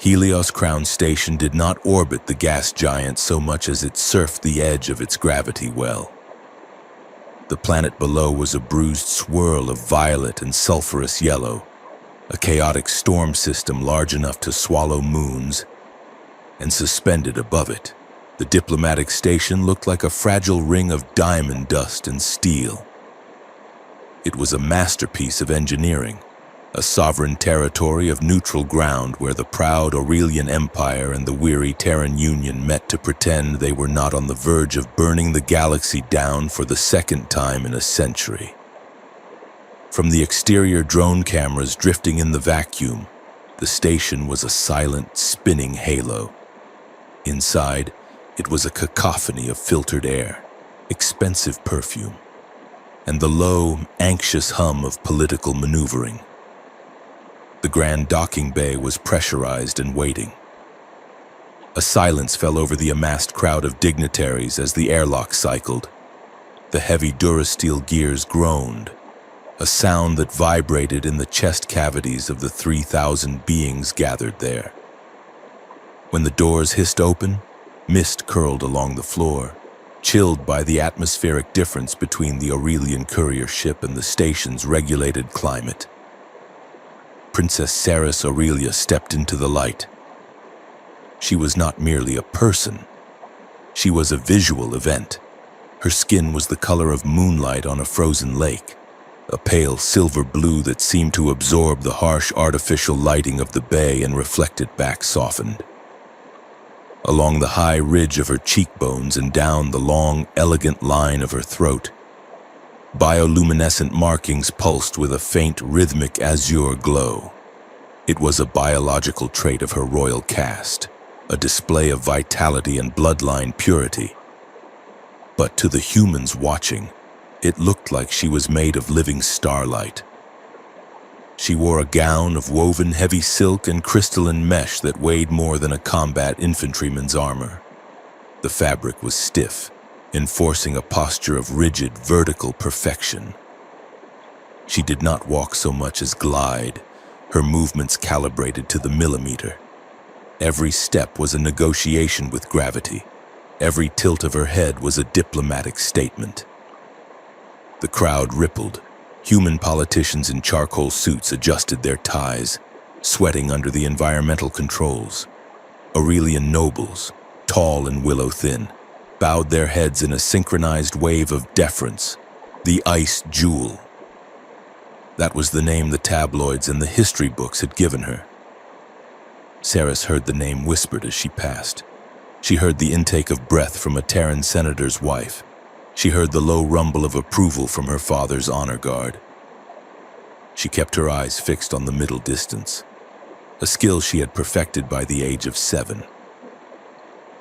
Helios Crown Station did not orbit the gas giant so much as it surfed the edge of its gravity well. The planet below was a bruised swirl of violet and sulfurous yellow, a chaotic storm system large enough to swallow moons, and suspended above it, the diplomatic station looked like a fragile ring of diamond dust and steel. It was a masterpiece of engineering, a sovereign territory of neutral ground where the proud Aurelian Empire and the weary Terran Union met to pretend they were not on the verge of burning the galaxy down for the second time in a century. From the exterior drone cameras drifting in the vacuum, the station was a silent, spinning halo. Inside, it was a cacophony of filtered air, expensive perfume, and the low, anxious hum of political maneuvering. The grand docking bay was pressurized and waiting. A silence fell over the amassed crowd of dignitaries as the airlock cycled. The heavy durasteel gears groaned, a sound that vibrated in the chest cavities of the 3,000 beings gathered there. When the doors hissed open, mist curled along the floor, chilled by the atmospheric difference between the Aurelian courier ship and the station's regulated climate. Princess Ceres Aurelia stepped into the light. She was not merely a person. She was a visual event. Her skin was the color of moonlight on a frozen lake, a pale silver blue that seemed to absorb the harsh artificial lighting of the bay and reflect it back softened. Along the high ridge of her cheekbones and down the long, elegant line of her throat, bioluminescent markings pulsed with a faint, rhythmic azure glow. It was a biological trait of her royal caste, a display of vitality and bloodline purity. But to the humans watching, it looked like she was made of living starlight. She wore a gown of woven heavy silk and crystalline mesh that weighed more than a combat infantryman's armor. The fabric was stiff, enforcing a posture of rigid, vertical perfection. She did not walk so much as glide, her movements calibrated to the millimeter. Every step was a negotiation with gravity. Every tilt of her head was a diplomatic statement. The crowd rippled. Human politicians in charcoal suits adjusted their ties, sweating under the environmental controls. Aurelian nobles, tall and willow-thin, bowed their heads in a synchronized wave of deference, the Ice Jewel. That was the name the tabloids and the history books had given her. Ceres heard the name whispered as she passed. She heard the intake of breath from a Terran senator's wife. She heard the low rumble of approval from her father's honor guard. She kept her eyes fixed on the middle distance, a skill she had perfected by the age of 7.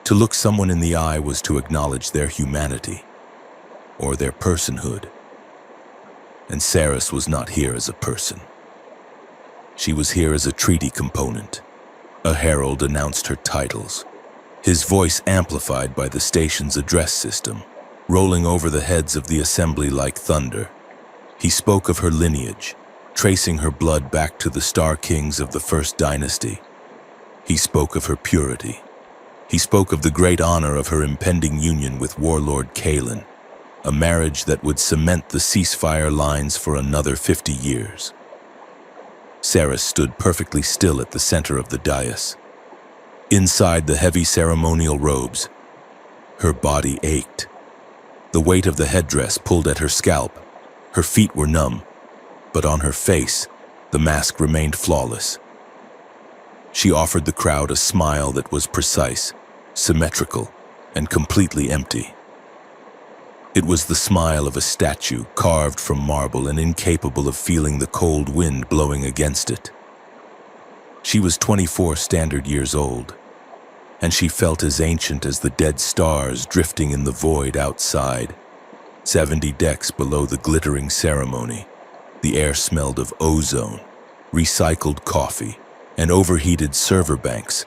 To look someone in the eye was to acknowledge their humanity, or their personhood. And Ceres was not here as a person. She was here as a treaty component. A herald announced her titles, his voice amplified by the station's address system, rolling over the heads of the assembly like thunder. He spoke of her lineage, tracing her blood back to the star kings of the First Dynasty. He spoke of her purity. He spoke of the great honor of her impending union with warlord Kalen, a marriage that would cement the ceasefire lines for another 50 years. Ceres stood perfectly still at the center of the dais. Inside the heavy ceremonial robes, her body ached. The weight of the headdress pulled at her scalp. Her feet were numb, but on her face, the mask remained flawless. She offered the crowd a smile that was precise, symmetrical, and completely empty. It was the smile of a statue carved from marble and incapable of feeling the cold wind blowing against it. She was 24 standard years old, and she felt as ancient as the dead stars drifting in the void outside. 70 decks below the glittering ceremony, the air smelled of ozone, recycled coffee, and overheated server banks.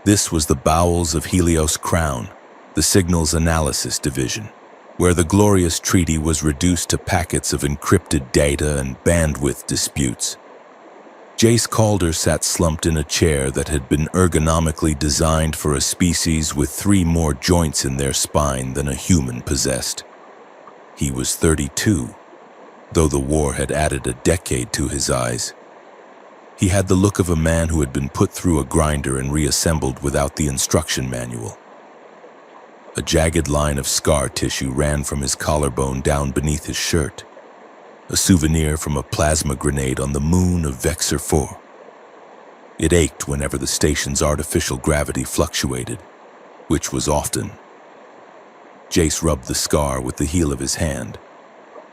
This was the bowels of Helios Crown, the Signals Analysis Division, where the glorious treaty was reduced to packets of encrypted data and bandwidth disputes. Jace Calder sat slumped in a chair that had been ergonomically designed for a species with 3 more joints in their spine than a human possessed. He was 32, though the war had added a decade to his eyes. He had the look of a man who had been put through a grinder and reassembled without the instruction manual. A jagged line of scar tissue ran from his collarbone down beneath his shirt, a souvenir from a plasma grenade on the moon of Vexor 4. It ached whenever the station's artificial gravity fluctuated, which was often. Jace rubbed the scar with the heel of his hand,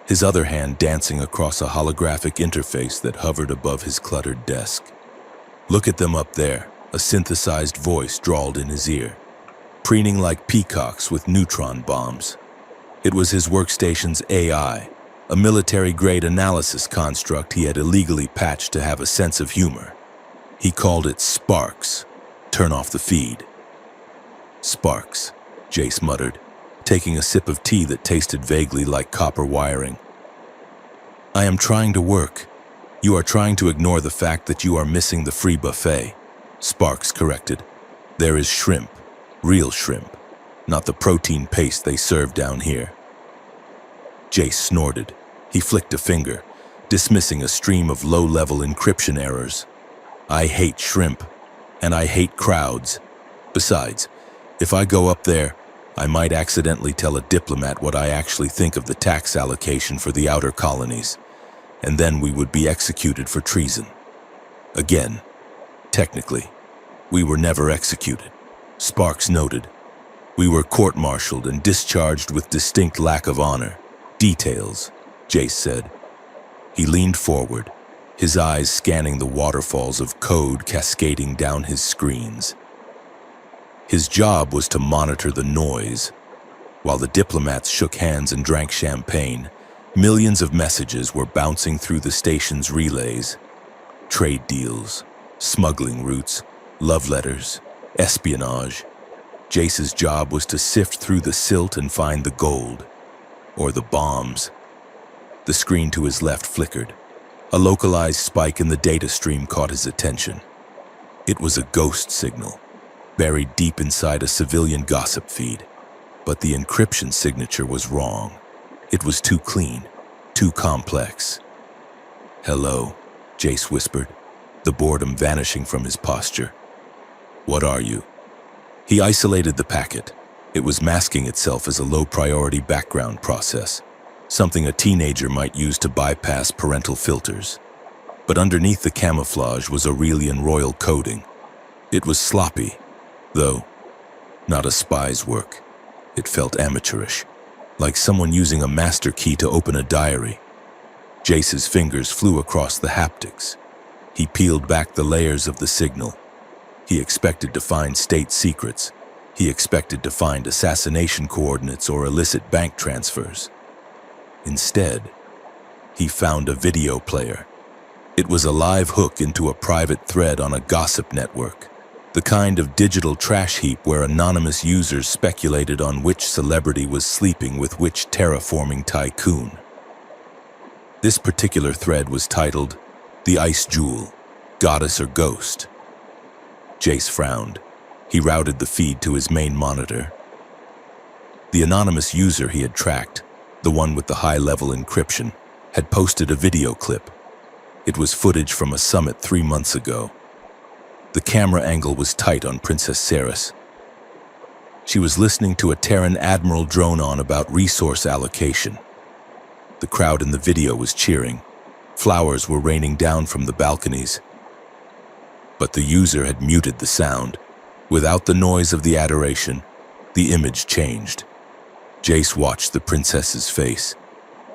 his other hand dancing across a holographic interface that hovered above his cluttered desk. "Look at them up there," a synthesized voice drawled in his ear, preening like peacocks with neutron bombs. It was his workstation's AI, a military-grade analysis construct he had illegally patched to have a sense of humor. He called it Sparks. Turn off the feed. "Sparks," Jace muttered, taking a sip of tea that tasted vaguely like copper wiring. "I am trying to work. You are trying to ignore the fact that you are missing the free buffet," Sparks corrected. "There is shrimp, real shrimp, not the protein paste they serve down here." Jace snorted. He flicked a finger, dismissing a stream of low-level encryption errors. "I hate shrimp, and I hate crowds. Besides, if I go up there, I might accidentally tell a diplomat what I actually think of the tax allocation for the outer colonies, and then we would be executed for treason. Again, technically, we were never executed," Sparks noted. "We were court-martialed and discharged with distinct lack of honor. Details," Jace said. He leaned forward, his eyes scanning the waterfalls of code cascading down his screens. His job was to monitor the noise. While the diplomats shook hands and drank champagne, millions of messages were bouncing through the station's relays. Trade deals, smuggling routes, love letters, espionage. Jace's job was to sift through the silt and find the gold, or the bombs. The screen to his left flickered. A localized spike in the data stream caught his attention. It was a ghost signal, buried deep inside a civilian gossip feed. But the encryption signature was wrong. It was too clean, too complex. "Hello," Jace whispered, the boredom vanishing from his posture. "What are you?" He isolated the packet. It was masking itself as a low-priority background process, something a teenager might use to bypass parental filters. But underneath the camouflage was Aurelian royal coding. It was sloppy, though not a spy's work. It felt amateurish, like someone using a master key to open a diary. Jace's fingers flew across the haptics. He peeled back the layers of the signal. He expected to find state secrets. He expected to find assassination coordinates or illicit bank transfers. Instead, he found a video player. It was a live hook into a private thread on a gossip network, the kind of digital trash heap where anonymous users speculated on which celebrity was sleeping with which terraforming tycoon. This particular thread was titled, "The Ice Jewel, Goddess or Ghost." Jace frowned. He routed the feed to his main monitor. The anonymous user he had tracked, the one with the high-level encryption, had posted a video clip. It was footage from a summit 3 months ago. The camera angle was tight on Princess Ceres. She was listening to a Terran admiral drone on about resource allocation. The crowd in the video was cheering. Flowers were raining down from the balconies. But the user had muted the sound. Without the noise of the adoration, the image changed. Jace watched the princess's face.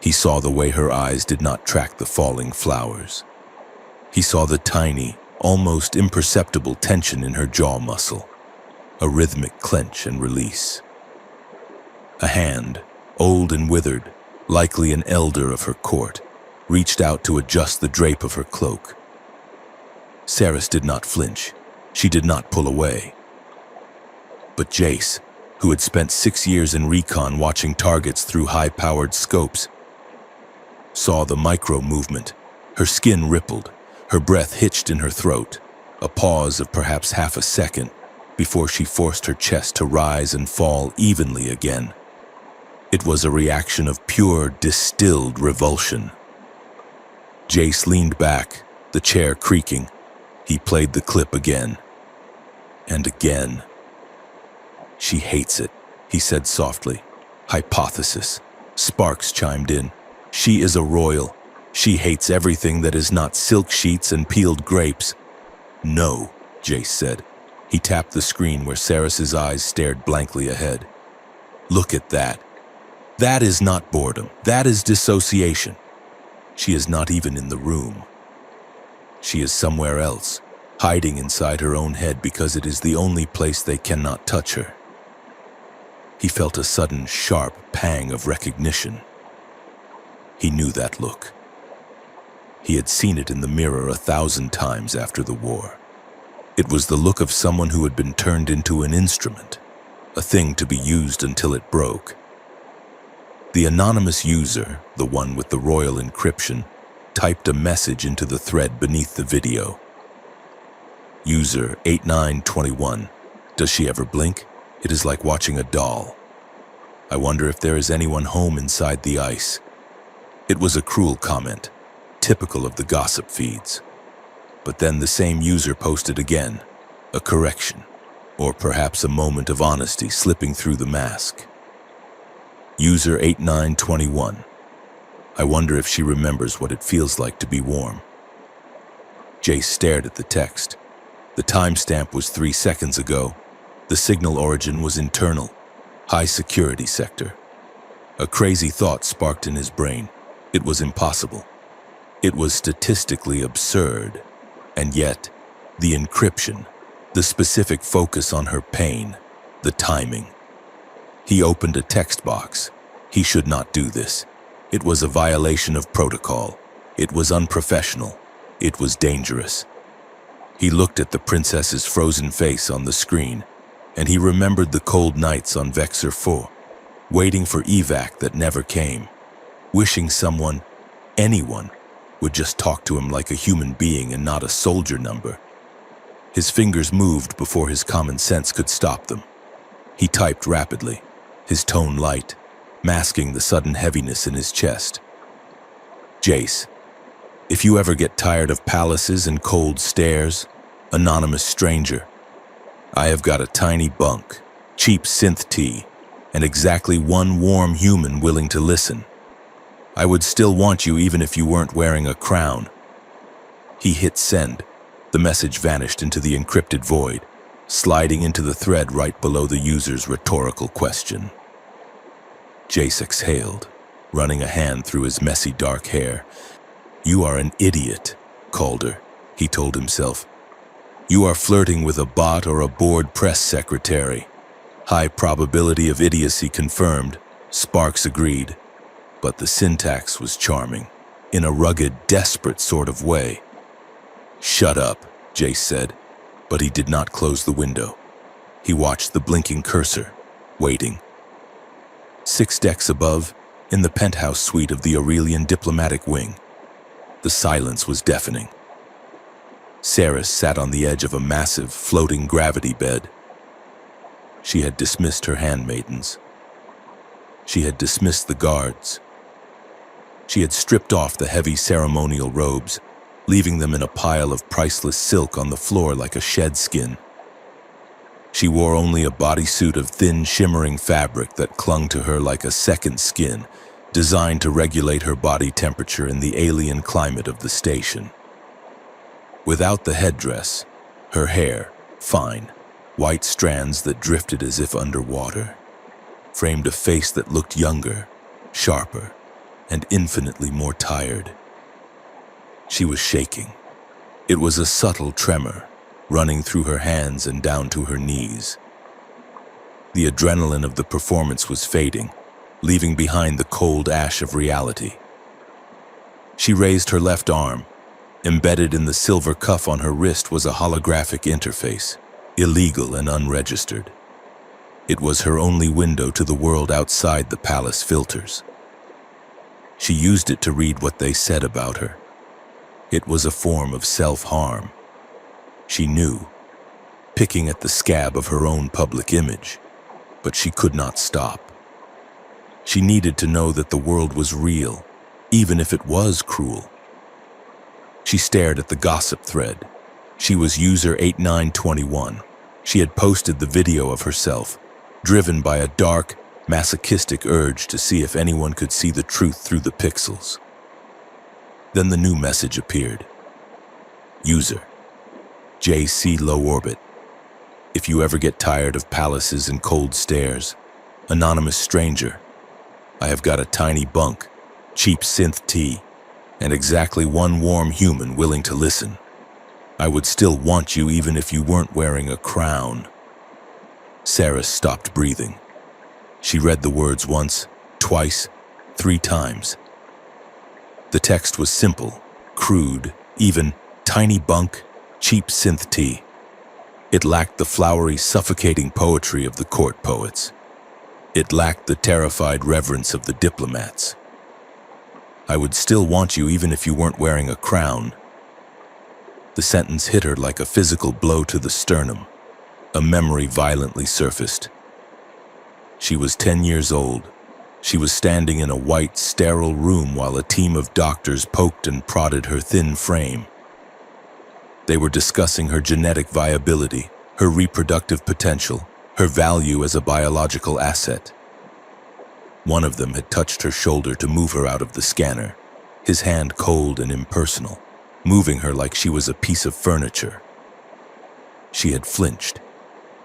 He saw the way her eyes did not track the falling flowers. He saw the tiny, almost imperceptible tension in her jaw muscle, a rhythmic clench and release. A hand, old and withered, likely an elder of her court, reached out to adjust the drape of her cloak. Ceres did not flinch. She did not pull away. But Jace, who had spent 6 years in recon watching targets through high-powered scopes, saw the micro-movement. Her skin rippled, Her breath hitched in her throat, a pause of perhaps half a second before she forced her chest to rise and fall evenly again. It was a reaction of pure, distilled revulsion. Jace leaned back, the chair creaking. He played the clip again. And again. "She hates it," he said softly. "Hypothesis." Sparks chimed in. "She is a royal. She hates everything that is not silk sheets and peeled grapes." "No," Jace said. He tapped the screen where Saris's eyes stared blankly ahead. "Look at that. That is not boredom. That is dissociation. She is not even in the room. She is somewhere else, hiding inside her own head because it is the only place they cannot touch her." He felt a sudden, sharp pang of recognition. He knew that look. He had seen it in the mirror 1,000 times after the war. It was the look of someone who had been turned into an instrument, a thing to be used until it broke. The anonymous user, the one with the royal encryption, typed a message into the thread beneath the video. User 8921. "Does she ever blink? It is like watching a doll. I wonder if there is anyone home inside the ice." It was a cruel comment, typical of the gossip feeds. But then the same user posted again, a correction, or perhaps a moment of honesty slipping through the mask. User 8921. "I wonder if she remembers what it feels like to be warm." Jace stared at the text. The timestamp was 3 seconds ago. The signal origin was internal, high security sector. A crazy thought sparked in his brain. It was impossible. It was statistically absurd. And yet, the encryption, the specific focus on her pain, the timing. He opened a text box. He should not do this. It was a violation of protocol. It was unprofessional. It was dangerous. He looked at the princess's frozen face on the screen, and he remembered the cold nights on Vexor 4, waiting for evac that never came, wishing someone, anyone, would just talk to him like a human being and not a soldier number. His fingers moved before his common sense could stop them. He typed rapidly, his tone light, masking the sudden heaviness in his chest. "Jace, if you ever get tired of palaces and cold stares, anonymous stranger, I have got a tiny bunk, cheap synth tea, and exactly one warm human willing to listen. I would still want you even if you weren't wearing a crown." He hit send. The message vanished into the encrypted void, sliding into the thread right below the user's rhetorical question. Jace exhaled, running a hand through his messy dark hair. "You are an idiot, Calder," he told himself. "You are flirting with a bot or a bored press secretary." High probability of idiocy confirmed, Sparks agreed. But the syntax was charming, in a rugged, desperate sort of way. "Shut up," Jace said, but he did not close the window. He watched the blinking cursor, waiting. 6 decks above, in the penthouse suite of the Aurelian diplomatic wing. The silence was deafening. Saris sat on the edge of a massive, floating gravity bed. She had dismissed her handmaidens. She had dismissed the guards. She had stripped off the heavy ceremonial robes, leaving them in a pile of priceless silk on the floor like a shed skin. She wore only a bodysuit of thin, shimmering fabric that clung to her like a second skin, designed to regulate her body temperature in the alien climate of the station. Without the headdress, her hair, fine, white strands that drifted as if underwater, framed a face that looked younger, sharper, and infinitely more tired. She was shaking. It was a subtle tremor, running through her hands and down to her knees. The adrenaline of the performance was fading, leaving behind the cold ash of reality. She raised her left arm. Embedded in the silver cuff on her wrist was a holographic interface, illegal and unregistered. It was her only window to the world outside the palace filters. She used it to read what they said about her. It was a form of self-harm. She knew, picking at the scab of her own public image, but she could not stop. She needed to know that the world was real, even if it was cruel. She stared at the gossip thread. She was user 8921. She had posted the video of herself, driven by a dark, masochistic urge to see if anyone could see the truth through the pixels. Then the new message appeared. User, JC Low Orbit. If you ever get tired of palaces and cold stares, anonymous stranger, I have got a tiny bunk, cheap synth tea, and exactly one warm human willing to listen. I would still want you even if you weren't wearing a crown. Sarah stopped breathing. She read the words once, twice, 3 times. The text was simple, crude, even tiny bunk, cheap synth tea. It lacked the flowery, suffocating poetry of the court poets. It lacked the terrified reverence of the diplomats. I would still want you even if you weren't wearing a crown. The sentence hit her like a physical blow to the sternum. A memory violently surfaced. She was 10 years old. She was standing in a white, sterile room while a team of doctors poked and prodded her thin frame. They were discussing her genetic viability, her reproductive potential, her value as a biological asset. One of them had touched her shoulder to move her out of the scanner, his hand cold and impersonal, moving her like she was a piece of furniture. She had flinched.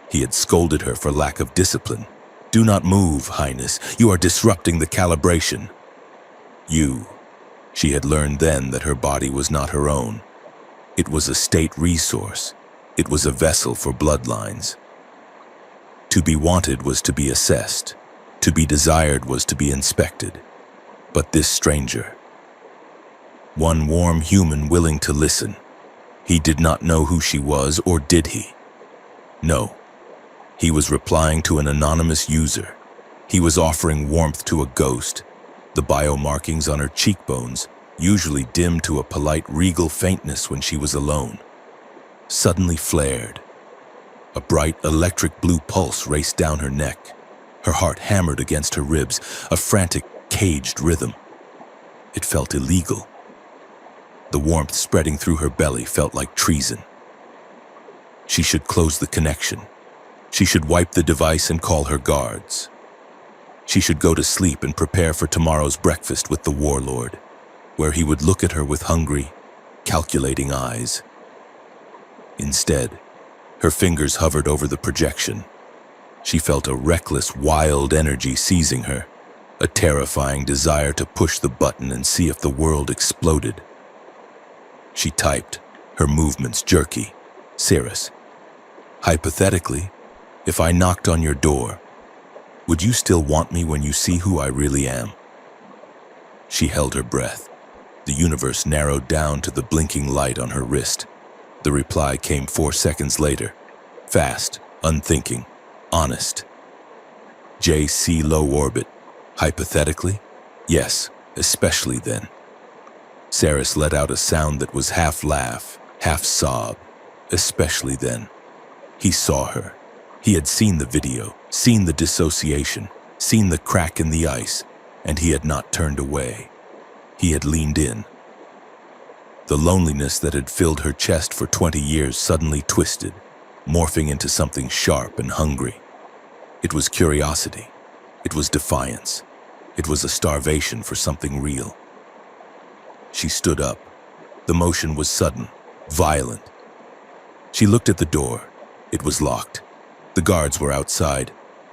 He had scolded her for lack of discipline. Do not move, Highness. You are disrupting the calibration. She had learned then that her body was not her own. It was a state resource. It was a vessel for bloodlines. To be wanted was to be assessed. To be desired was to be inspected. But this stranger, one warm human willing to listen, he did not know who she was, or did he? No. He was replying to an anonymous user. He was offering warmth to a ghost. The biomarkings on her cheekbones, usually dim to a polite regal faintness when she was alone, suddenly flared. A bright electric blue pulse raced down her neck. Her heart hammered against her ribs, a frantic, caged rhythm. It felt illegal. The warmth spreading through her belly felt like treason. She should close the connection. She should wipe the device and call her guards. She should go to sleep and prepare for tomorrow's breakfast with the warlord, where he would look at her with hungry, calculating eyes. Instead, her fingers hovered over the projection. She felt a reckless, wild energy seizing her, a terrifying desire to push the button and see if the world exploded. She typed, her movements jerky. Cirrus, hypothetically, if I knocked on your door, would you still want me when you see who I really am? She held her breath. The universe narrowed down to the blinking light on her wrist. The reply came 4 seconds later. Fast, unthinking, honest. JC Low Orbit. Hypothetically? Yes, especially then. Saris let out a sound that was half laugh, half sob. Especially then. He saw her. He had seen the video, seen the dissociation, seen the crack in the ice, and he had not turned away. He had leaned in. The loneliness that had filled her chest for 20 years suddenly twisted, morphing into something sharp and hungry. It was curiosity. It was defiance. It was a starvation for something real. She stood up. The motion was sudden, violent. She looked at the door. It was locked. The guards were outside.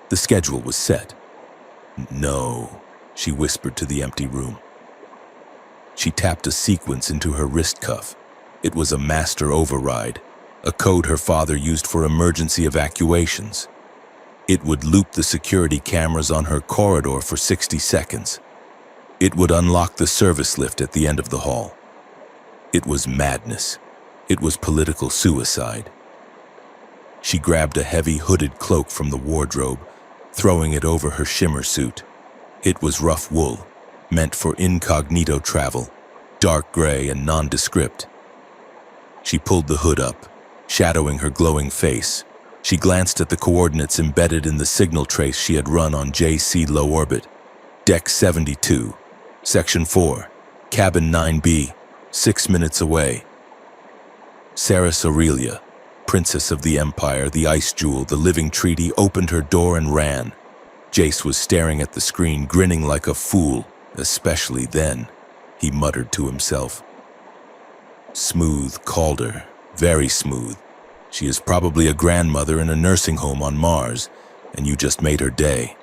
The schedule was set. No, she whispered to the empty room. She tapped a sequence into her wrist cuff. It was a master override, a code her father used for emergency evacuations. It would loop the security cameras on her corridor for 60 seconds. It would unlock the service lift at the end of the hall. It was madness. It was political suicide. She grabbed a heavy hooded cloak from the wardrobe, throwing it over her shimmer suit. It was rough wool, meant for incognito travel, dark gray and nondescript. She pulled the hood up, shadowing her glowing face. She glanced at the coordinates embedded in the signal trace she had run on JC low orbit. Deck 72, Section 4, Cabin 9B, 6 minutes away. Saris Aurelia, Princess of the Empire, the Ice Jewel, the Living Treaty, opened her door and ran. Jace was staring at the screen, grinning like a fool, especially then, he muttered to himself. Smooth Calder, very smooth. She is probably a grandmother in a nursing home on Mars, and you just made her day.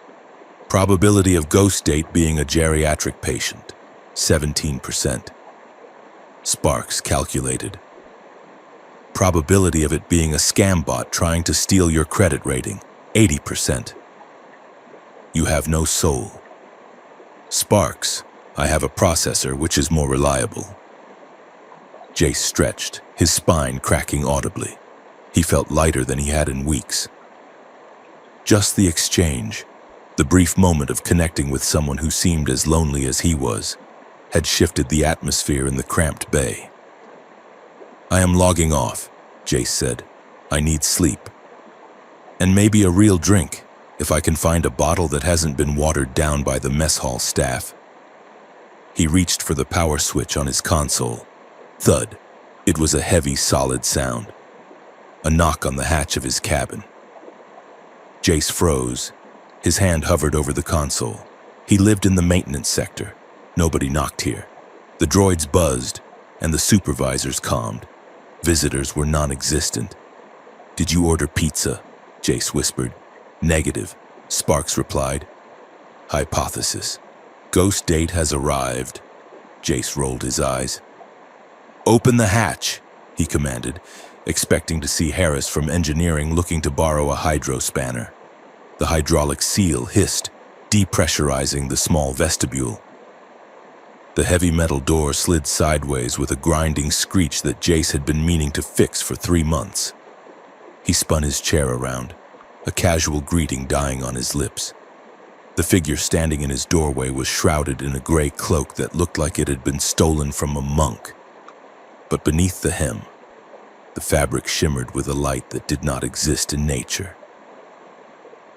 Probability of ghost date being a geriatric patient, 17%. Sparks calculated. Probability of it being a scam bot trying to steal your credit rating, 80%. You have no soul. Sparks, I have a processor which is more reliable. Jace stretched, his spine cracking audibly. He felt lighter than he had in weeks. Just the exchange, the brief moment of connecting with someone who seemed as lonely as he was, had shifted the atmosphere in the cramped bay. I am logging off, Jace said. I need sleep. And maybe a real drink, if I can find a bottle that hasn't been watered down by the mess hall staff. He reached for the power switch on his console. Thud. It was a heavy, solid sound. A knock on the hatch of his cabin. Jace froze. His hand hovered over the console. He lived in the maintenance sector. Nobody knocked here. The droids buzzed, and the supervisors calmed. Visitors were non-existent. Did you order pizza? Jace whispered. Negative, Sparks replied. Hypothesis. Ghost date has arrived. Jace rolled his eyes. Open the hatch, he commanded, expecting to see Harris from engineering looking to borrow a hydro spanner. The hydraulic seal hissed, depressurizing the small vestibule. The heavy metal door slid sideways with a grinding screech that Jace had been meaning to fix for 3 months. He spun his chair around, a casual greeting dying on his lips. The figure standing in his doorway was shrouded in a gray cloak that looked like it had been stolen from a monk. But beneath the hem, the fabric shimmered with a light that did not exist in nature.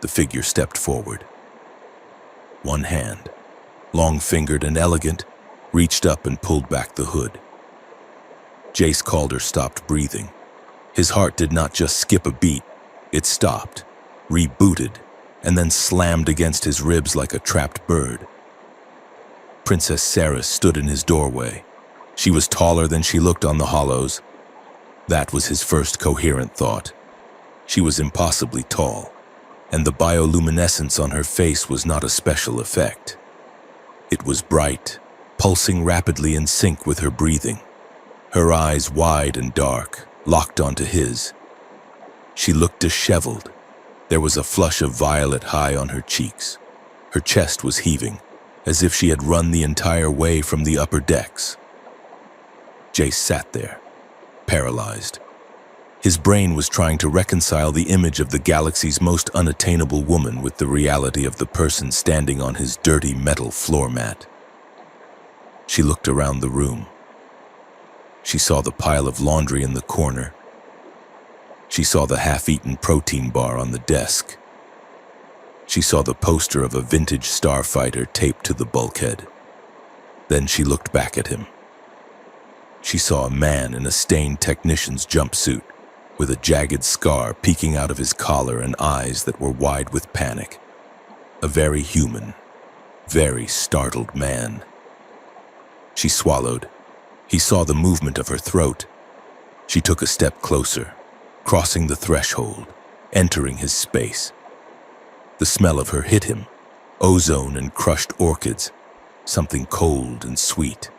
The figure stepped forward. One hand, long-fingered and elegant, reached up and pulled back the hood. Jace Calder stopped breathing. His heart did not just skip a beat, it stopped, rebooted, and then slammed against his ribs like a trapped bird. Princess Saris stood in his doorway. She was taller than she looked on the hollows. That was his first coherent thought. She was impossibly tall, and the bioluminescence on her face was not a special effect. It was bright, pulsing rapidly in sync with her breathing. Her eyes wide and dark, locked onto his. She looked disheveled. There was a flush of violet high on her cheeks. Her chest was heaving, as if she had run the entire way from the upper decks. Jace sat there, paralyzed. His brain was trying to reconcile the image of the galaxy's most unattainable woman with the reality of the person standing on his dirty metal floor mat. She looked around the room. She saw the pile of laundry in the corner. She saw the half-eaten protein bar on the desk. She saw the poster of a vintage starfighter taped to the bulkhead. Then she looked back at him. She saw a man in a stained technician's jumpsuit, with a jagged scar peeking out of his collar and eyes that were wide with panic. A very human, very startled man. She swallowed. He saw the movement of her throat. She took a step closer, crossing the threshold, entering his space. The smell of her hit him, ozone and crushed orchids, something cold and sweet.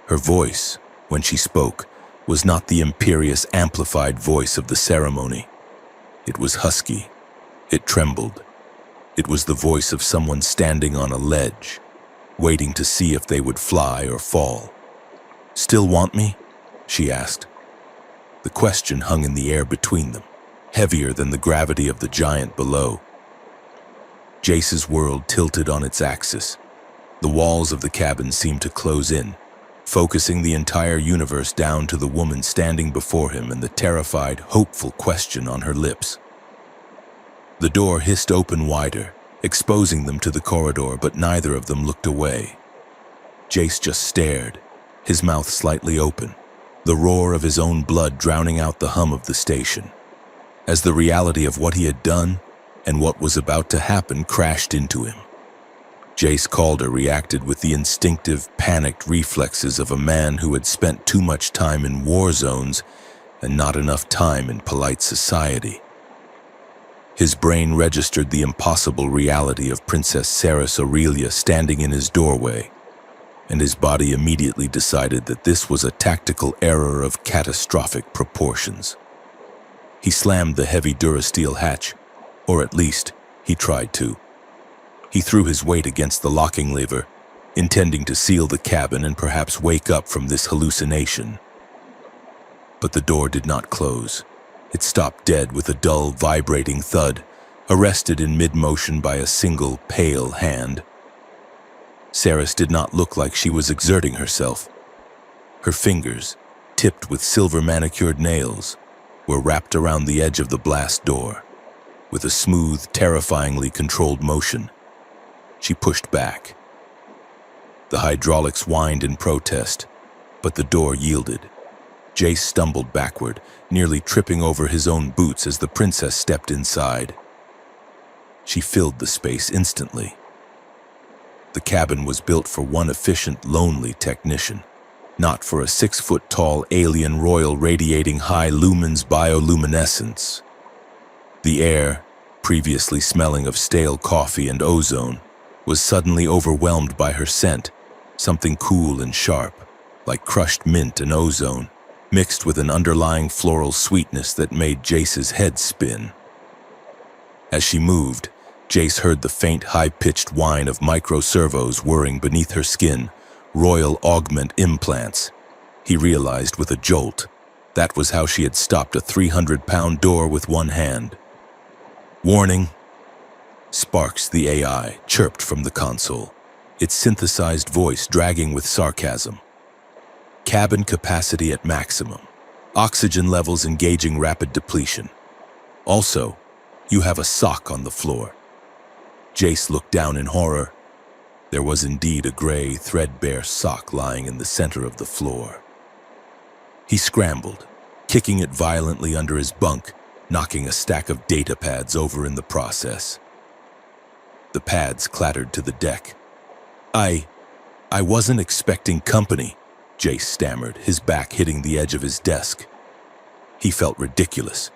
Her voice, when she spoke, was not the imperious, amplified voice of the ceremony. It was husky. It trembled. It was the voice of someone standing on a ledge, waiting to see if they would fly or fall. "Still want me?" she asked. The question hung in the air between them, heavier than the gravity of the giant below. Jace's world tilted on its axis. The walls of the cabin seemed to close in, focusing the entire universe down to the woman standing before him and the terrified, hopeful question on her lips. The door hissed open wider, exposing them to the corridor, but neither of them looked away. Jace just stared, his mouth slightly open, the roar of his own blood drowning out the hum of the station, as the reality of what he had done and what was about to happen crashed into him. Jace Calder reacted with the instinctive, panicked reflexes of a man who had spent too much time in war zones and not enough time in polite society. His brain registered the impossible reality of Princess Ceres Aurelia standing in his doorway, and his body immediately decided that this was a tactical error of catastrophic proportions. He slammed the heavy Durasteel hatch, or at least, he tried to. He threw his weight against the locking lever, intending to seal the cabin and perhaps wake up from this hallucination. But the door did not close. It stopped dead with a dull, vibrating thud, arrested in mid-motion by a single, pale hand. Ceres did not look like she was exerting herself. Her fingers, tipped with silver-manicured nails, were wrapped around the edge of the blast door. With a smooth, terrifyingly controlled motion, she pushed back. The hydraulics whined in protest, but the door yielded. Jace stumbled backward, nearly tripping over his own boots as the princess stepped inside. She filled the space instantly. The cabin was built for one efficient, lonely technician, not for a 6-foot-tall alien royal radiating high lumens bioluminescence. The air, previously smelling of stale coffee and ozone, was suddenly overwhelmed by her scent, something cool and sharp, like crushed mint and ozone, mixed with an underlying floral sweetness that made Jace's head spin. As she moved, Jace heard the faint, high-pitched whine of microservos whirring beneath her skin, royal augment implants. He realized with a jolt that was how she had stopped a 300-pound door with one hand. "Warning!" Sparks, the AI, chirped from the console, its synthesized voice dragging with sarcasm. "Cabin capacity at maximum. Oxygen levels engaging rapid depletion. Also, you have a sock on the floor." Jace looked down in horror. There was indeed a gray, threadbare sock lying in the center of the floor. He scrambled, kicking it violently under his bunk, knocking a stack of data pads over in the process. The pads clattered to the deck. I wasn't expecting company," Jace stammered, his back hitting the edge of his desk. He felt ridiculous.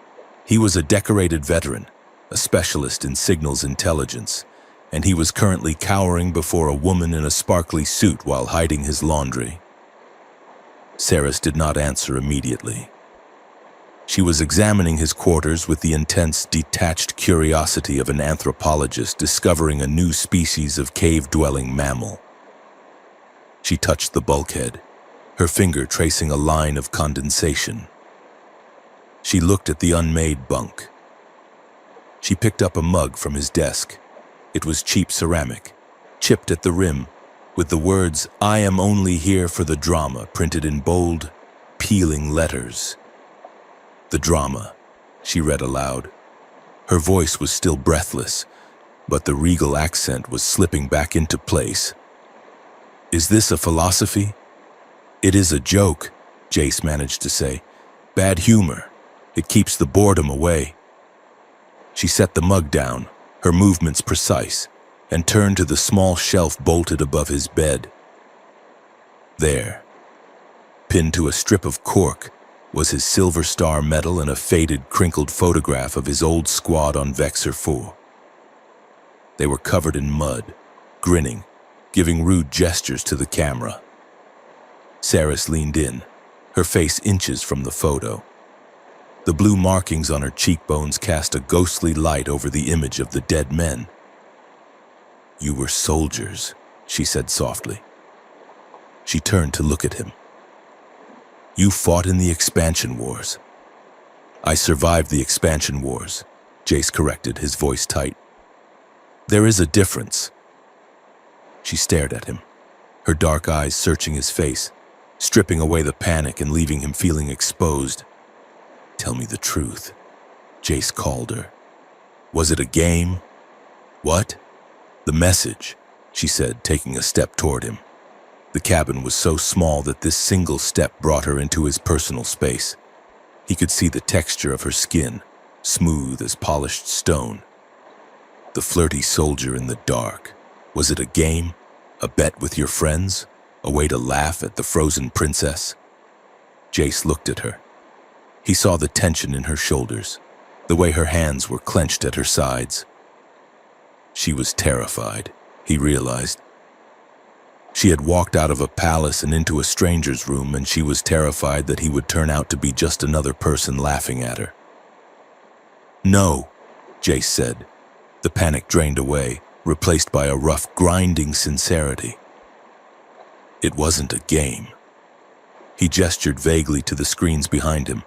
He was a decorated veteran, a specialist in signals intelligence, and he was currently cowering before a woman in a sparkly suit while hiding his laundry. Ceres did not answer immediately. She was examining his quarters with the intense, detached curiosity of an anthropologist discovering a new species of cave-dwelling mammal. She touched the bulkhead, her finger tracing a line of condensation. She looked at the unmade bunk. She picked up a mug from his desk. It was cheap ceramic, chipped at the rim, with the words, "I am only here for the drama," printed in bold, peeling letters. "The drama," she read aloud. Her voice was still breathless, but the regal accent was slipping back into place. "Is this a philosophy?" "It is a joke," Jace managed to say. "Bad humor. It keeps the boredom away." She set the mug down, her movements precise, and turned to the small shelf bolted above his bed. There, pinned to a strip of cork, was his Silver Star medal and a faded, crinkled photograph of his old squad on Vexor 4. They were covered in mud, grinning, giving rude gestures to the camera. Ceres leaned in, her face inches from the photo. The blue markings on her cheekbones cast a ghostly light over the image of the dead men. "You were soldiers," she said softly. She turned to look at him. "You fought in the expansion wars." "I survived the expansion wars," Jace corrected, his voice tight. "There is a difference." She stared at him, her dark eyes searching his face, stripping away the panic and leaving him feeling exposed. "Tell me the truth," Jace called her. "Was it a game?" "What?" "The message," she said, taking a step toward him. The cabin was so small that this single step brought her into his personal space. He could see the texture of her skin, smooth as polished stone. The flirty soldier in the dark. Was it a game? A bet with your friends? A way to laugh at the frozen princess? Jace looked at her. He saw the tension in her shoulders, the way her hands were clenched at her sides. She was terrified, he realized. She had walked out of a palace and into a stranger's room, and she was terrified that he would turn out to be just another person laughing at her. "No," Jace said. The panic drained away, replaced by a rough, grinding sincerity. It wasn't a game. He gestured vaguely to the screens behind him,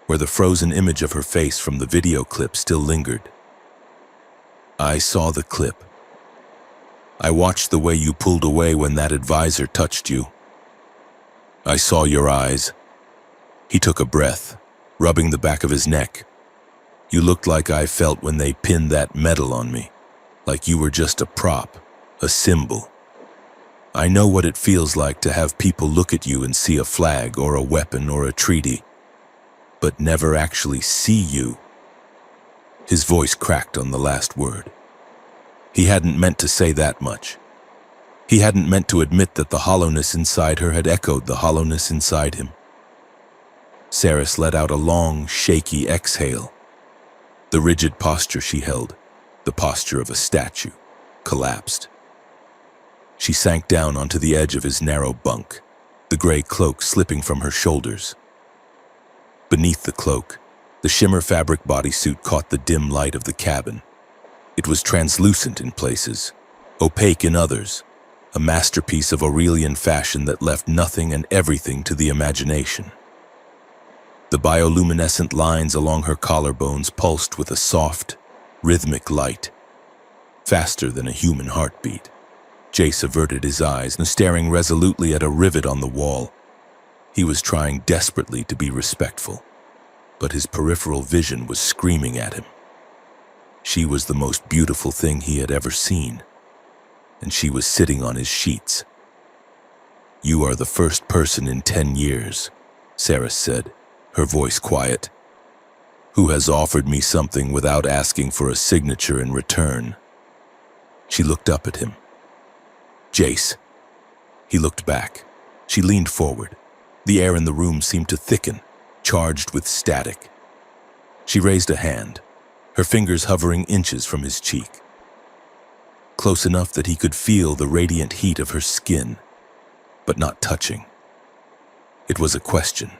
where the frozen image of her face from the video clip still lingered. "I saw the clip. I watched the way you pulled away when that advisor touched you. I saw your eyes." He took a breath, rubbing the back of his neck. "You looked like I felt when they pinned that medal on me, like you were just a prop, a symbol. I know what it feels like to have people look at you and see a flag or a weapon or a treaty, but never actually see you." His voice cracked on the last word. He hadn't meant to say that much. He hadn't meant to admit that the hollowness inside her had echoed the hollowness inside him. Saris let out a long, shaky exhale. The rigid posture she held, the posture of a statue, collapsed. She sank down onto the edge of his narrow bunk, the gray cloak slipping from her shoulders. Beneath the cloak, the shimmer fabric bodysuit caught the dim light of the cabin. It was translucent in places, opaque in others, a masterpiece of Aurelian fashion that left nothing and everything to the imagination. The bioluminescent lines along her collarbones pulsed with a soft, rhythmic light, faster than a human heartbeat. Jace averted his eyes, staring resolutely at a rivet on the wall. He was trying desperately to be respectful, but his peripheral vision was screaming at him. She was the most beautiful thing he had ever seen, and she was sitting on his sheets. "You are the first person in 10 years, Saris said, her voice quiet, "who has offered me something without asking for a signature in return." She looked up at him. "Jace." He looked back. She leaned forward. The air in the room seemed to thicken, charged with static. She raised a hand, her fingers hovering inches from his cheek, close enough that he could feel the radiant heat of her skin, but not touching. It was a question,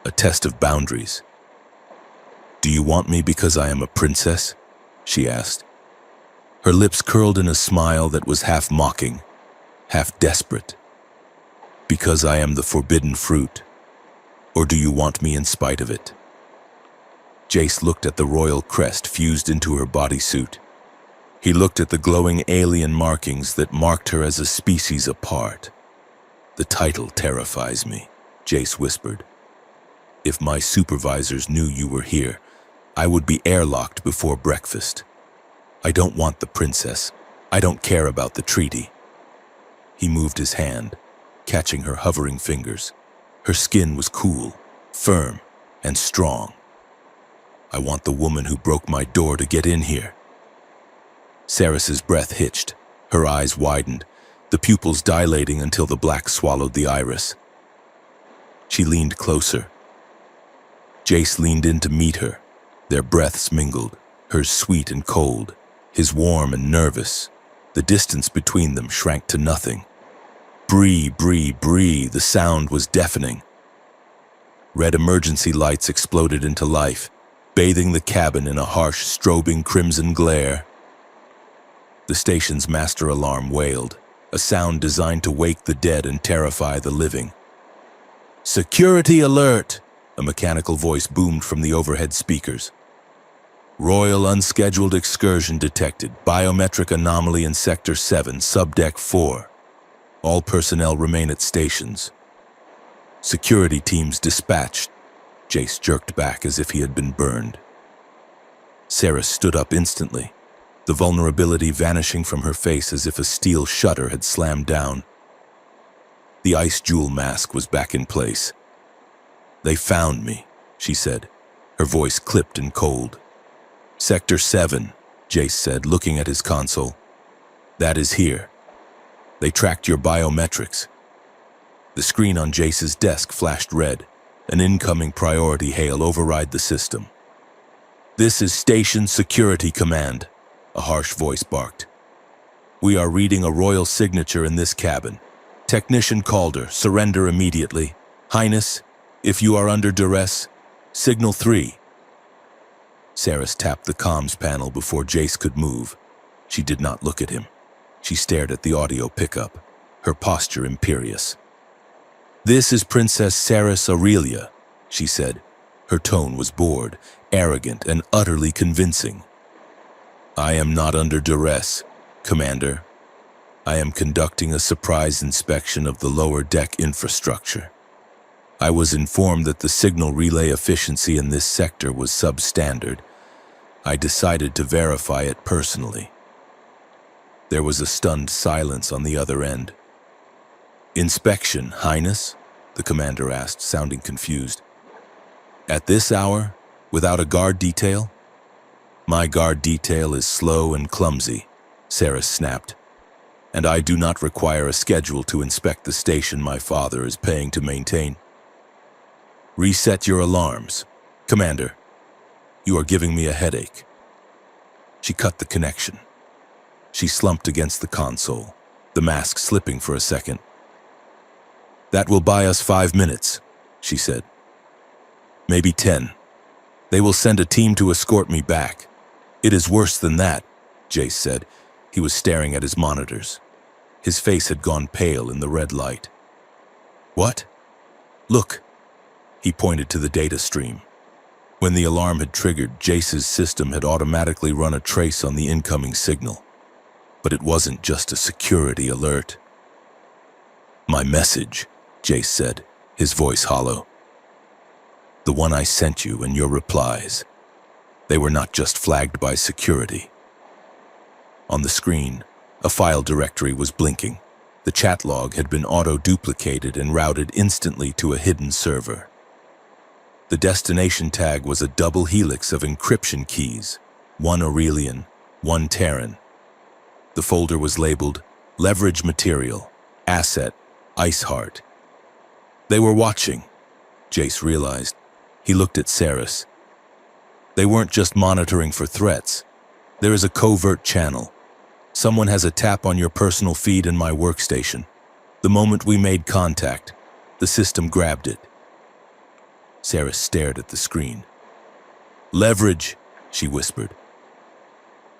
a test of boundaries. "Do you want me because I am a princess?" she asked. Her lips curled in a smile that was half mocking, half desperate. "Because I am the forbidden fruit? Or do you want me in spite of it?" Jace looked at the royal crest fused into her bodysuit. He looked at the glowing alien markings that marked her as a species apart. "The title terrifies me," Jace whispered. "If my supervisors knew you were here, I would be airlocked before breakfast. I don't want the princess. I don't care about the treaty." He moved his hand, catching her hovering fingers. Her skin was cool, firm, and strong. "I want the woman who broke my door to get in here." Saris's breath hitched, her eyes widened, the pupils dilating until the black swallowed the iris. She leaned closer. Jace leaned in to meet her. Their breaths mingled, hers sweet and cold, his warm and nervous. The distance between them shrank to nothing. Bree, bree, bree, the sound was deafening. Red emergency lights exploded into life, bathing the cabin in a harsh, strobing crimson glare. The station's master alarm wailed, a sound designed to wake the dead and terrify the living. "Security alert!" a mechanical voice boomed from the overhead speakers. "Royal unscheduled excursion detected, biometric anomaly in Sector 7, Subdeck 4. All personnel remain at stations." Security teams dispatched. Jace jerked back as if he had been burned. Sarah stood up instantly, the vulnerability vanishing from her face as if a steel shutter had slammed down. The ice jewel mask was back in place. "They found me," she said, her voice clipped and cold. "Sector 7, Jace said, looking at his console. "That is here. They tracked your biometrics." The screen on Jace's desk flashed red, an incoming priority hail override the system. "This is Station Security Command," a harsh voice barked. "We are reading a royal signature in this cabin. Technician Calder, surrender immediately. Highness, if you are under duress, signal 3. Saris tapped the comms panel before Jace could move. She did not look at him. She stared at the audio pickup, her posture imperious. "This is Princess Saris Aurelia," she said. Her tone was bored, arrogant, and utterly convincing. "I am not under duress, Commander. I am conducting a surprise inspection of the lower deck infrastructure. I was informed that the signal relay efficiency in this sector was substandard. I decided to verify it personally." There was a stunned silence on the other end. "Inspection, Highness?" the commander asked, sounding confused. "At this hour, without a guard detail?" "My guard detail is slow and clumsy," Saris snapped. "And I do not require a schedule to inspect the station my father is paying to maintain." "Reset your alarms, Commander. You are giving me a headache." She cut the connection. She slumped against the console, the mask slipping for a second. "That will buy us 5 minutes," she said. "Maybe 10. They will send a team to escort me back." "It is worse than that," Jace said. He was staring at his monitors. His face had gone pale in the red light. "What?" "Look." He pointed to the data stream. When the alarm had triggered, Jace's system had automatically run a trace on the incoming signal. But it wasn't just a security alert. "My message," Jace said, his voice hollow. "The one I sent you and your replies. They were not just flagged by security." On the screen, a file directory was blinking. The chat log had been auto-duplicated and routed instantly to a hidden server. The destination tag was a double helix of encryption keys, one Aurelian, one Terran. The folder was labeled Leverage Material, Asset, Iceheart. They were watching, Jace realized. He looked at Saris. They weren't just monitoring for threats. There is a covert channel. Someone has a tap on your personal feed in my workstation. The moment we made contact, the system grabbed it. Saris stared at the screen. "Leverage," she whispered.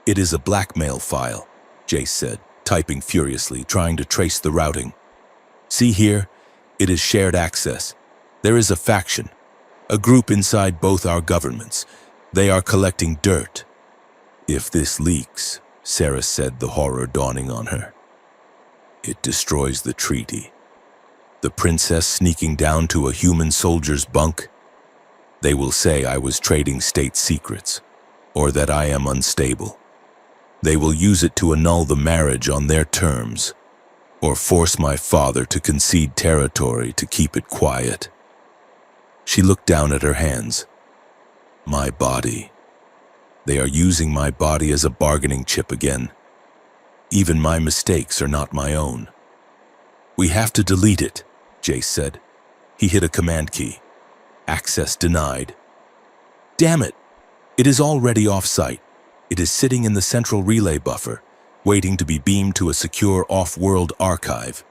"It is a blackmail file," Jace said, typing furiously, trying to trace the routing. "See here, it is shared access. There is a faction, a group inside both our governments. They are collecting dirt. If this leaks," Saris said, the horror dawning on her, "it destroys the treaty. The princess sneaking down to a human soldier's bunk? They will say I was trading state secrets, or that I am unstable. They will use it to annul the marriage on their terms, or force my father to concede territory to keep it quiet." She looked down at her hands. "My body. They are using my body as a bargaining chip again. Even my mistakes are not my own." "We have to delete it," Jace said. He hit a command key. "Access denied." "Damn it! It is already off-site. It is sitting in the central relay buffer, waiting to be beamed to a secure off-world archive."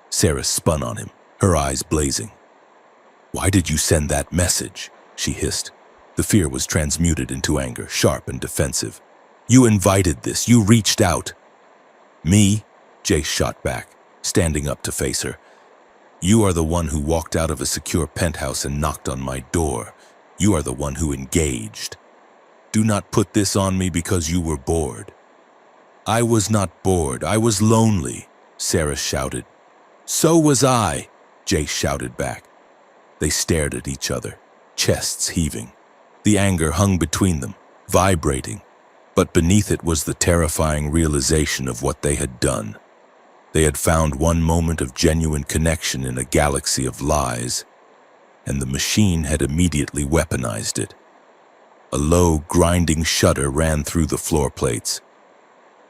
Saris spun on him, her eyes blazing. "Why did you send that message?" she hissed. The fear was transmuted into anger, sharp and defensive. "You invited this. You reached out." "Me?" Jace shot back, standing up to face her. "You are the one who walked out of a secure penthouse and knocked on my door. You are the one who engaged. Do not put this on me because you were bored." "I was not bored. I was lonely," Saris shouted. "So was I," Jace shouted back. They stared at each other, chests heaving. The anger hung between them, vibrating, but beneath it was the terrifying realization of what they had done. They had found one moment of genuine connection in a galaxy of lies, and the machine had immediately weaponized it. A low, grinding shudder ran through the floor plates.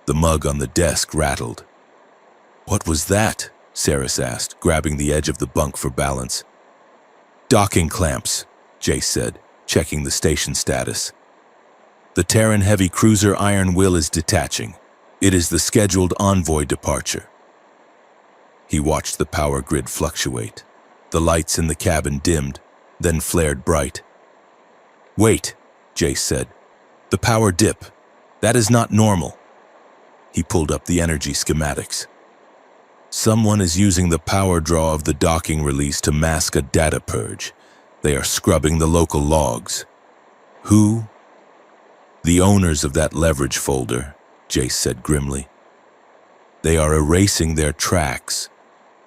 The mug on the desk rattled. "What was that?" Saris asked, grabbing the edge of the bunk for balance. "Docking clamps," Jace said, checking the station status. "The Terran heavy cruiser Iron Will is detaching. It is the scheduled envoy departure." He watched the power grid fluctuate. The lights in the cabin dimmed, then flared bright. "Wait," Jace said. "The power dip. That is not normal." He pulled up the energy schematics. "Someone is using the power draw of the docking release to mask a data purge. They are scrubbing the local logs." "Who?" "The owners of that leverage folder," Jace said grimly. "They are erasing their tracks.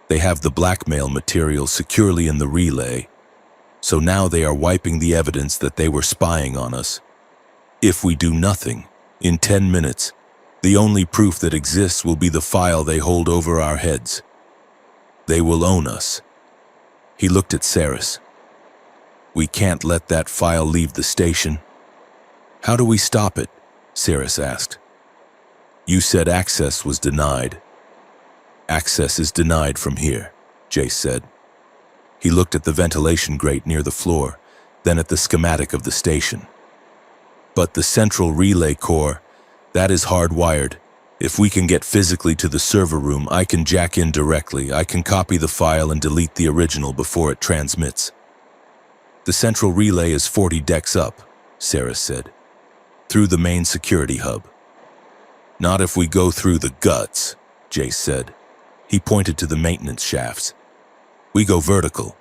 They have the blackmail material securely in the relay, so now they are wiping the evidence that they were spying on us. If we do nothing, in 10 minutes, the only proof that exists will be the file they hold over our heads. They will own us." He looked at Saris. "We can't let that file leave the station." "How do we stop it?" Saris asked. "You said access was denied." "Access is denied from here," Jace said. He looked at the ventilation grate near the floor, then at the schematic of the station. "But the central relay core, that is hardwired. If we can get physically to the server room, I can jack in directly. I can copy the file and delete the original before it transmits." "The central relay is 40 decks up," Saris said, "through the main security hub." "Not if we go through the guts," Jace said. He pointed to the maintenance shafts. "We go vertical,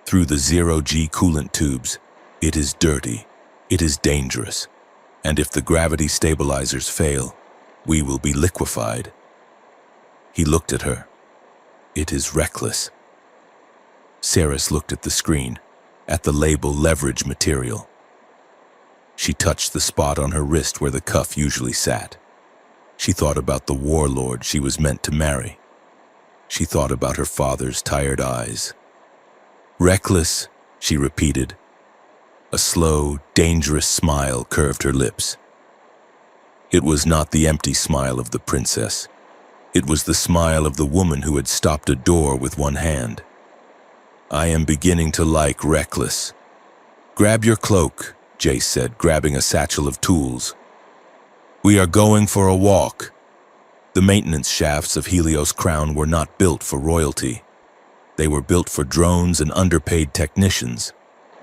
through the 0G coolant tubes. It is dirty. It is dangerous. And if the gravity stabilizers fail, we will be liquefied." He looked at her. "It is reckless." Saris looked at the screen, at the label leverage material. She touched the spot on her wrist where the cuff usually sat. She thought about the warlord she was meant to marry. She thought about her father's tired eyes. "Reckless," she repeated. A slow, dangerous smile curved her lips. It was not the empty smile of the princess. It was the smile of the woman who had stopped a door with one hand. "I am beginning to like reckless." "Grab your cloak," Jace said, grabbing a satchel of tools. "We are going for a walk." The maintenance shafts of Helios Crown were not built for royalty. They were built for drones and underpaid technicians.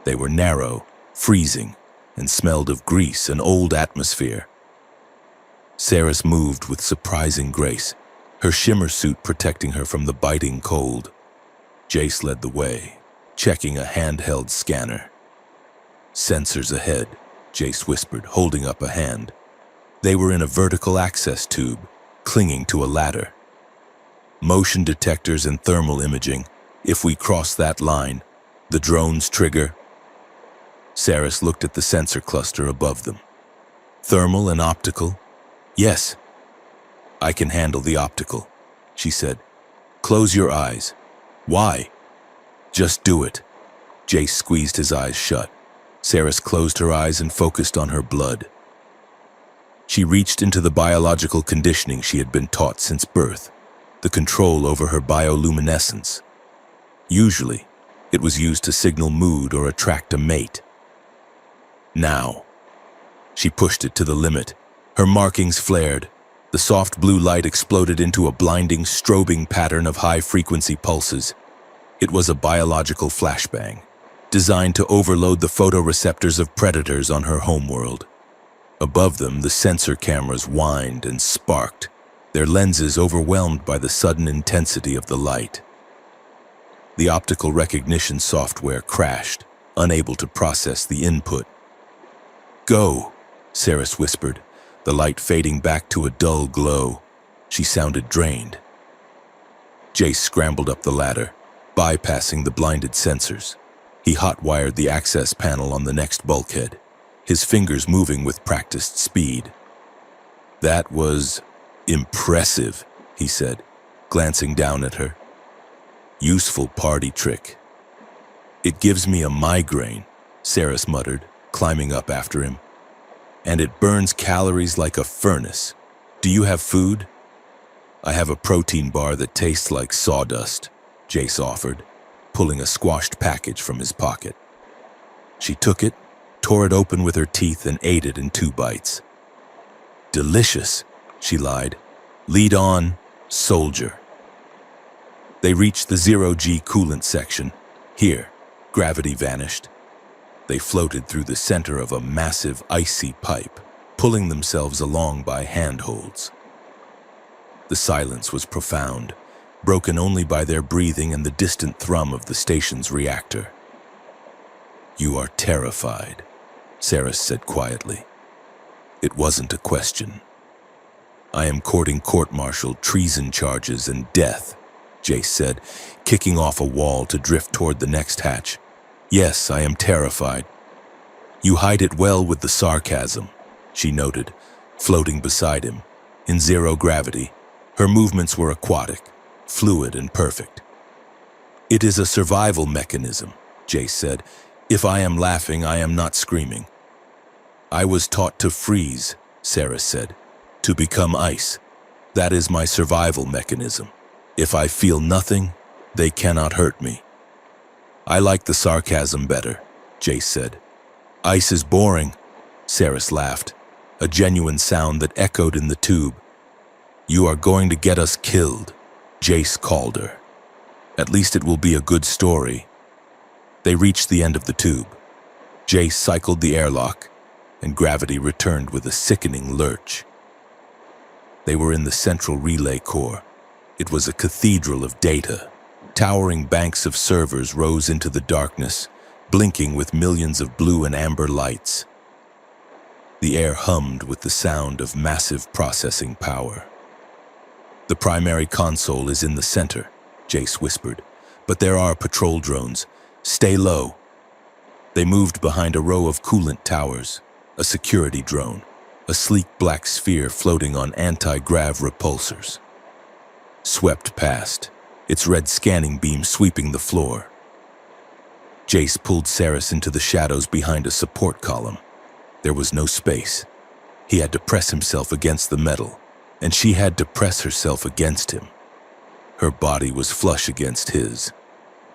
They were narrow, freezing, and smelled of grease and old atmosphere. Saris moved with surprising grace, her shimmer suit protecting her from the biting cold. Jace led the way, checking a handheld scanner. "Sensors ahead," Jace whispered, holding up a hand. They were in a vertical access tube, clinging to a ladder. "Motion detectors and thermal imaging. If we cross that line, the drones trigger." Saris looked at the sensor cluster above them. "Thermal and optical?" "Yes." "I can handle the optical," she said. "Close your eyes." "Why?" "Just do it." Jace squeezed his eyes shut. Saris closed her eyes and focused on her blood. She reached into the biological conditioning she had been taught since birth, the control over her bioluminescence. Usually, it was used to signal mood or attract a mate. Now, she pushed it to the limit. Her markings flared. The soft blue light exploded into a blinding, strobing pattern of high-frequency pulses. It was a biological flashbang, designed to overload the photoreceptors of predators on her homeworld. Above them, the sensor cameras whined and sparked, their lenses overwhelmed by the sudden intensity of the light. The optical recognition software crashed, unable to process the input. "Go," Saris whispered, the light fading back to a dull glow. She sounded drained. Jace scrambled up the ladder. bypassing the blinded sensors. He hot-wired the access panel on the next bulkhead, his fingers moving with practiced speed. "That was impressive," he said, glancing down at her. "Useful party trick." "It gives me a migraine," Saris muttered, climbing up after him. "And it burns calories like a furnace. Do you have food?" "I have a protein bar that tastes like sawdust," Jace offered, pulling a squashed package from his pocket. She took it, tore it open with her teeth, and ate it in 2 bites. "Delicious," she lied. "Lead on, soldier." They reached the 0G coolant section. Here, gravity vanished. They floated through the center of a massive icy pipe, pulling themselves along by handholds. The silence was profound, broken only by their breathing and the distant thrum of the station's reactor. "You are terrified," Saris said quietly. It wasn't a question. "I am courting court-martial, treason charges, and death," Jace said, kicking off a wall to drift toward the next hatch. "Yes, I am terrified." "You hide it well with the sarcasm," she noted, floating beside him. In 0 gravity, her movements were aquatic, fluid and perfect. "It is a survival mechanism," Jace said. "If I am laughing, I am not screaming." "I was taught to freeze," Saris said, "to become ice. That is my survival mechanism. If I feel nothing, they cannot hurt me." "I like the sarcasm better," Jace said. "Ice is boring," Saris laughed, a genuine sound that echoed in the tube. "You are going to get us killed," Jace called her. "At least it will be a good story." They reached the end of the tube. Jace cycled the airlock, and gravity returned with a sickening lurch. They were in the central relay core. It was a cathedral of data. Towering banks of servers rose into the darkness, blinking with millions of blue and amber lights. The air hummed with the sound of massive processing power. "The primary console is in the center," Jace whispered, "but there are patrol drones. Stay low." They moved behind a row of coolant towers, a security drone, a sleek black sphere floating on anti-grav repulsors. Swept past, its red scanning beam sweeping the floor. Jace pulled Saris into the shadows behind a support column. There was no space. He had to press himself against the metal, and she had to press herself against him. Her body was flush against his.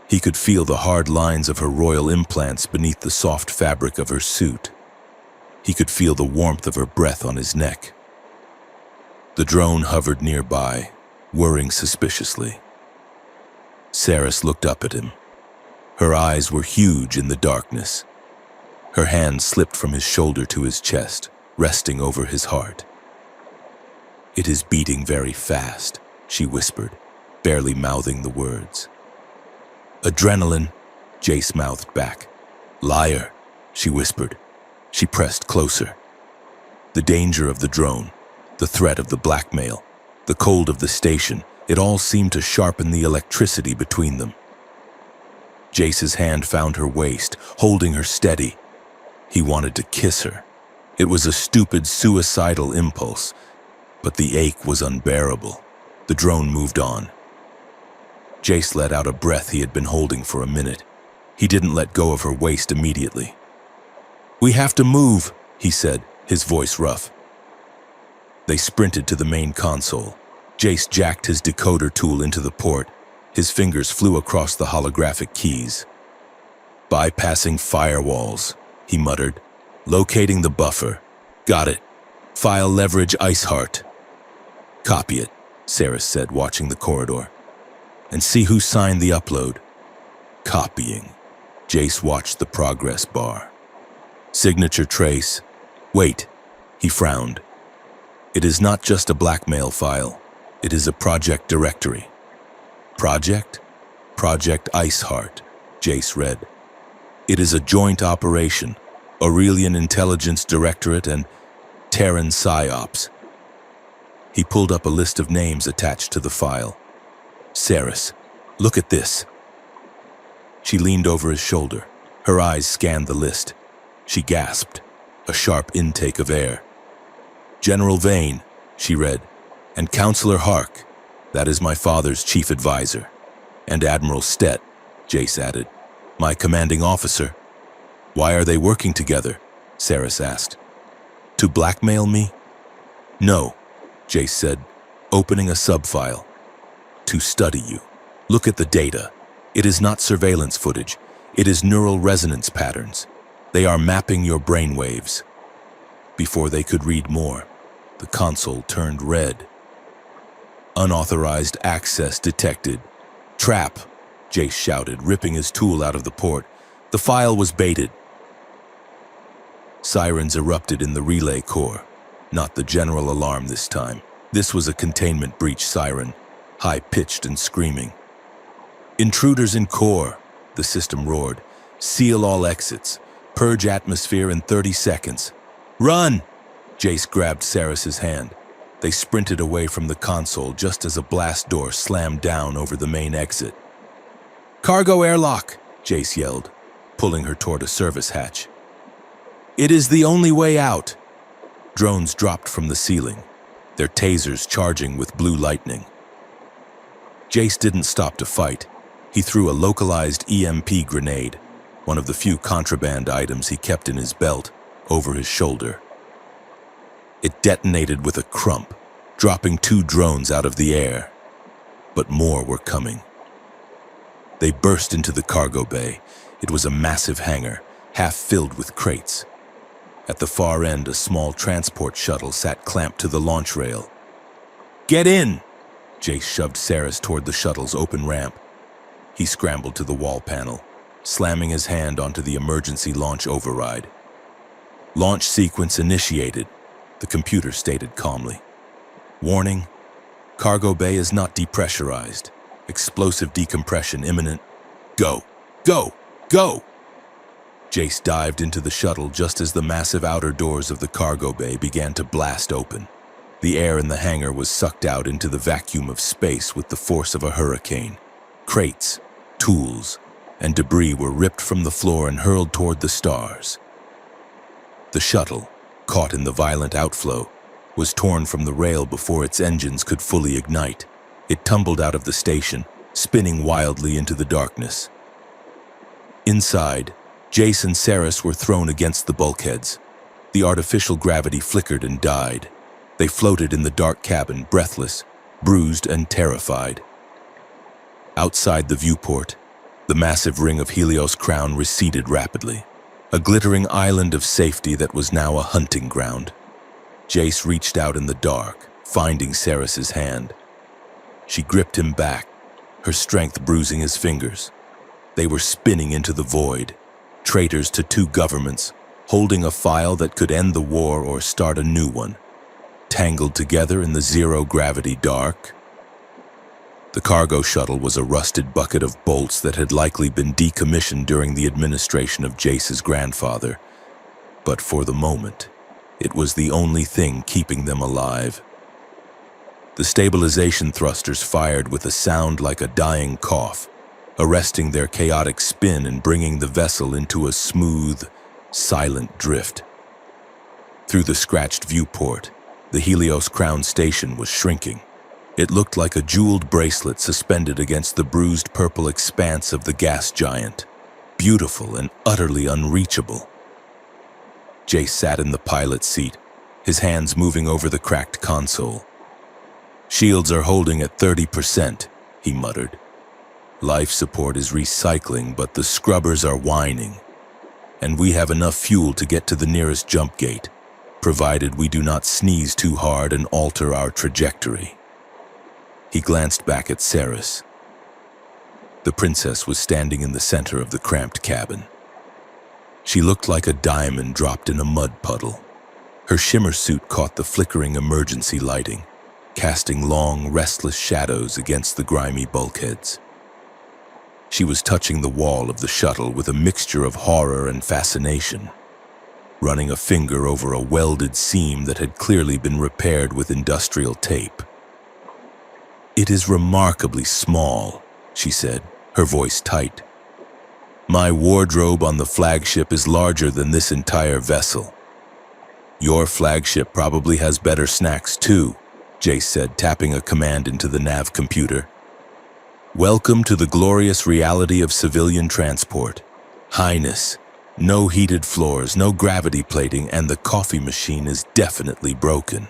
He could feel the hard lines of her royal implants beneath the soft fabric of her suit. He could feel the warmth of her breath on his neck. The drone hovered nearby, whirring suspiciously. Saris looked up at him. Her eyes were huge in the darkness. Her hand slipped from his shoulder to his chest, resting over his heart. "It is beating very fast," she whispered, barely mouthing the words. "Adrenaline," Jace mouthed back. "Liar," she whispered. She pressed closer. The danger of the drone, the threat of the blackmail, the cold of the station, it all seemed to sharpen the electricity between them. Jace's hand found her waist, holding her steady. He wanted to kiss her. It was a stupid, suicidal impulse, but the ache was unbearable. The drone moved on. Jace let out a breath he had been holding for a minute. He didn't let go of her waist immediately. "We have to move," he said, his voice rough. They sprinted to the main console. Jace jacked his decoder tool into the port. His fingers flew across the holographic keys. "Bypassing firewalls," he muttered. "Locating the buffer. Got it. File leverage Iceheart." "Copy it," Saris said, watching the corridor. "And see who signed the upload." "Copying." Jace watched the progress bar. "Signature trace. Wait," he frowned. "It is not just a blackmail file. It is a project directory." "Project? Project Iceheart," Jace read. "It is a joint operation, Aurelian Intelligence Directorate and Terran PsyOps." He pulled up a list of names attached to the file. "Saris, look at this." She leaned over his shoulder. Her eyes scanned the list. She gasped, a sharp intake of air. General Vane, she read, and Counselor Hark, that is my father's chief advisor, and Admiral Stett, Jace added, my commanding officer. Why are they working together? Saris asked. To blackmail me? No, Jace said, opening a subfile. To study you. Look at the data. It is not surveillance footage. It is neural resonance patterns. They are mapping your brainwaves. Before they could read more, the console turned red. Unauthorized access detected. Trap, Jace shouted, ripping his tool out of the port. The file was baited. Sirens erupted in the relay core. Not the general alarm this time. This was a containment breach siren, high-pitched and screaming. Intruders in core, the system roared. Seal all exits. Purge atmosphere in 30 seconds. Run! Jace grabbed Saris's hand. They sprinted away from the console just as a blast door slammed down over the main exit. Cargo airlock, Jace yelled, pulling her toward a service hatch. It is the only way out. Drones dropped from the ceiling, their tasers charging with blue lightning. Jace didn't stop to fight. He threw a localized EMP grenade, one of the few contraband items he kept in his belt, over his shoulder. It detonated with a crump, dropping 2 drones out of the air. But more were coming. They burst into the cargo bay. It was a massive hangar, half filled with crates. At the far end, a small transport shuttle sat clamped to the launch rail. Get in! Jace shoved Saris toward the shuttle's open ramp. He scrambled to the wall panel, slamming his hand onto the emergency launch override. Launch sequence initiated, the computer stated calmly. Warning, cargo bay is not depressurized. Explosive decompression imminent. Go, go, go! Jace dived into the shuttle just as the massive outer doors of the cargo bay began to blast open. The air in the hangar was sucked out into the vacuum of space with the force of a hurricane. Crates, tools, and debris were ripped from the floor and hurled toward the stars. The shuttle, caught in the violent outflow, was torn from the rail before its engines could fully ignite. It tumbled out of the station, spinning wildly into the darkness. Inside, Jace and Saris were thrown against the bulkheads. The artificial gravity flickered and died. They floated in the dark cabin, breathless, bruised, and terrified. Outside the viewport, the massive ring of Helios Crown receded rapidly, a glittering island of safety that was now a hunting ground. Jace reached out in the dark, finding Saris's hand. She gripped him back, her strength bruising his fingers. They were spinning into the void, traitors to 2 governments, holding a file that could end the war or start a new one, tangled together in the zero-gravity dark. The cargo shuttle was a rusted bucket of bolts that had likely been decommissioned during the administration of Jace's grandfather, but for the moment, it was the only thing keeping them alive. The stabilization thrusters fired with a sound like a dying cough, arresting their chaotic spin and bringing the vessel into a smooth, silent drift. Through the scratched viewport, the Helios Crown station was shrinking. It looked like a jeweled bracelet suspended against the bruised purple expanse of the gas giant, beautiful and utterly unreachable. Jace sat in the pilot's seat, his hands moving over the cracked console. Shields are holding at 30%, he muttered. Life support is recycling, but the scrubbers are whining. And we have enough fuel to get to the nearest jump gate, provided we do not sneeze too hard and alter our trajectory. He glanced back at Saris. The princess was standing in the center of the cramped cabin. She looked like a diamond dropped in a mud puddle. Her shimmer suit caught the flickering emergency lighting, casting long, restless shadows against the grimy bulkheads. She was touching the wall of the shuttle with a mixture of horror and fascination, running a finger over a welded seam that had clearly been repaired with industrial tape. It is remarkably small, she said, her voice tight. My wardrobe on the flagship is larger than this entire vessel. Your flagship probably has better snacks too, Jace said, tapping a command into the nav computer. Welcome to the glorious reality of civilian transport. Highness, no heated floors, no gravity plating, and the coffee machine is definitely broken.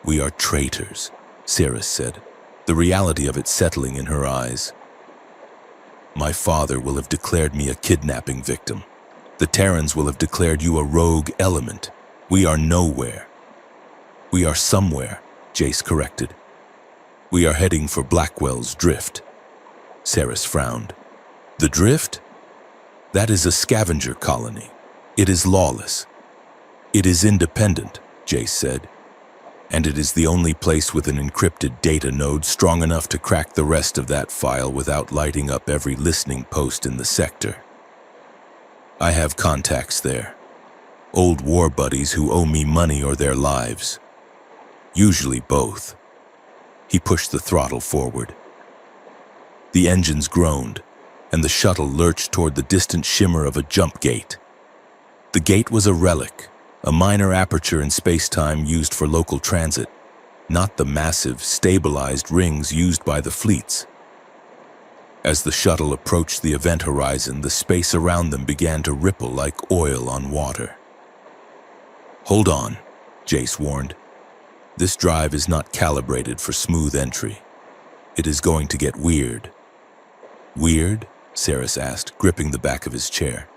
We are traitors, Cirrus said, the reality of it settling in her eyes. My father will have declared me a kidnapping victim. The Terrans will have declared you a rogue element. We are nowhere. We are somewhere, Jace corrected. We are heading for Blackwell's Drift. Cirrus frowned. The Drift? That is a scavenger colony. It is lawless. It is independent, Jace said. And it is the only place with an encrypted data node strong enough to crack the rest of that file without lighting up every listening post in the sector. I have contacts there. Old war buddies who owe me money or their lives. Usually both. He pushed the throttle forward. The engines groaned, and the shuttle lurched toward the distant shimmer of a jump gate. The gate was a relic, a minor aperture in space-time used for local transit, not the massive, stabilized rings used by the fleets. As the shuttle approached the event horizon, the space around them began to ripple like oil on water. Hold on, Jace warned. This drive is not calibrated for smooth entry. It is going to get weird. Weird? Cirrus asked, gripping the back of his chair.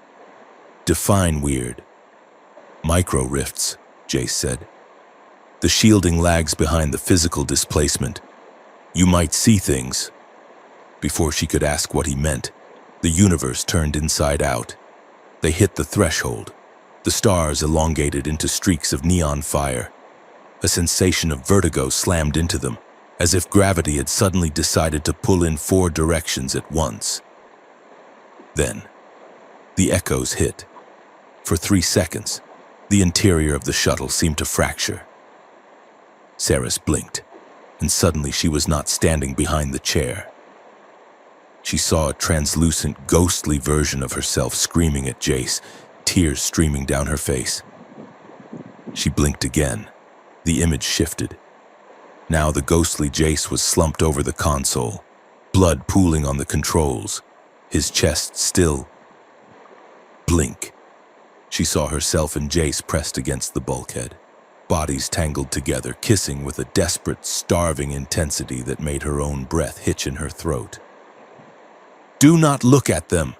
Define weird. Micro rifts, Jace said. The shielding lags behind the physical displacement. You might see things. Before she could ask what he meant, the universe turned inside out. They hit the threshold. The stars elongated into streaks of neon fire. A sensation of vertigo slammed into them, as if gravity had suddenly decided to pull in 4 directions at once. Then, the echoes hit. For 3 seconds, the interior of the shuttle seemed to fracture. Cirrus blinked, and suddenly she was not standing behind the chair. She saw a translucent, ghostly version of herself screaming at Jace, tears streaming down her face. She blinked again. The image shifted. Now the ghostly Jace was slumped over the console, blood pooling on the controls, his chest still. Blink. She saw herself and Jace pressed against the bulkhead, bodies tangled together, kissing with a desperate, starving intensity that made her own breath hitch in her throat. Do not look at them,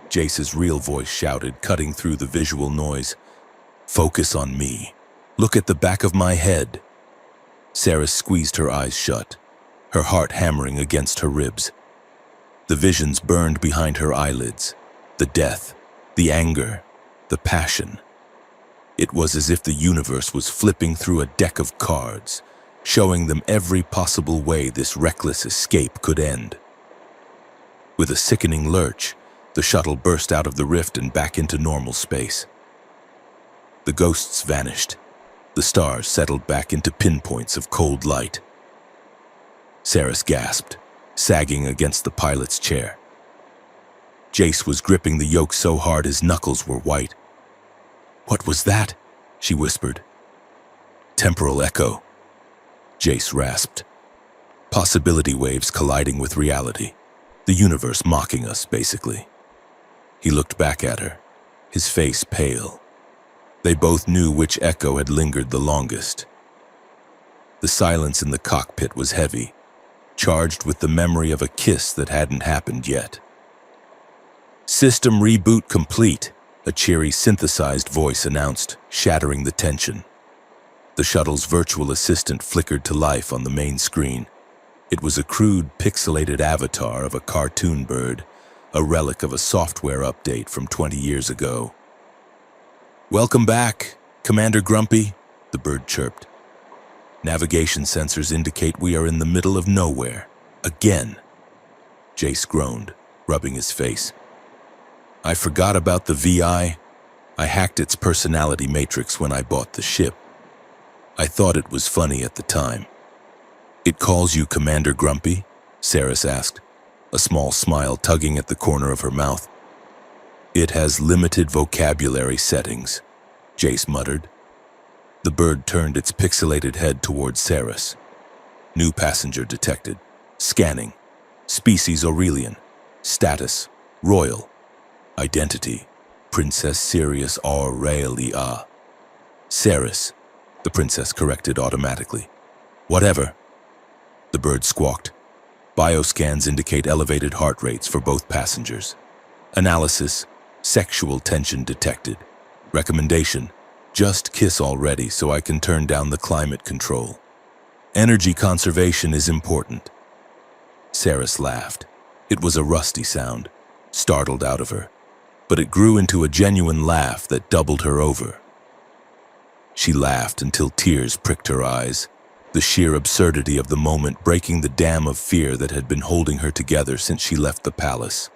Jace's real voice shouted, cutting through the visual noise. Focus on me. Look at the back of my head. Sarah squeezed her eyes shut, her heart hammering against her ribs. The visions burned behind her eyelids. The death, the anger, the passion. It was as if the universe was flipping through a deck of cards, showing them every possible way this reckless escape could end. With a sickening lurch, the shuttle burst out of the rift and back into normal space. The ghosts vanished. The stars settled back into pinpoints of cold light. Saris gasped, sagging against the pilot's chair. Jace was gripping the yoke so hard his knuckles were white. What was that? She whispered. Temporal echo. Jace rasped. Possibility waves colliding with reality. The universe mocking us, basically. He looked back at her, his face pale. They both knew which echo had lingered the longest. The silence in the cockpit was heavy, charged with the memory of a kiss that hadn't happened yet. System reboot complete, a cheery synthesized voice announced, shattering the tension. The shuttle's virtual assistant flickered to life on the main screen. It was a crude, pixelated avatar of a cartoon bird, a relic of a software update from 20 years ago. Welcome back, Commander Grumpy, the bird chirped. Navigation sensors indicate we are in the middle of nowhere. Again. Jace groaned, rubbing his face. I forgot about the VI. I hacked its personality matrix when I bought the ship. I thought it was funny at the time. It calls you Commander Grumpy? Saris asked, a small smile tugging at the corner of her mouth. It has limited vocabulary settings, Jace muttered. The bird turned its pixelated head towards Saris. New passenger detected. Scanning. Species Aurelian. Status. Royal. Identity. Princess Sirius Aurelia. Saris, the princess corrected automatically. Whatever. The bird squawked. Bioscans indicate elevated heart rates for both passengers. Analysis. Sexual tension detected. Recommendation. Just kiss already so I can turn down the climate control. Energy conservation is important. Saris laughed. It was a rusty sound, startled out of her, but it grew into a genuine laugh that doubled her over. She laughed until tears pricked her eyes, the sheer absurdity of the moment breaking the dam of fear that had been holding her together since she left the palace.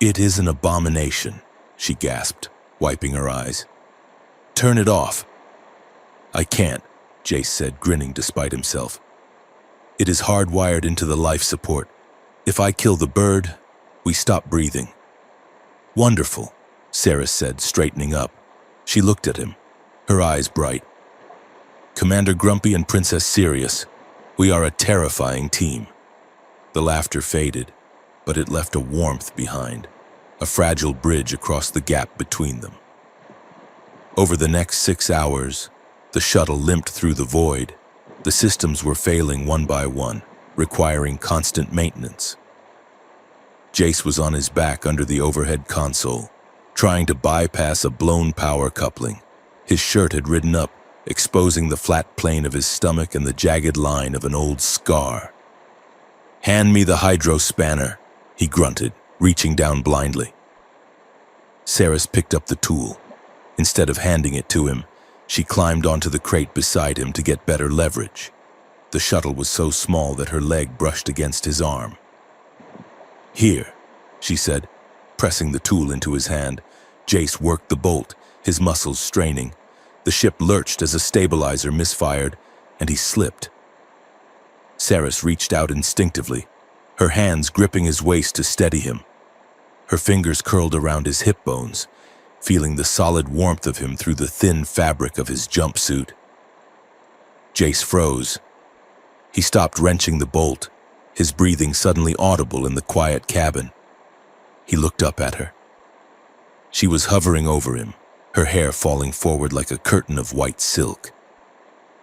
"It is an abomination," she gasped, wiping her eyes. "Turn it off." "I can't," Jace said, grinning despite himself. "It is hardwired into the life support. If I kill the bird, we stop breathing." "Wonderful," Saris said, straightening up. She looked at him, her eyes bright. "Commander Grumpy and Princess Sirius, we are a terrifying team." The laughter faded, but it left a warmth behind, a fragile bridge across the gap between them. Over the next 6 hours, the shuttle limped through the void. The systems were failing one by one, requiring constant maintenance. Jace was on his back under the overhead console, trying to bypass a blown power coupling. His shirt had ridden up, exposing the flat plane of his stomach and the jagged line of an old scar. "Hand me the hydro spanner," he grunted, reaching down blindly. Saris picked up the tool. Instead of handing it to him, she climbed onto the crate beside him to get better leverage. The shuttle was so small that her leg brushed against his arm. "Here," she said, pressing the tool into his hand. Jace worked the bolt, his muscles straining. The ship lurched as a stabilizer misfired, and he slipped. Saris reached out instinctively, her hands gripping his waist to steady him. Her fingers curled around his hip bones, feeling the solid warmth of him through the thin fabric of his jumpsuit. Jace froze. He stopped wrenching the bolt, his breathing suddenly audible in the quiet cabin. He looked up at her. She was hovering over him, her hair falling forward like a curtain of white silk.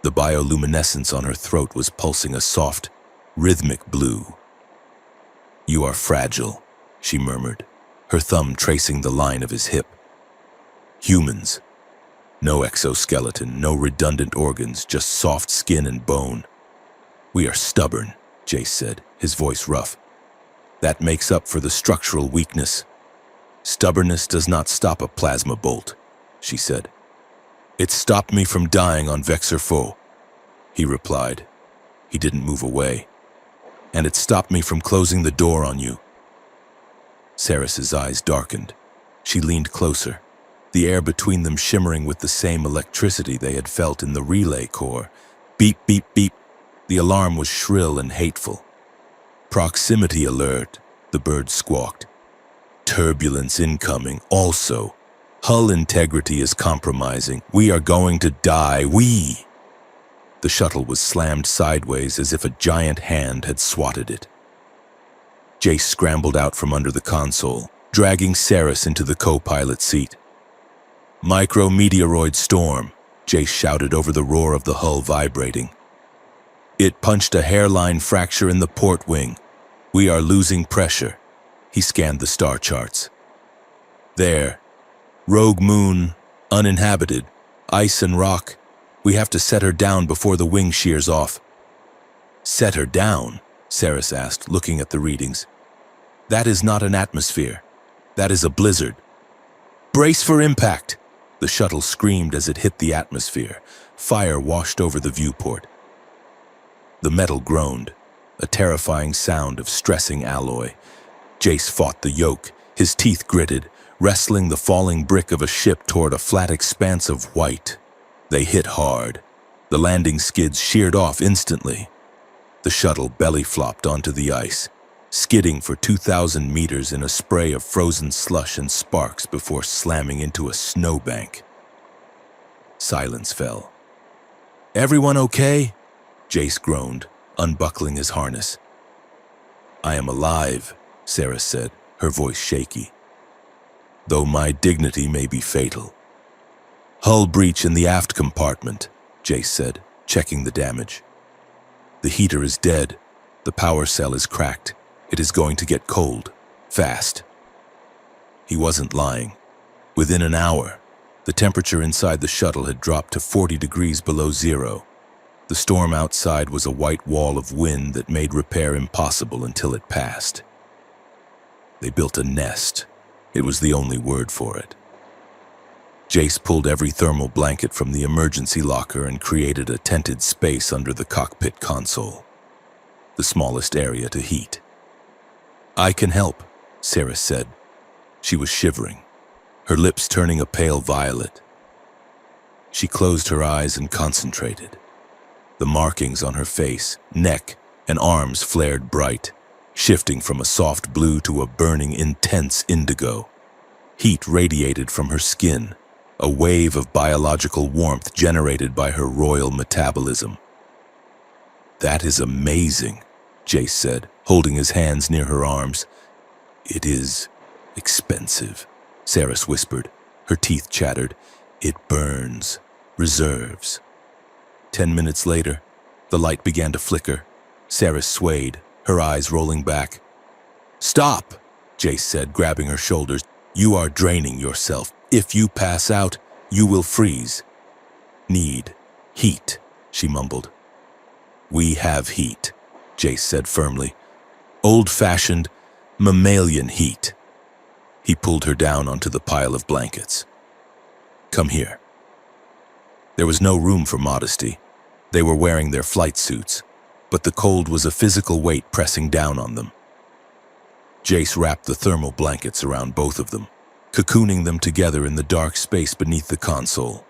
The bioluminescence on her throat was pulsing a soft, rhythmic blue. "You are fragile," she murmured, her thumb tracing the line of his hip. "Humans. No exoskeleton, no redundant organs, just soft skin and bone. We are stubborn," Jace said, his voice rough. "That makes up for the structural weakness. Stubbornness does not stop a plasma bolt," she said. "It stopped me from dying on Vexor 4, he replied. He didn't move away. "And it stopped me from closing the door on you." Saris's eyes darkened. She leaned closer, the air between them shimmering with the same electricity they had felt in the relay core. Beep, beep, beep. The alarm was shrill and hateful. "Proximity alert," the bird squawked. "Turbulence incoming, also. Hull integrity is compromising. We are going to die. We." The shuttle was slammed sideways as if a giant hand had swatted it. Jace scrambled out from under the console, dragging Saris into the co-pilot seat. "Micrometeoroid storm," Jace shouted over the roar of the hull vibrating. "It punched a hairline fracture in the port wing. We are losing pressure." He scanned the star charts. "There. Rogue moon, uninhabited, ice and rock. We have to set her down before the wing shears off." "Set her down?" Saris asked, looking at the readings. "That is not an atmosphere. That is a blizzard." "Brace for impact!" The shuttle screamed as it hit the atmosphere. Fire washed over the viewport. The metal groaned, a terrifying sound of stressing alloy. Jace fought the yoke, his teeth gritted, wrestling the falling brick of a ship toward a flat expanse of white. They hit hard. The landing skids sheared off instantly. The shuttle belly flopped onto the ice. skidding for 2,000 meters in a spray of frozen slush and sparks before slamming into a snowbank. Silence fell. "Everyone okay?" Jace groaned, unbuckling his harness. "I am alive," Sarah said, her voice shaky. "Though my dignity may be fatal." "Hull breach in the aft compartment," Jace said, checking the damage. "The heater is dead. The power cell is cracked. It is going to get cold. Fast." He wasn't lying. Within an hour, the temperature inside the shuttle had dropped to 40 degrees below zero. The storm outside was a white wall of wind that made repair impossible until it passed. They built a nest. It was the only word for it. Jace pulled every thermal blanket from the emergency locker and created a tented space under the cockpit console, the smallest area to heat. "I can help," Sarah said. She was shivering, her lips turning a pale violet. She closed her eyes and concentrated. The markings on her face, neck, and arms flared bright, shifting from a soft blue to a burning, intense indigo. Heat radiated from her skin, a wave of biological warmth generated by her royal metabolism. "That is amazing," Jace said, holding his hands near her arms. "It is expensive," Sarah whispered. Her teeth chattered. "It burns, reserves." 10 minutes later, the light began to flicker. Sarah swayed, her eyes rolling back. "Stop," Jace said, grabbing her shoulders. "You are draining yourself. If you pass out, you will freeze." "Need heat," she mumbled. "We have heat," Jace said firmly. "Old-fashioned, mammalian heat." He pulled her down onto the pile of blankets. "Come here." There was no room for modesty. They were wearing their flight suits, but the cold was a physical weight pressing down on them. Jace wrapped the thermal blankets around both of them, cocooning them together in the dark space beneath the console.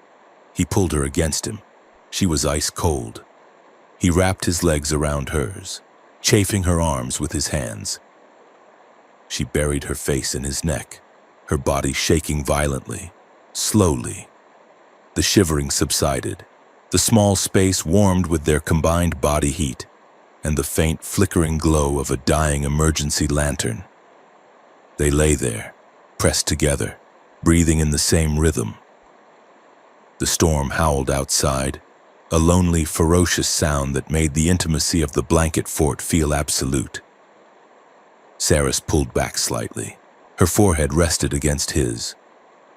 He pulled her against him. She was ice cold. He wrapped his legs around hers, chafing her arms with his hands. She buried her face in his neck, her body shaking violently, slowly. The shivering subsided. The small space warmed with their combined body heat and the faint flickering glow of a dying emergency lantern. They lay there, pressed together, breathing in the same rhythm. The storm howled outside, a lonely, ferocious sound that made the intimacy of the blanket fort feel absolute. Saris pulled back slightly. Her forehead rested against his.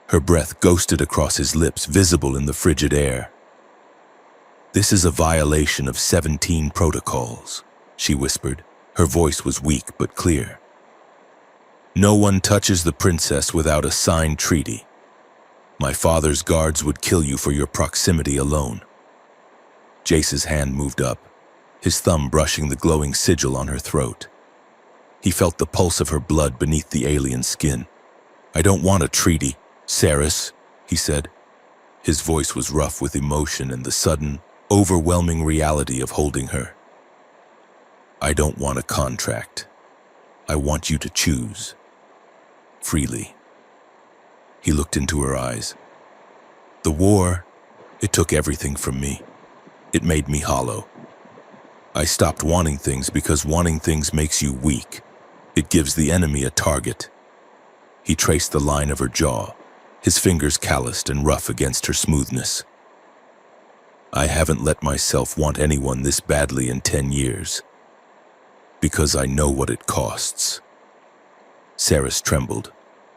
Her breath ghosted across his lips, visible in the frigid air. "This is a violation of 17 protocols," she whispered. Her voice was weak but clear. "No one touches the princess without a signed treaty. My father's guards would kill you for your proximity alone." Jace's hand moved up, his thumb brushing the glowing sigil on her throat. He felt the pulse of her blood beneath the alien skin. "I don't want a treaty, Saris," he said. His voice was rough with emotion and the sudden, overwhelming reality of holding her. "I don't want a contract. I want you to choose. Freely." He looked into her eyes. "The war, it took everything from me. It made me hollow. I stopped wanting things because wanting things makes you weak. It gives the enemy a target." He traced the line of her jaw, his fingers calloused and rough against her smoothness. "I haven't let myself want anyone this badly in 10 years. Because I know what it costs." Saris trembled.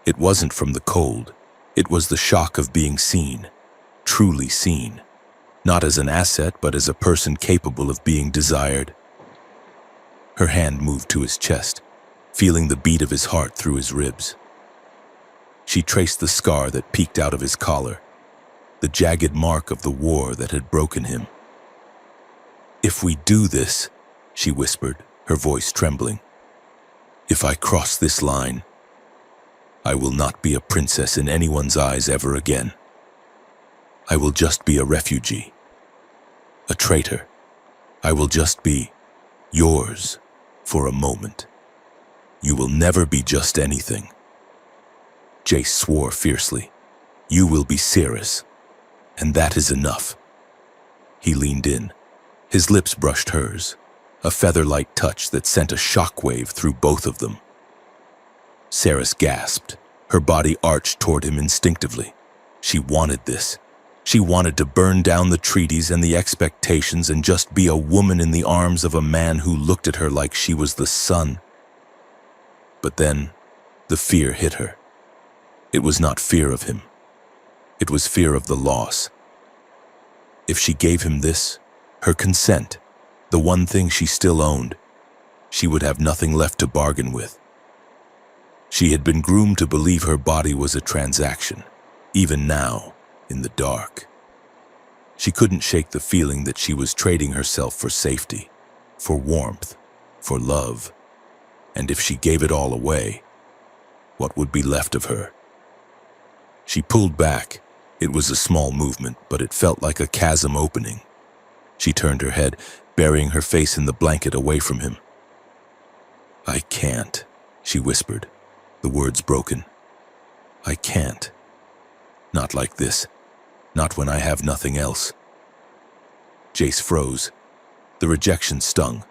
It wasn't from the cold. It was the shock of being seen, truly seen. Not as an asset, but as a person capable of being desired. Her hand moved to his chest, feeling the beat of his heart through his ribs. She traced the scar that peeked out of his collar, the jagged mark of the war that had broken him. "If we do this," she whispered, her voice trembling, "if I cross this line, I will not be a princess in anyone's eyes ever again. I will just be a refugee, a traitor. I will just be yours for a moment." You will never be just anything. Jace swore fiercely. You will be Ceres, and that is enough. He leaned in. His lips brushed hers, a feather-light touch that sent a shockwave through both of them. Ceres gasped. Her body arched toward him instinctively. She wanted this. She wanted to burn down the treaties and the expectations and just be a woman in the arms of a man who looked at her like she was the sun. But then, the fear hit her. It was not fear of him. It was fear of the loss. If she gave him this, her consent, the one thing she still owned, she would have nothing left to bargain with. She had been groomed to believe her body was a transaction, even now, in the dark. She couldn't shake the feeling that she was trading herself for safety, for warmth, for love. And if she gave it all away, what would be left of her? She pulled back. It was a small movement, but it felt like a chasm opening. She turned her head, burying her face in the blanket away from him. I can't, she whispered, the words broken. I can't. Not like this. Not when I have nothing else. Jace froze. The rejection stung,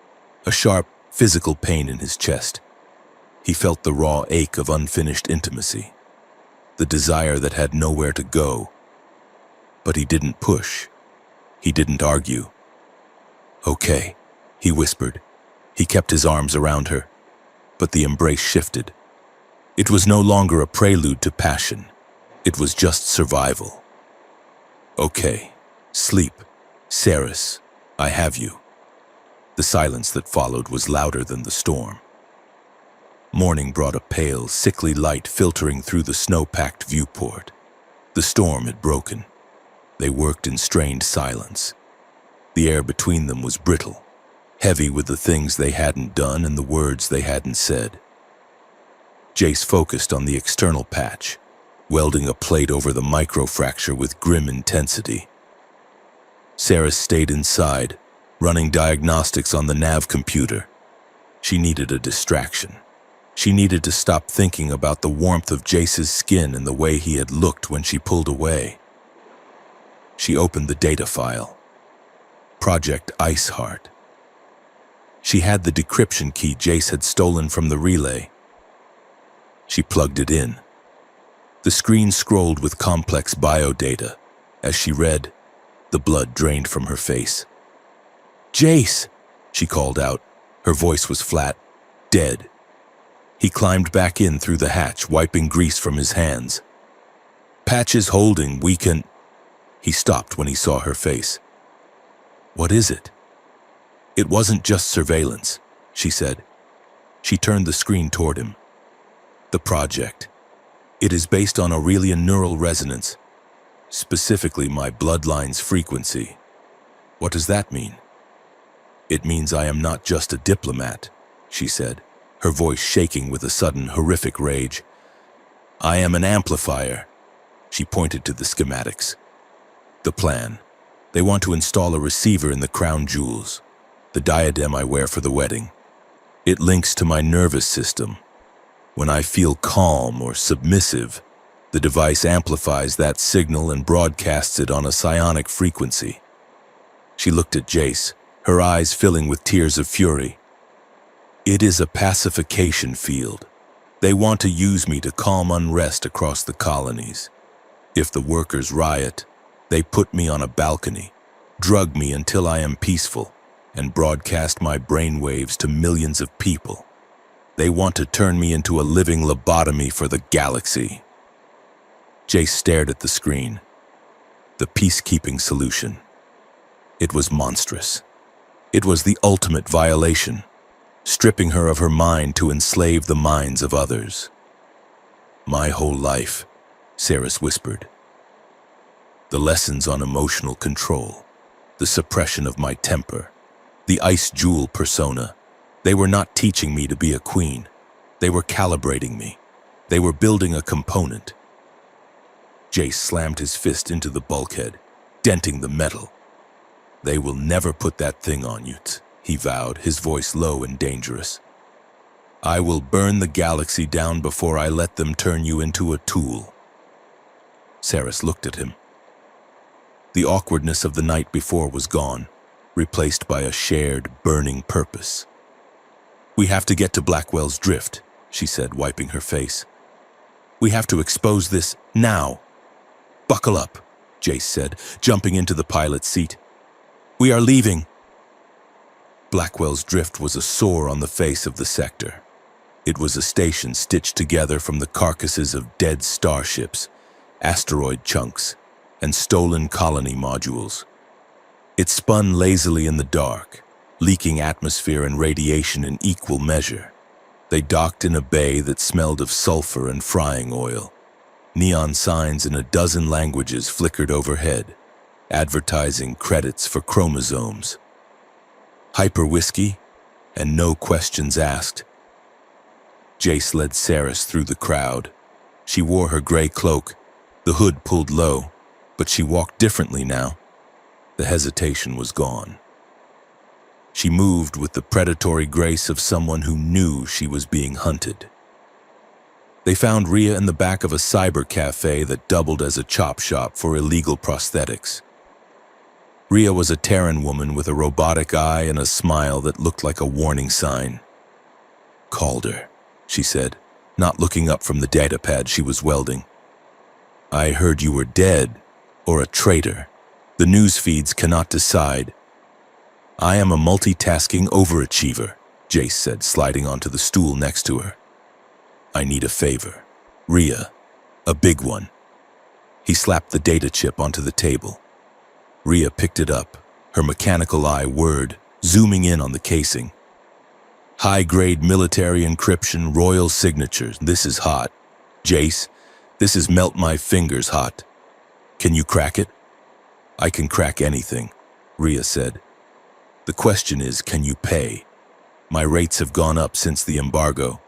a sharp, physical pain in his chest. He felt the raw ache of unfinished intimacy, the desire that had nowhere to go. But he didn't push. He didn't argue. Okay, he whispered. He kept his arms around her, but the embrace shifted. It was no longer a prelude to passion. It was just survival. Okay, sleep. Ceres, I have you. The silence that followed was louder than the storm. Morning brought a pale, sickly light filtering through the snow-packed viewport. The storm had broken. They worked in strained silence. The air between them was brittle, heavy with the things they hadn't done and the words they hadn't said. Jace focused on the external patch, welding a plate over the microfracture with grim intensity. Ceres stayed inside, running diagnostics on the nav computer. She needed a distraction. She needed to stop thinking about the warmth of Jace's skin and the way he had looked when she pulled away. She opened the data file. Project Iceheart. She had the decryption key Jace had stolen from the relay. She plugged it in. The screen scrolled with complex biodata. As she read, the blood drained from her face. Jace, she called out. Her voice was flat, dead. He climbed back in through the hatch, wiping grease from his hands. Patch is holding, we can... He stopped when he saw her face. What is it? It wasn't just surveillance, she said. She turned the screen toward him. The project. It is based on Aurelian neural resonance, specifically my bloodline's frequency. What does that mean? It means I am not just a diplomat, she said, her voice shaking with a sudden horrific rage. I am an amplifier. She pointed to the schematics. The plan. They want to install a receiver in the crown jewels, the diadem I wear for the wedding. It links to my nervous system. When I feel calm or submissive, the device amplifies that signal and broadcasts it on a psionic frequency. She looked at Jace, her eyes filling with tears of fury. It is a pacification field. They want to use me to calm unrest across the colonies. If the workers riot, they put me on a balcony, drug me until I am peaceful, and broadcast my brainwaves to millions of people. They want to turn me into a living lobotomy for the galaxy. Jace stared at the screen. The peacekeeping solution. It was monstrous. It was the ultimate violation, stripping her of her mind to enslave the minds of others. My whole life, Ceres whispered. The lessons on emotional control, the suppression of my temper, the ice jewel persona. They were not teaching me to be a queen. They were calibrating me. They were building a component. Jace slammed his fist into the bulkhead, denting the metal. They will never put that thing on you, he vowed, his voice low and dangerous. I will burn the galaxy down before I let them turn you into a tool. Saris looked at him. The awkwardness of the night before was gone, replaced by a shared, burning purpose. We have to get to Blackwell's Drift, she said, wiping her face. We have to expose this now. Buckle up, Jace said, jumping into the pilot's seat. We are leaving. Blackwell's Drift was a sore on the face of the sector. It was a station stitched together from the carcasses of dead starships, asteroid chunks, and stolen colony modules. It spun lazily in the dark, leaking atmosphere and radiation in equal measure. They docked in a bay that smelled of sulfur and frying oil. Neon signs in a dozen languages flickered overhead, advertising credits for chromosomes. Hyper whiskey, and no questions asked. Jace led Saris through the crowd. She wore her gray cloak, the hood pulled low, but she walked differently now. The hesitation was gone. She moved with the predatory grace of someone who knew she was being hunted. They found Rhea in the back of a cyber cafe that doubled as a chop shop for illegal prosthetics. Rhea was a Terran woman with a robotic eye and a smile that looked like a warning sign. Calder, she said, not looking up from the datapad she was welding. I heard you were dead, or a traitor. The news feeds cannot decide. I am a multitasking overachiever, Jace said, sliding onto the stool next to her. I need a favor. Rhea, a big one. He slapped the data chip onto the table. Rhea picked it up, her mechanical eye whirred, zooming in on the casing. High-grade military encryption, royal signatures. This is hot. Jace, this is melt my fingers hot. Can you crack it? I can crack anything, Rhea said. The question is, can you pay? My rates have gone up since the embargo.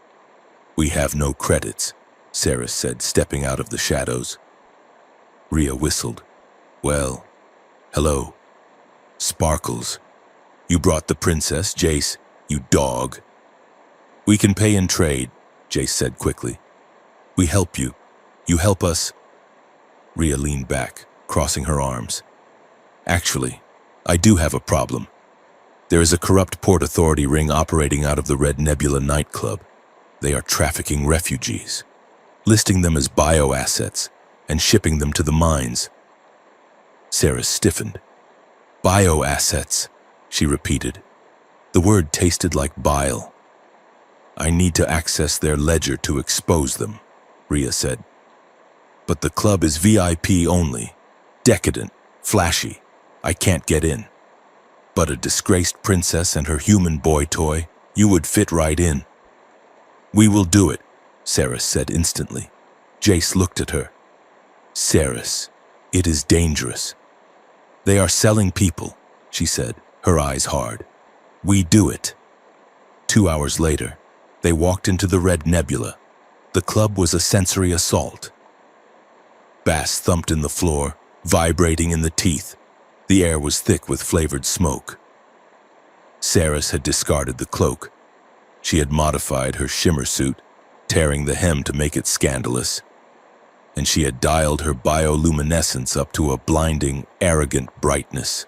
We have no credits, Saris said, stepping out of the shadows. Rhea whistled. Well, hello. Sparkles. You brought the princess, Jace, you dog. We can pay in trade, Jace said quickly. We help you. You help us. Rhea leaned back, crossing her arms. Actually, I do have a problem. There is a corrupt Port Authority ring operating out of the Red Nebula nightclub. They are trafficking refugees, listing them as bioassets and shipping them to the mines. Saris stiffened. Bioassets, she repeated. The word tasted like bile. I need to access their ledger to expose them, Rhea said. But the club is VIP only, decadent, flashy. I can't get in. But a disgraced princess and her human boy toy, you would fit right in. We will do it, Saris said instantly. Jace looked at her. Saris, it is dangerous. They are selling people, she said, her eyes hard. We do it. 2 hours later, they walked into the Red Nebula. The club was a sensory assault. Bass thumped in the floor, vibrating in the teeth. The air was thick with flavored smoke. Saris had discarded the cloak. She had modified her shimmer suit, tearing the hem to make it scandalous. And she had dialed her bioluminescence up to a blinding, arrogant brightness.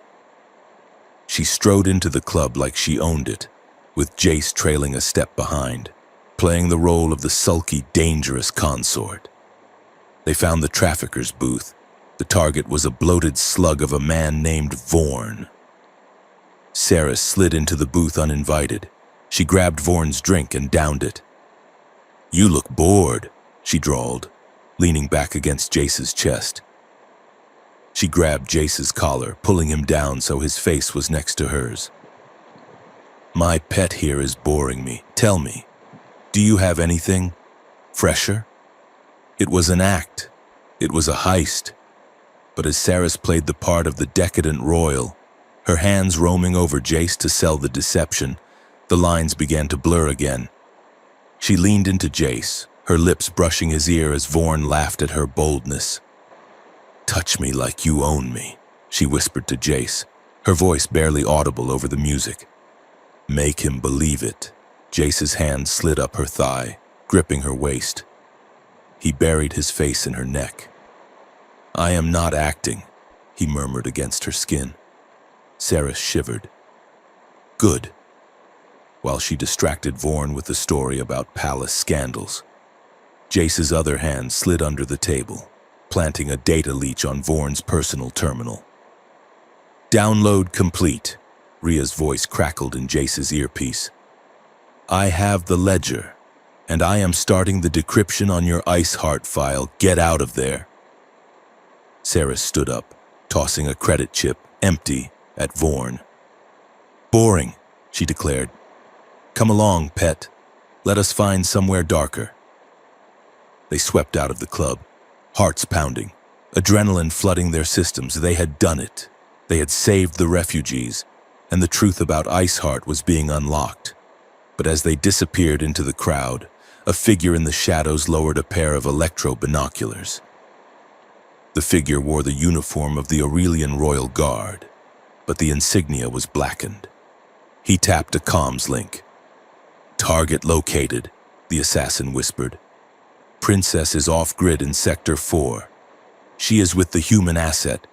She strode into the club like she owned it, with Jace trailing a step behind, playing the role of the sulky, dangerous consort. They found the trafficker's booth. The target was a bloated slug of a man named Vorn. Saris slid into the booth uninvited. She grabbed Vorn's drink and downed it. You look bored, she drawled, leaning back against Jace's chest. She grabbed Jace's collar, pulling him down so his face was next to hers. My pet here is boring me. Tell me, do you have anything fresher? It was an act. It was a heist. But as Saris played the part of the decadent royal, her hands roaming over Jace to sell the deception, the lines began to blur again. She leaned into Jace, her lips brushing his ear as Vorn laughed at her boldness. Touch me like you own me, she whispered to Jace, her voice barely audible over the music. Make him believe it. Jace's hand slid up her thigh, gripping her waist. He buried his face in her neck. "I am not acting," he murmured against her skin. Sarah shivered. "Good," while she distracted Vorn with the story about palace scandals. Jace's other hand slid under the table, planting a data leech on Vorn's personal terminal. "Download complete," Ria's voice crackled in Jace's earpiece. "I have the ledger, and I am starting the decryption on your Ice Heart file. Get out of there." Sarah stood up, tossing a credit chip, empty, at Vorn. "Boring," she declared. "Come along, pet. Let us find somewhere darker." They swept out of the club, hearts pounding, adrenaline flooding their systems. They had done it. They had saved the refugees, and the truth about Iceheart was being unlocked. But as they disappeared into the crowd, a figure in the shadows lowered a pair of electro-binoculars. The figure wore the uniform of the Aurelian Royal Guard, but the insignia was blackened. He tapped a comms link. "Target located," the assassin whispered. "Princess is off-grid in Sector 4. She is with the human asset.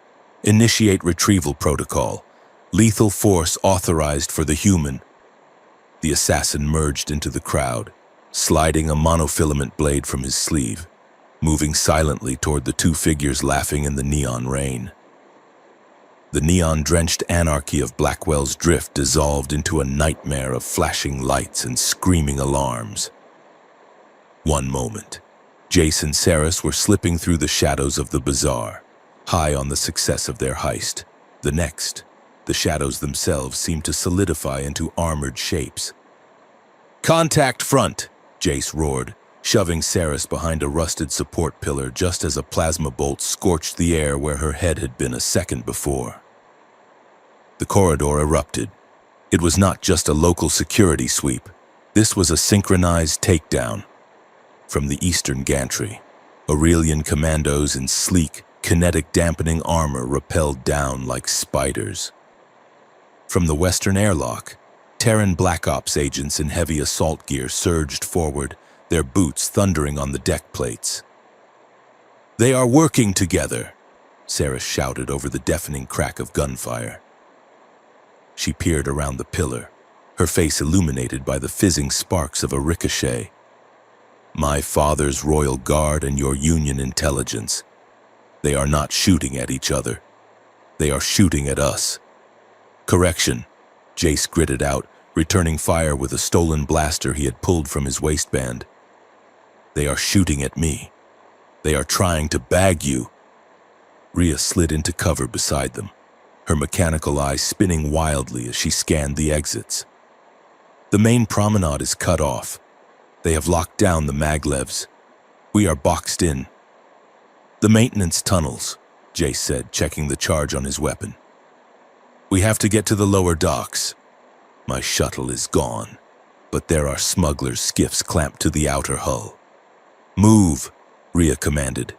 Initiate retrieval protocol. Lethal force authorized for the human." The assassin merged into the crowd, sliding a monofilament blade from his sleeve, moving silently toward the two figures laughing in the neon rain. The neon-drenched anarchy of Blackwell's Drift dissolved into a nightmare of flashing lights and screaming alarms. One moment, Jace and Saris were slipping through the shadows of the bazaar, high on the success of their heist. The next, the shadows themselves seemed to solidify into armored shapes. "Contact front!" Jace roared, shoving Saris behind a rusted support pillar just as a plasma bolt scorched the air where her head had been a second before. The corridor erupted. It was not just a local security sweep. This was a synchronized takedown. From the eastern gantry, Aurelian commandos in sleek, kinetic-dampening armor rappelled down like spiders. From the western airlock, Terran Black Ops agents in heavy assault gear surged forward, their boots thundering on the deck plates. "They are working together," Sarah shouted over the deafening crack of gunfire. She peered around the pillar, her face illuminated by the fizzing sparks of a ricochet. "My father's Royal Guard and your Union intelligence. They are not shooting at each other. They are shooting at us." "Correction," Jace gritted out, returning fire with a stolen blaster he had pulled from his waistband. "They are shooting at me. They are trying to bag you." Rhea slid into cover beside them, her mechanical eyes spinning wildly as she scanned the exits. "The main promenade is cut off. They have locked down the maglevs. We are boxed in." "The maintenance tunnels," Jace said, checking the charge on his weapon. "We have to get to the lower docks. My shuttle is gone, but there are smugglers' skiffs clamped to the outer hull." "Move," Rhea commanded.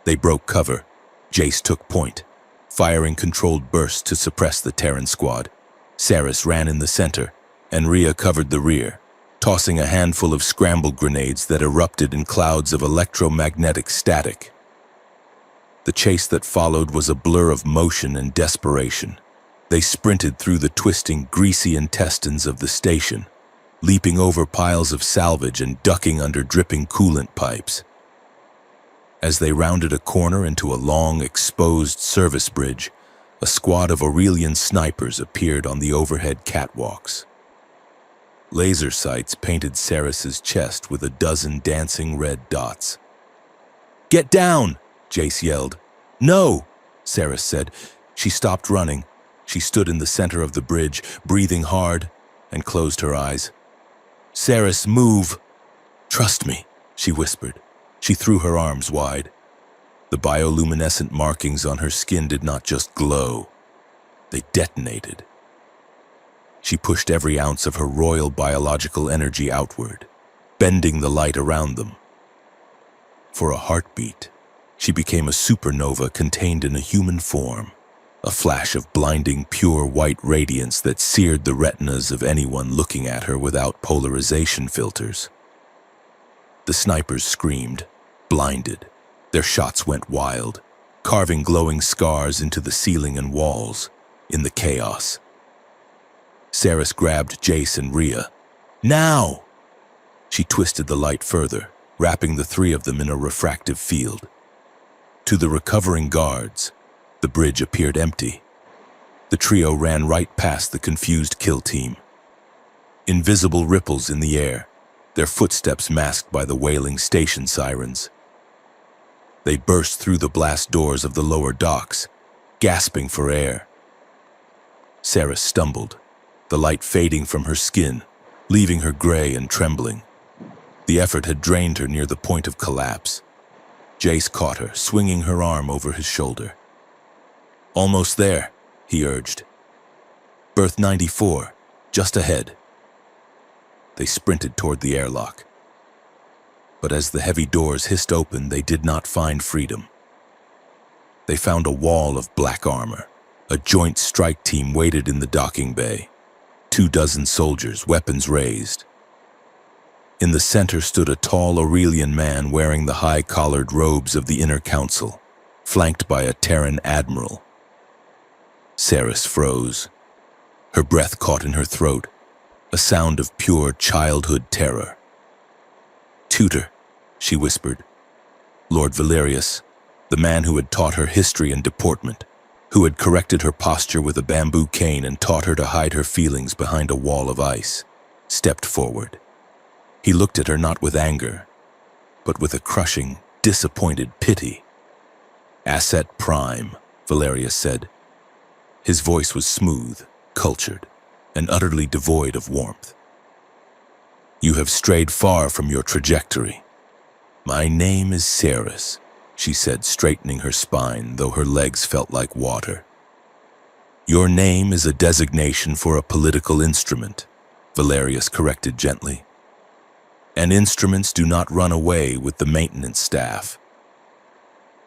They broke cover. Jace took point, firing controlled bursts to suppress the Terran squad. Saris ran in the center, and Rhea covered the rear, tossing a handful of scramble grenades that erupted in clouds of electromagnetic static. The chase that followed was a blur of motion and desperation. They sprinted through the twisting, greasy intestines of the station, leaping over piles of salvage and ducking under dripping coolant pipes. As they rounded a corner into a long, exposed service bridge, a squad of Aurelian snipers appeared on the overhead catwalks. Laser sights painted Saris's chest with a dozen dancing red dots. "Get down!" Jace yelled. "No!" Saris said. She stopped running. She stood in the center of the bridge, breathing hard, and closed her eyes. "Saris, move!" "Trust me," she whispered. She threw her arms wide. The bioluminescent markings on her skin did not just glow. They detonated. She pushed every ounce of her royal biological energy outward, bending the light around them. For a heartbeat, she became a supernova contained in a human form. a flash of blinding, pure white radiance that seared the retinas of anyone looking at her without polarization filters. The snipers screamed, blinded. Their shots went wild, carving glowing scars into the ceiling and walls, in the chaos. Saris grabbed Jace and Rhea. Now! She twisted the light further, wrapping the three of them in a refractive field. To the recovering guards, the bridge appeared empty. The trio ran right past the confused kill team. Invisible ripples in the air, their footsteps masked by the wailing station sirens. They burst through the blast doors of the lower docks, gasping for air. Saris stumbled, the light fading from her skin, leaving her gray and trembling. The effort had drained her near the point of collapse. Jace caught her, swinging her arm over his shoulder. "Almost there," he urged. "Berth 94, just ahead." They sprinted toward the airlock. But as the heavy doors hissed open, they did not find freedom. They found a wall of black armor. A joint strike team waited in the docking bay. 24 soldiers, weapons raised. In the center stood a tall Aurelian man wearing the high-collared robes of the Inner Council, flanked by a Terran admiral. Saris froze. Her breath caught in her throat, a sound of pure childhood terror. "Tutor," she whispered. "Lord Valerius, the man who had taught her history and deportment, who had corrected her posture with a bamboo cane and taught her to hide her feelings behind a wall of ice, stepped forward. He looked at her not with anger, but with a crushing, disappointed pity. "Asset Prime," Valerius said. His voice was smooth, cultured, and utterly devoid of warmth. "You have strayed far from your trajectory. My name is Saris," she said, straightening her spine, though her legs felt like water. "Your name is a designation for a political instrument," Valerius corrected gently. "And instruments do not run away with the maintenance staff."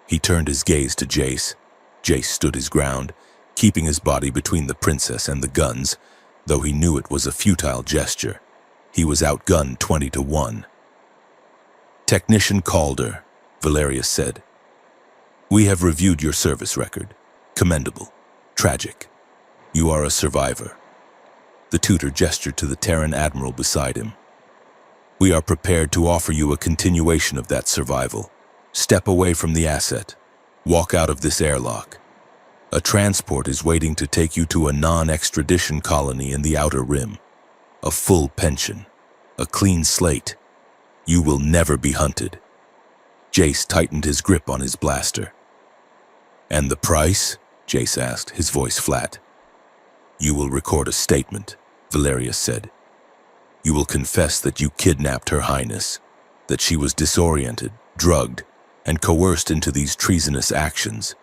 He turned his gaze to Jace. Jace stood his ground, keeping his body between the princess and the guns, though he knew it was a futile gesture. He was outgunned 20-1. "Technician Calder," Valerius said. "We have reviewed your service record. Commendable. Tragic. You are a survivor." The tutor gestured to the Terran admiral beside him. "We are prepared to offer you a continuation of that survival. Step away from the asset. Walk out of this airlock. A transport is waiting to take you to a non-extradition colony in the Outer Rim. A full pension. A clean slate. You will never be hunted." Jace tightened his grip on his blaster. "And the price?" Jace asked, his voice flat. "You will record a statement," Valerius said. "You will confess that you kidnapped Her Highness, that she was disoriented, drugged, and coerced into these treasonous actions.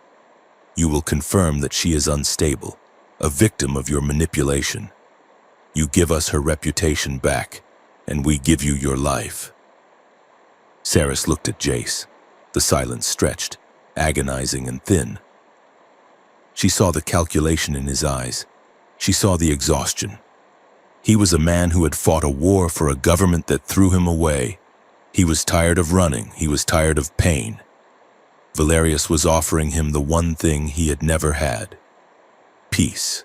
You will confirm that she is unstable, a victim of your manipulation. You give us her reputation back, and we give you your life." Saris looked at Jace. The silence stretched, agonizing and thin. She saw the calculation in his eyes. She saw the exhaustion. He was a man who had fought a war for a government that threw him away. He was tired of running. He was tired of pain. Valerius was offering him the one thing he had never had: peace.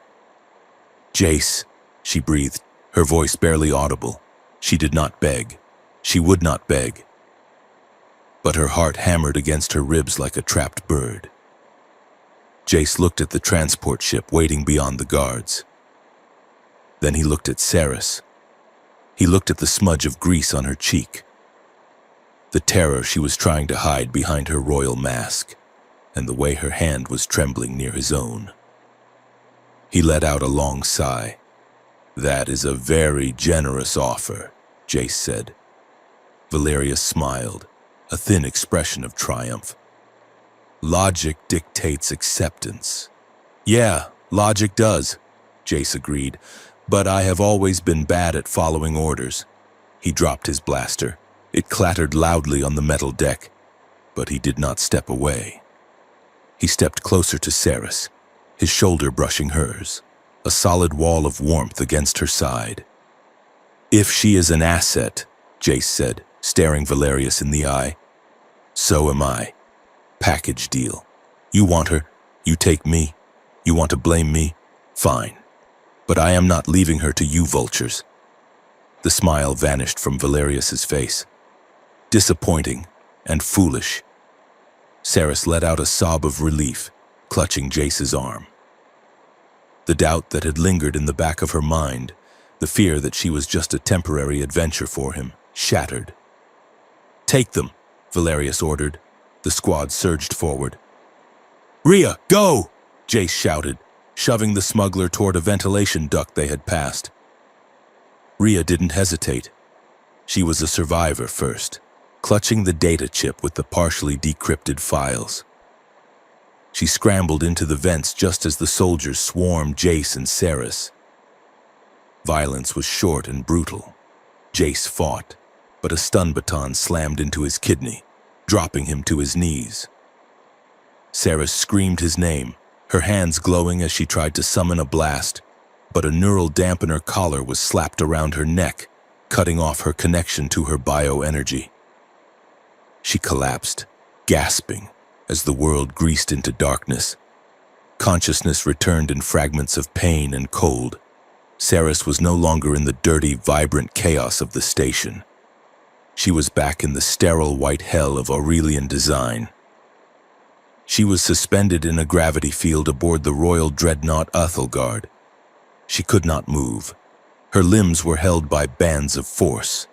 "Jace," she breathed, her voice barely audible. She did not beg. She would not beg. But her heart hammered against her ribs like a trapped bird. Jace looked at the transport ship waiting beyond the guards. Then he looked at Saris. He looked at the smudge of grease on her cheek, the terror she was trying to hide behind her royal mask, and the way her hand was trembling near his own. He let out a long sigh. "That is a very generous offer," Jace said. Valerius smiled, a thin expression of triumph. "Logic dictates acceptance." "Yeah, logic does," Jace agreed, "but I have always been bad at following orders." He dropped his blaster. It clattered loudly on the metal deck, but he did not step away. He stepped closer to Saris. his shoulder brushing hers, a solid wall of warmth against her side. "If she is an asset," Jace said, staring Valerius in the eye, "so am I. Package deal. You want her, you take me. You want to blame me? Fine. But I am not leaving her to you vultures." The smile vanished from Valerius's face. Disappointing and foolish. Saris let out a sob of relief, clutching Jace's arm. The doubt that had lingered in the back of her mind, the fear that she was just a temporary adventure for him, shattered. "Take them," Valerius ordered. The squad surged forward. "Rhea, go!" Jace shouted, shoving the smuggler toward a ventilation duct they had passed. Rhea didn't hesitate. She was a survivor first, clutching the data chip with the partially decrypted files. She scrambled into the vents just as the soldiers swarmed Jace and Saris. Violence was short and brutal. Jace fought, but a stun baton slammed into his kidney, dropping him to his knees. Saris screamed his name, her hands glowing as she tried to summon a blast, but a neural dampener collar was slapped around her neck, cutting off her connection to her bioenergy. She collapsed, gasping, as the world greased into darkness. Consciousness returned in fragments of pain and cold. Saris was no longer in the dirty, vibrant chaos of the station. She was back in the sterile white hell of Aurelian design. She was suspended in a gravity field aboard the Royal Dreadnought Athelgard. She could not move. Her limbs were held by bands of force.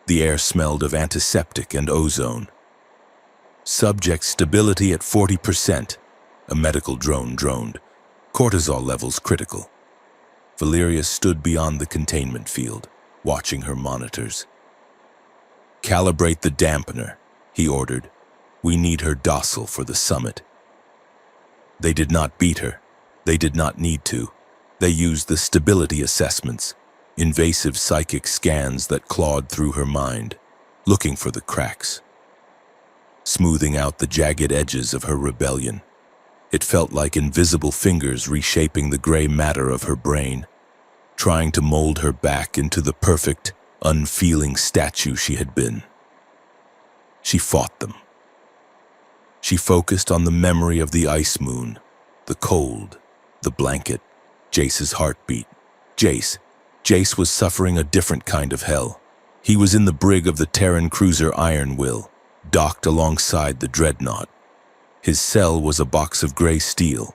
The air smelled of antiseptic and ozone. "Subject stability at 40%, a medical drone droned. Cortisol levels critical." Valerius stood beyond the containment field, watching her monitors. "Calibrate the dampener," he ordered. "We need her docile for the summit." They did not beat her. They did not need to. They used the stability assessments, invasive psychic scans that clawed through her mind, looking for the cracks, smoothing out the jagged edges of her rebellion. It felt like invisible fingers reshaping the gray matter of her brain, trying to mold her back into the perfect, unfeeling statue she had been. She fought them. She focused on the memory of the ice moon, the cold, the blanket, Jace's heartbeat. Jace was suffering a different kind of hell. He was in the brig of the Terran cruiser Iron Will, docked alongside the Dreadnought. His cell was a box of gray steel.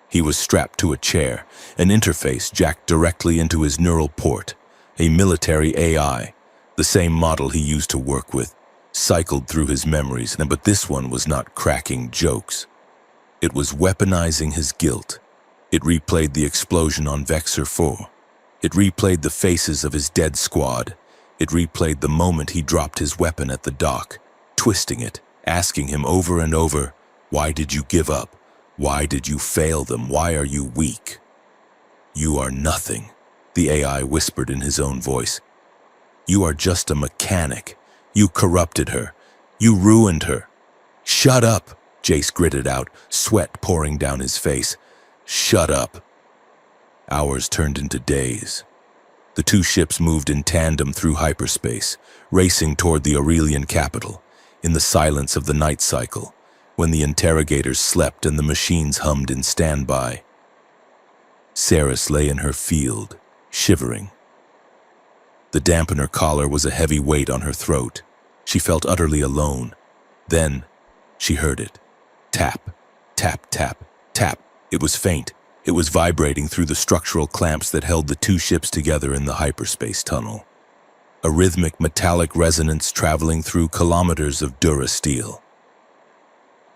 He was strapped to a chair, an interface jacked directly into his neural port, a military AI, the same model he used to work with, cycled through his memories, but this one was not cracking jokes. It was weaponizing his guilt. It replayed the explosion on Vexor 4. It replayed the faces of his dead squad. It replayed the moment he dropped his weapon at the dock, twisting it, asking him over and over, "Why did you give up? Why did you fail them? Why are you weak?" "You are nothing," the AI whispered in his own voice. "You are just a mechanic. You corrupted her. You ruined her." "Shut up," Jace gritted out, sweat pouring down his face. "Shut up." Hours turned into days. The two ships moved in tandem through hyperspace, racing toward the Aurelian capital, in the silence of the night cycle, when the interrogators slept and the machines hummed in standby. Saris lay in her field, shivering. The dampener collar was a heavy weight on her throat. She felt utterly alone. Then, she heard it. Tap, tap, tap, tap. It was faint. It was vibrating through the structural clamps that held the two ships together in the hyperspace tunnel. A rhythmic metallic resonance traveling through kilometers of durasteel.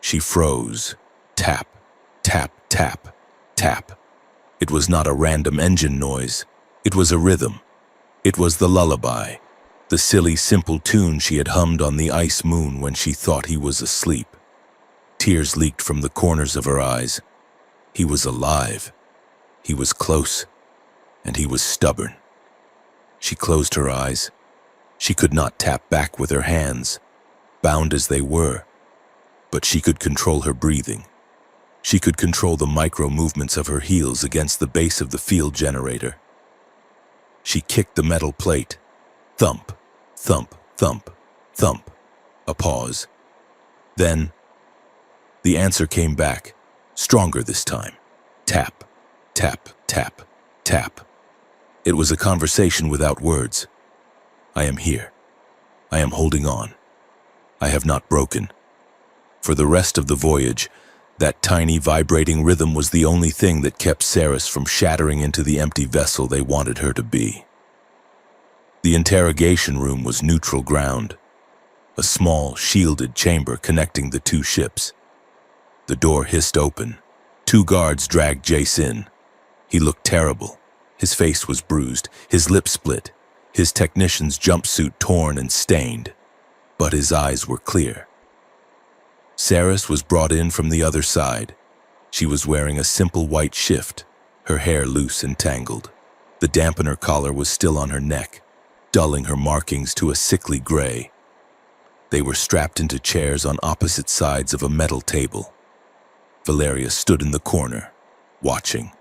She froze. Tap, tap, tap, tap. It was not a random engine noise. It was a rhythm. It was the lullaby, the silly, simple tune she had hummed on the ice moon when she thought he was asleep. Tears leaked from the corners of her eyes. He was alive. He was close, and he was stubborn. She closed her eyes. She could not tap back with her hands, bound as they were, but she could control her breathing. She could control the micro movements of her heels against the base of the field generator. She kicked the metal plate. Thump, thump, thump, thump. A pause. Then, the answer came back, stronger this time. Tap, tap, tap, tap. It was a conversation without words. I am here. I am holding on. I have not broken. For the rest of the voyage, that tiny vibrating rhythm was the only thing that kept Saris from shattering into the empty vessel they wanted her to be. The interrogation room was neutral ground, a small, shielded chamber connecting the two ships. The door hissed open. 2 guards dragged Jace in. He looked terrible. His face was bruised, his lips split, his technician's jumpsuit torn and stained. But his eyes were clear. Saris was brought in from the other side. She was wearing a simple white shift, her hair loose and tangled. The dampener collar was still on her neck, dulling her markings to a sickly gray. They were strapped into chairs on opposite sides of a metal table. Valeria stood in the corner, watching.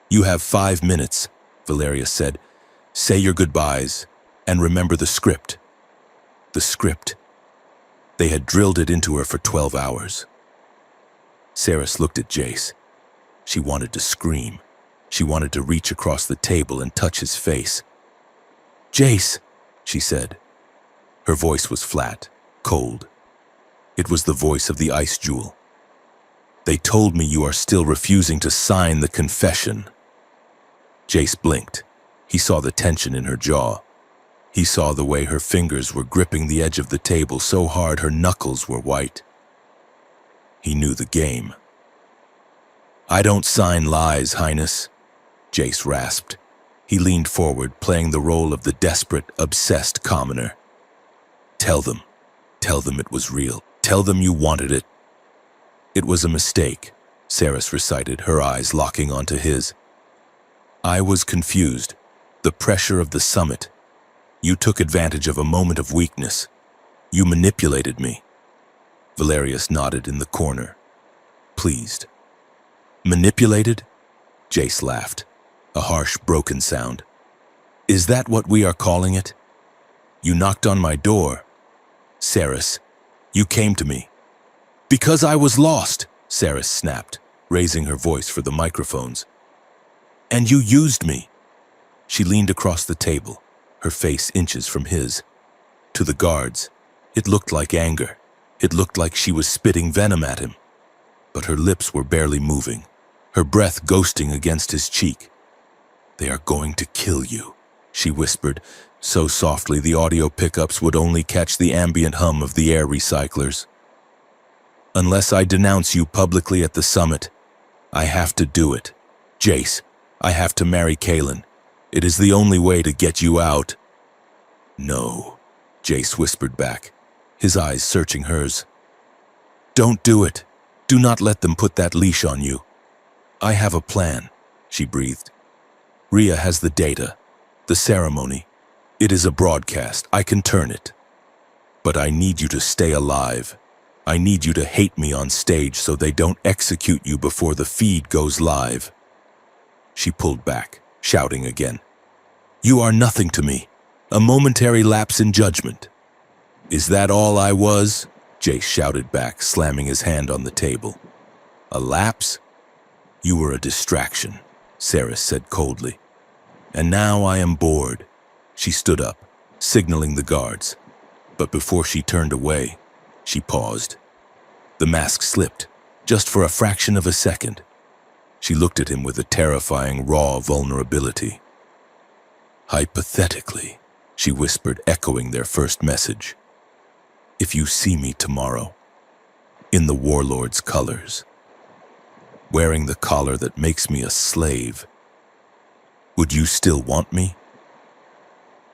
"You have 5 minutes," Valeria said. "Say your goodbyes, and remember the script." The script. They had drilled it into her for 12 hours. Saris looked at Jace. She wanted to scream. She wanted to reach across the table and touch his face. "Jace," she said. Her voice was flat, cold. It was the voice of the ice jewel. "They told me you are still refusing to sign the confession." Jace blinked. He saw the tension in her jaw. He saw the way her fingers were gripping the edge of the table so hard her knuckles were white. He knew the game. "I don't sign lies, Highness," Jace rasped. He leaned forward, playing the role of the desperate, obsessed commoner. Tell them it was real. Tell them you wanted it." "It was a mistake," Saris recited, her eyes locking onto his. "I was confused. The pressure of the summit. You took advantage of a moment of weakness. You manipulated me." Valerius nodded in the corner, pleased. "Manipulated?" Jace laughed, a harsh, broken sound. "Is that what we are calling it? You knocked on my door. Saris, you came to me." "Because I was lost," Saris snapped, raising her voice for the microphones. "And you used me." She leaned across the table, her face inches from his. To the guards, it looked like anger. It looked like she was spitting venom at him. But her lips were barely moving, her breath ghosting against his cheek. "They are going to kill you," she whispered, so softly the audio pickups would only catch the ambient hum of the air recyclers. "Unless I denounce you publicly at the summit, I have to do it. Jace, I have to marry Kaelin. It is the only way to get you out." "No," Jace whispered back, his eyes searching hers. "Don't do it. Do not let them put that leash on you." "I have a plan," she breathed. "Rhea has the data, the ceremony. It is a broadcast. I can turn it. But I need you to stay alive. I need you to hate me on stage so they don't execute you before the feed goes live." She pulled back, shouting again. "You are nothing to me. A momentary lapse in judgment." "Is that all I was?" Jace shouted back, slamming his hand on the table. "A lapse? You were a distraction," Saris said coldly. "And now I am bored." She stood up, signaling the guards. But before she turned away, she paused. The mask slipped, just for a fraction of a second. She looked at him with a terrifying, raw vulnerability. "Hypothetically," she whispered, echoing their first message. "If you see me tomorrow, in the warlord's colors, wearing the collar that makes me a slave, would you still want me?"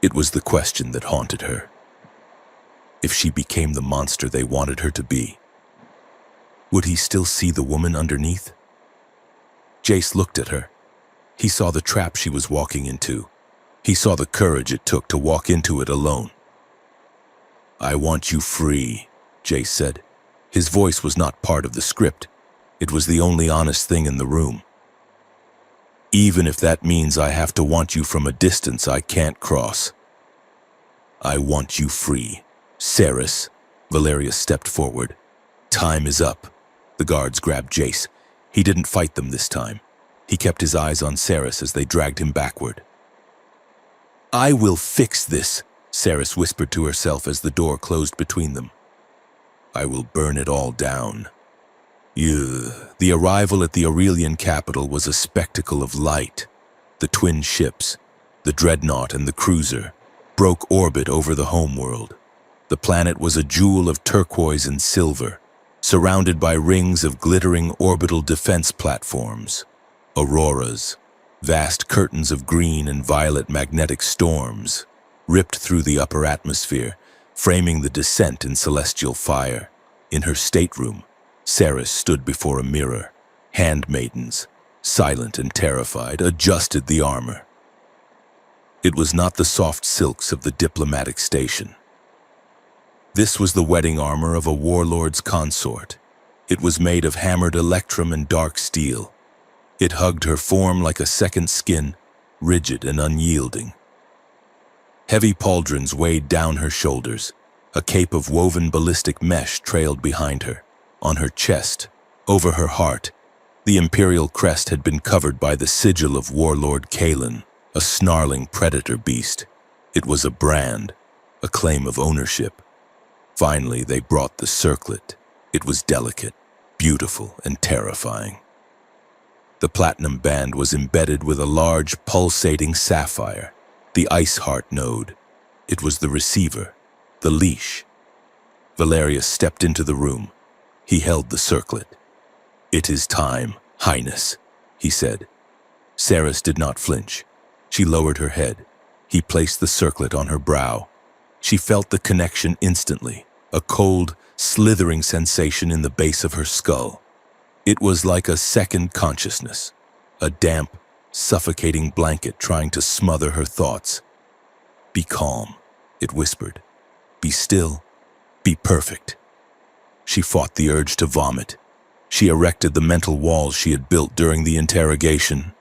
It was the question that haunted her. If she became the monster they wanted her to be, would he still see the woman underneath? Jace looked at her. He saw the trap she was walking into. He saw the courage it took to walk into it alone. "I want you free," Jace said. His voice was not part of the script. It was the only honest thing in the room. Even if that means I have to want you from a distance I can't cross. I want you free. Ceres. Valeria stepped forward. Time is up. The guards grabbed Jace. He didn't fight them this time. He kept his eyes on Ceres as they dragged him backward. I will fix this, Ceres whispered to herself as the door closed between them. I will burn it all down. The arrival at the Aurelian capital was a spectacle of light. The twin ships, the dreadnought and the cruiser, broke orbit over the homeworld. The planet was a jewel of turquoise and silver, surrounded by rings of glittering orbital defense platforms. Auroras, vast curtains of green and violet magnetic storms, ripped through the upper atmosphere, framing the descent in celestial fire. In her stateroom, Ceres stood before a mirror. Handmaidens, silent and terrified, adjusted the armor. It was not the soft silks of the diplomatic station. This was the wedding armor of a warlord's consort. It was made of hammered electrum and dark steel. It hugged her form like a second skin, rigid and unyielding. Heavy pauldrons weighed down her shoulders. A cape of woven ballistic mesh trailed behind her. On her chest, over her heart, the imperial crest had been covered by the sigil of warlord Kalen, a snarling predator beast. It was a brand, a claim of ownership. Finally, they brought the circlet. It was delicate, beautiful, and terrifying. The platinum band was embedded with a large, pulsating sapphire, the ice heart node. It was the receiver, the leash. Valerius stepped into the room. He held the circlet. It is time, Highness, he said. Ceres did not flinch. She lowered her head. He placed the circlet on her brow. She felt the connection instantly, a cold, slithering sensation in the base of her skull. It was like a second consciousness, a damp, suffocating blanket trying to smother her thoughts. Be calm, it whispered. Be still. Be perfect. She fought the urge to vomit. She erected the mental walls she had built during the interrogation.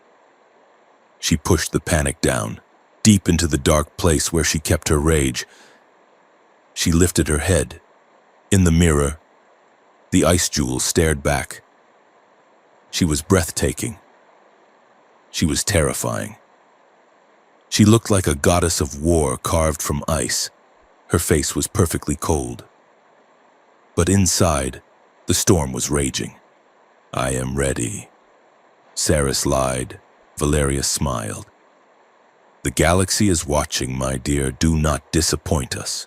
She pushed the panic down, deep into the dark place where she kept her rage. She lifted her head. In the mirror, the ice jewel stared back. She was breathtaking. She was terrifying. She looked like a goddess of war carved from ice. Her face was perfectly cold. But inside, the storm was raging. I am ready. Ceres lied. Valeria smiled. The galaxy is watching, my dear. Do not disappoint us.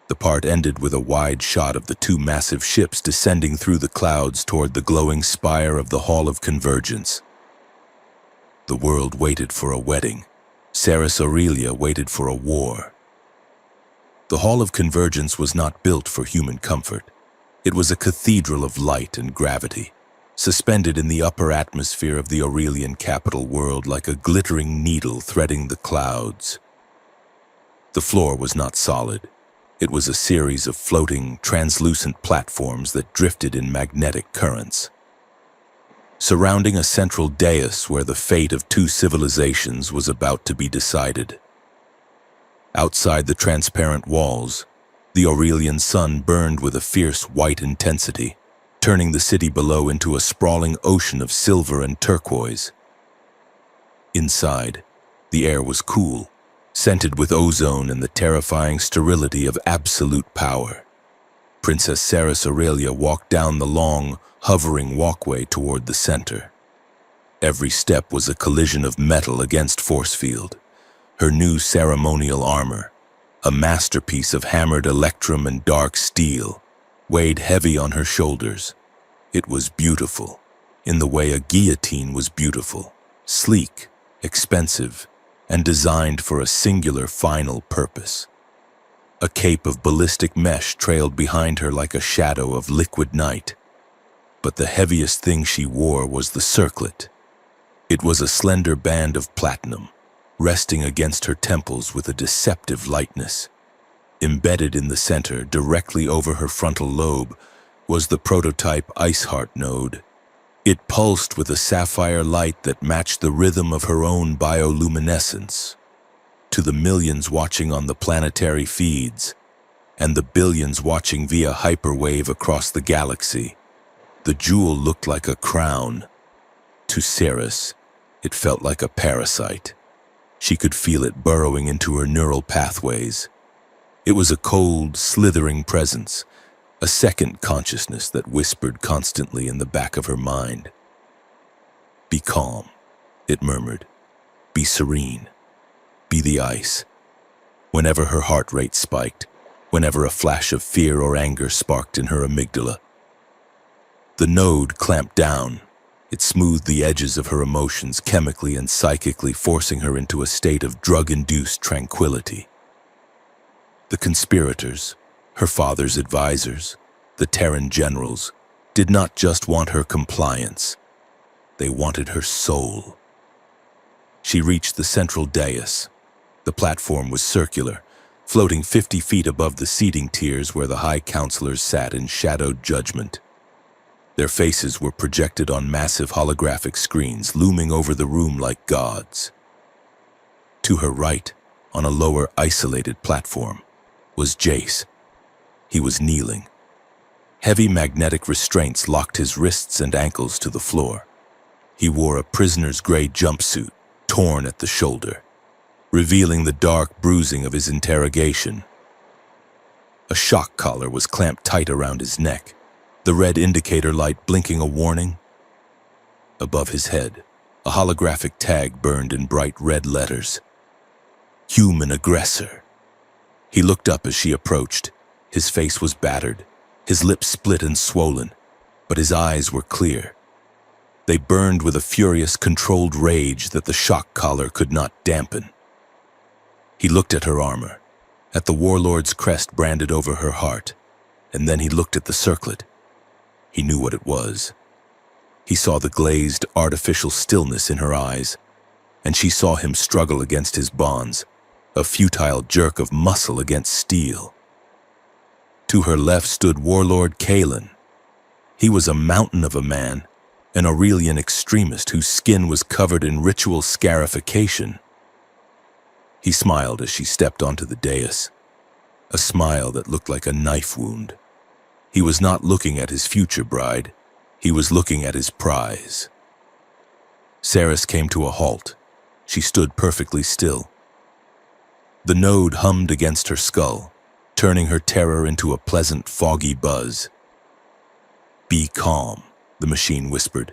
The part ended with a wide shot of the two massive ships descending through the clouds toward the glowing spire of the Hall of Convergence. The world waited for a wedding. Ceres Aurelia waited for a war. The Hall of Convergence was not built for human comfort. It was a cathedral of light and gravity, suspended in the upper atmosphere of the Aurelian capital world like a glittering needle threading the clouds. The floor was not solid. It was a series of floating, translucent platforms that drifted in magnetic currents. Surrounding a central dais where the fate of two civilizations was about to be decided. Outside the transparent walls, the Aurelian sun burned with a fierce white intensity, turning the city below into a sprawling ocean of silver and turquoise. Inside, the air was cool, scented with ozone and the terrifying sterility of absolute power. Princess Ceres Aurelia walked down the long, hovering walkway toward the center. Every step was a collision of metal against force field. Her new ceremonial armor, a masterpiece of hammered electrum and dark steel, weighed heavy on her shoulders. It was beautiful, in the way a guillotine was beautiful, sleek, expensive, and designed for a singular final purpose. A cape of ballistic mesh trailed behind her like a shadow of liquid night. But the heaviest thing she wore was the circlet. It was a slender band of platinum, resting against her temples with a deceptive lightness. Embedded in the center, directly over her frontal lobe, was the prototype Ice Heart node, It pulsed with a sapphire light that matched the rhythm of her own bioluminescence. To the millions watching on the planetary feeds, and the billions watching via hyperwave across the galaxy, the jewel looked like a crown. To Ceres, it felt like a parasite. She could feel it burrowing into her neural pathways. It was a cold, slithering presence, a second consciousness that whispered constantly in the back of her mind. "Be calm," it murmured. "Be serene. Be the ice." Whenever her heart rate spiked, whenever a flash of fear or anger sparked in her amygdala, the node clamped down. It smoothed the edges of her emotions chemically and psychically, forcing her into a state of drug-induced tranquility. The conspirators, her father's advisors, the Terran generals, did not just want her compliance. They wanted her soul. She reached the central dais. The platform was circular, floating 50 feet above the seating tiers where the high counselors sat in shadowed judgment. Their faces were projected on massive holographic screens looming over the room like gods. To her right, on a lower, isolated platform, was Jace. He was kneeling. Heavy magnetic restraints locked his wrists and ankles to the floor. He wore a prisoner's gray jumpsuit, torn at the shoulder, revealing the dark bruising of his interrogation. A shock collar was clamped tight around his neck, the red indicator light blinking a warning. Above his head, a holographic tag burned in bright red letters. "Human aggressor." He looked up as she approached. His face was battered, his lips split and swollen, but his eyes were clear. They burned with a furious, controlled rage that the shock collar could not dampen. He looked at her armor, at the warlord's crest branded over her heart, and then he looked at the circlet. He knew what it was. He saw the glazed, artificial stillness in her eyes, and she saw him struggle against his bonds, a futile jerk of muscle against steel. To her left stood Warlord Kalen. He was a mountain of a man, an Aurelian extremist whose skin was covered in ritual scarification. He smiled as she stepped onto the dais, a smile that looked like a knife wound. He was not looking at his future bride, he was looking at his prize. Ceres came to a halt. She stood perfectly still. The node hummed against her skull, turning her terror into a pleasant, foggy buzz. "Be calm," the machine whispered.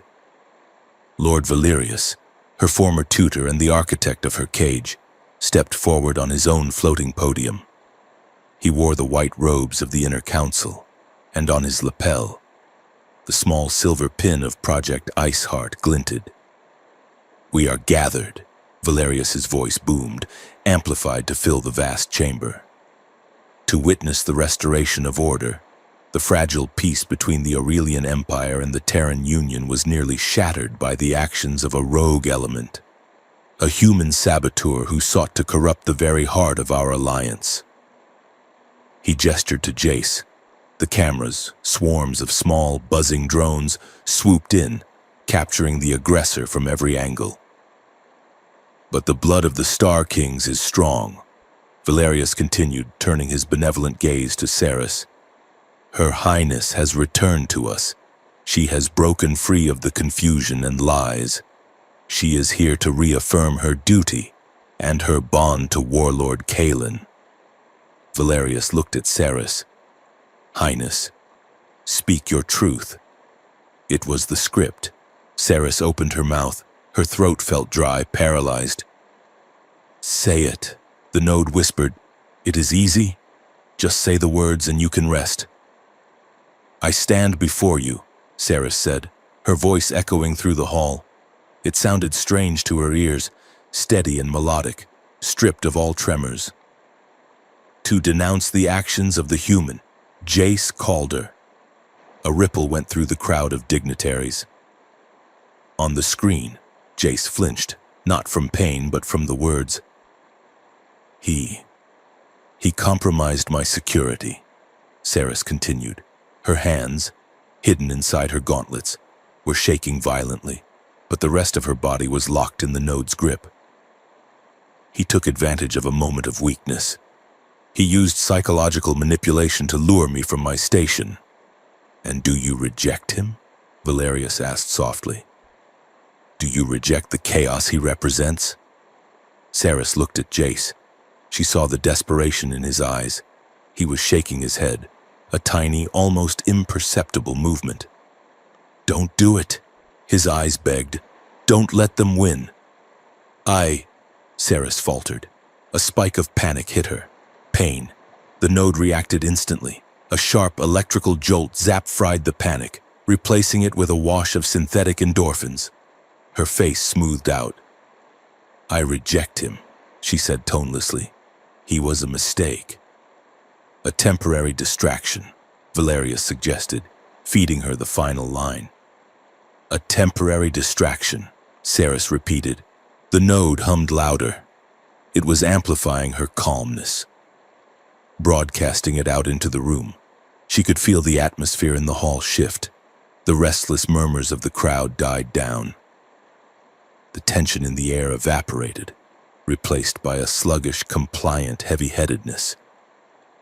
Lord Valerius, her former tutor and the architect of her cage, stepped forward on his own floating podium. He wore the white robes of the Inner Council, and on his lapel, the small silver pin of Project Iceheart glinted. "We are gathered," Valerius's voice boomed, amplified to fill the vast chamber, "to witness the restoration of order." The fragile peace between the Aurelian Empire and the Terran Union was nearly shattered by the actions of a rogue element, a human saboteur who sought to corrupt the very heart of our alliance. He gestured to Jace. The cameras, swarms of small, buzzing drones, swooped in, capturing the aggressor from every angle. "But the blood of the Star Kings is strong," Valerius continued, turning his benevolent gaze to Ceres. "Her Highness has returned to us. She has broken free of the confusion and lies. She is here to reaffirm her duty and her bond to Warlord Kalen." Valerius looked at Ceres. "Highness, speak your truth." It was the script. Ceres opened her mouth. Her throat felt dry, paralyzed. "Say it," the node whispered. "It is easy. Just say the words and you can rest." "I stand before you," Ceres said, her voice echoing through the hall. It sounded strange to her ears, steady and melodic, stripped of all tremors. "To denounce the actions of the human, Jace Calder." A ripple went through the crowd of dignitaries. On the screen, Jace flinched, not from pain but from the words. He compromised my security," Ceres continued, her hands, hidden inside her gauntlets, were shaking violently, but the rest of her body was locked in the node's grip. He took advantage of a moment of weakness. He used psychological manipulation to lure me from my station. "And do you reject him?" Valerius asked softly. "Do you reject the chaos he represents?" Saris looked at Jace. She saw the desperation in his eyes. He was shaking his head, a tiny, almost imperceptible movement. "Don't do it," his eyes begged. "Don't let them win." Saris faltered. A spike of panic hit her. Pain. The node reacted instantly. A sharp electrical jolt zap-fried the panic, replacing it with a wash of synthetic endorphins. Her face smoothed out. "I reject him," she said tonelessly. "He was a mistake." "A temporary distraction," Valerius suggested, feeding her the final line. "A temporary distraction," Saris repeated. The node hummed louder. It was amplifying her calmness, broadcasting it out into the room. She could feel the atmosphere in the hall shift. The restless murmurs of the crowd died down. The tension in the air evaporated, replaced by a sluggish, compliant heavy-headedness.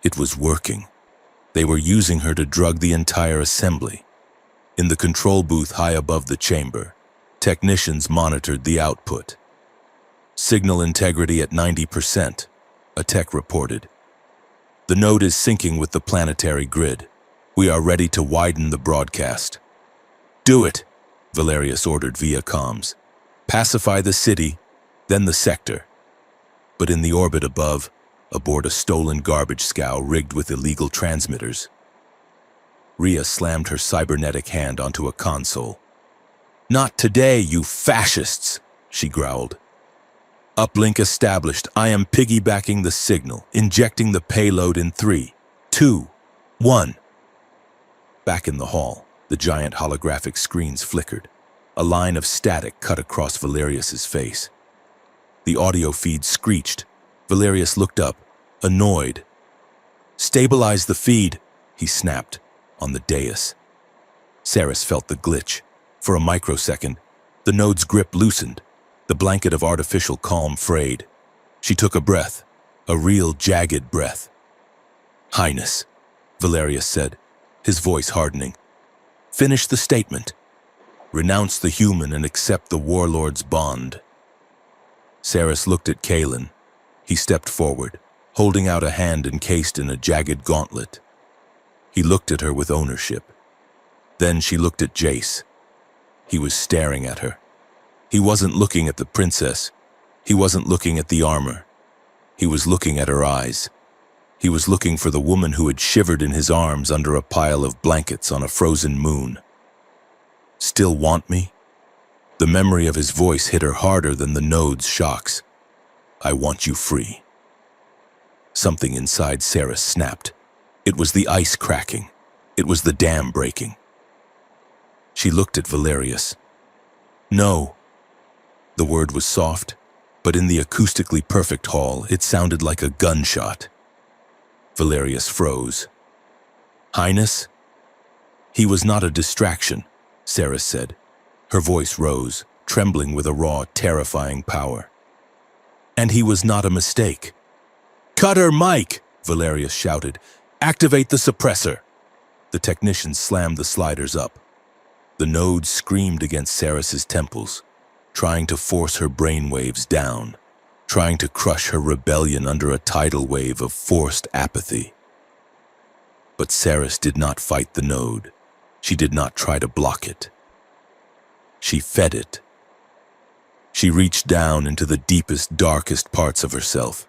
It was working. They were using her to drug the entire assembly. In the control booth high above the chamber, technicians monitored the output. "Signal integrity at 90%, a tech reported. "The node is syncing with the planetary grid. We are ready to widen the broadcast." "Do it," Valerius ordered via comms. "Pacify the city, then the sector." But in the orbit above, aboard a stolen garbage scow rigged with illegal transmitters, Rhea slammed her cybernetic hand onto a console. "Not today, you fascists," she growled. "Uplink established. I am piggybacking the signal, injecting the payload in 3, 2, 1. Back in the hall, the giant holographic screens flickered. A line of static cut across Valerius's face. The audio feed screeched. Valerius looked up, annoyed. "Stabilize the feed," he snapped, on the dais. Saris felt the glitch. For a microsecond, the node's grip loosened. The blanket of artificial calm frayed. She took a breath, a real jagged breath. "Highness," Valerius said, his voice hardening. "Finish the statement. Renounce the human and accept the warlord's bond." Saris looked at Kalen. He stepped forward, holding out a hand encased in a jagged gauntlet. He looked at her with ownership. Then she looked at Jace. He was staring at her. He wasn't looking at the princess. He wasn't looking at the armor. He was looking at her eyes. He was looking for the woman who had shivered in his arms under a pile of blankets on a frozen moon. "Still want me?" The memory of his voice hit her harder than the node's shocks. "I want you free." Something inside Saris snapped. It was the ice cracking. It was the dam breaking. She looked at Valerius. "No." The word was soft, but in the acoustically perfect hall, it sounded like a gunshot. Valerius froze. "Highness?" "He was not a distraction," Saris said. Her voice rose, trembling with a raw, terrifying power. "And he was not a mistake." "Cut her mic!" Valerius shouted. "Activate the suppressor!" The technician slammed the sliders up. The node screamed against Saris's temples, trying to force her brainwaves down, trying to crush her rebellion under a tidal wave of forced apathy. But Saris did not fight the node. She did not try to block it. She fed it. She reached down into the deepest, darkest parts of herself.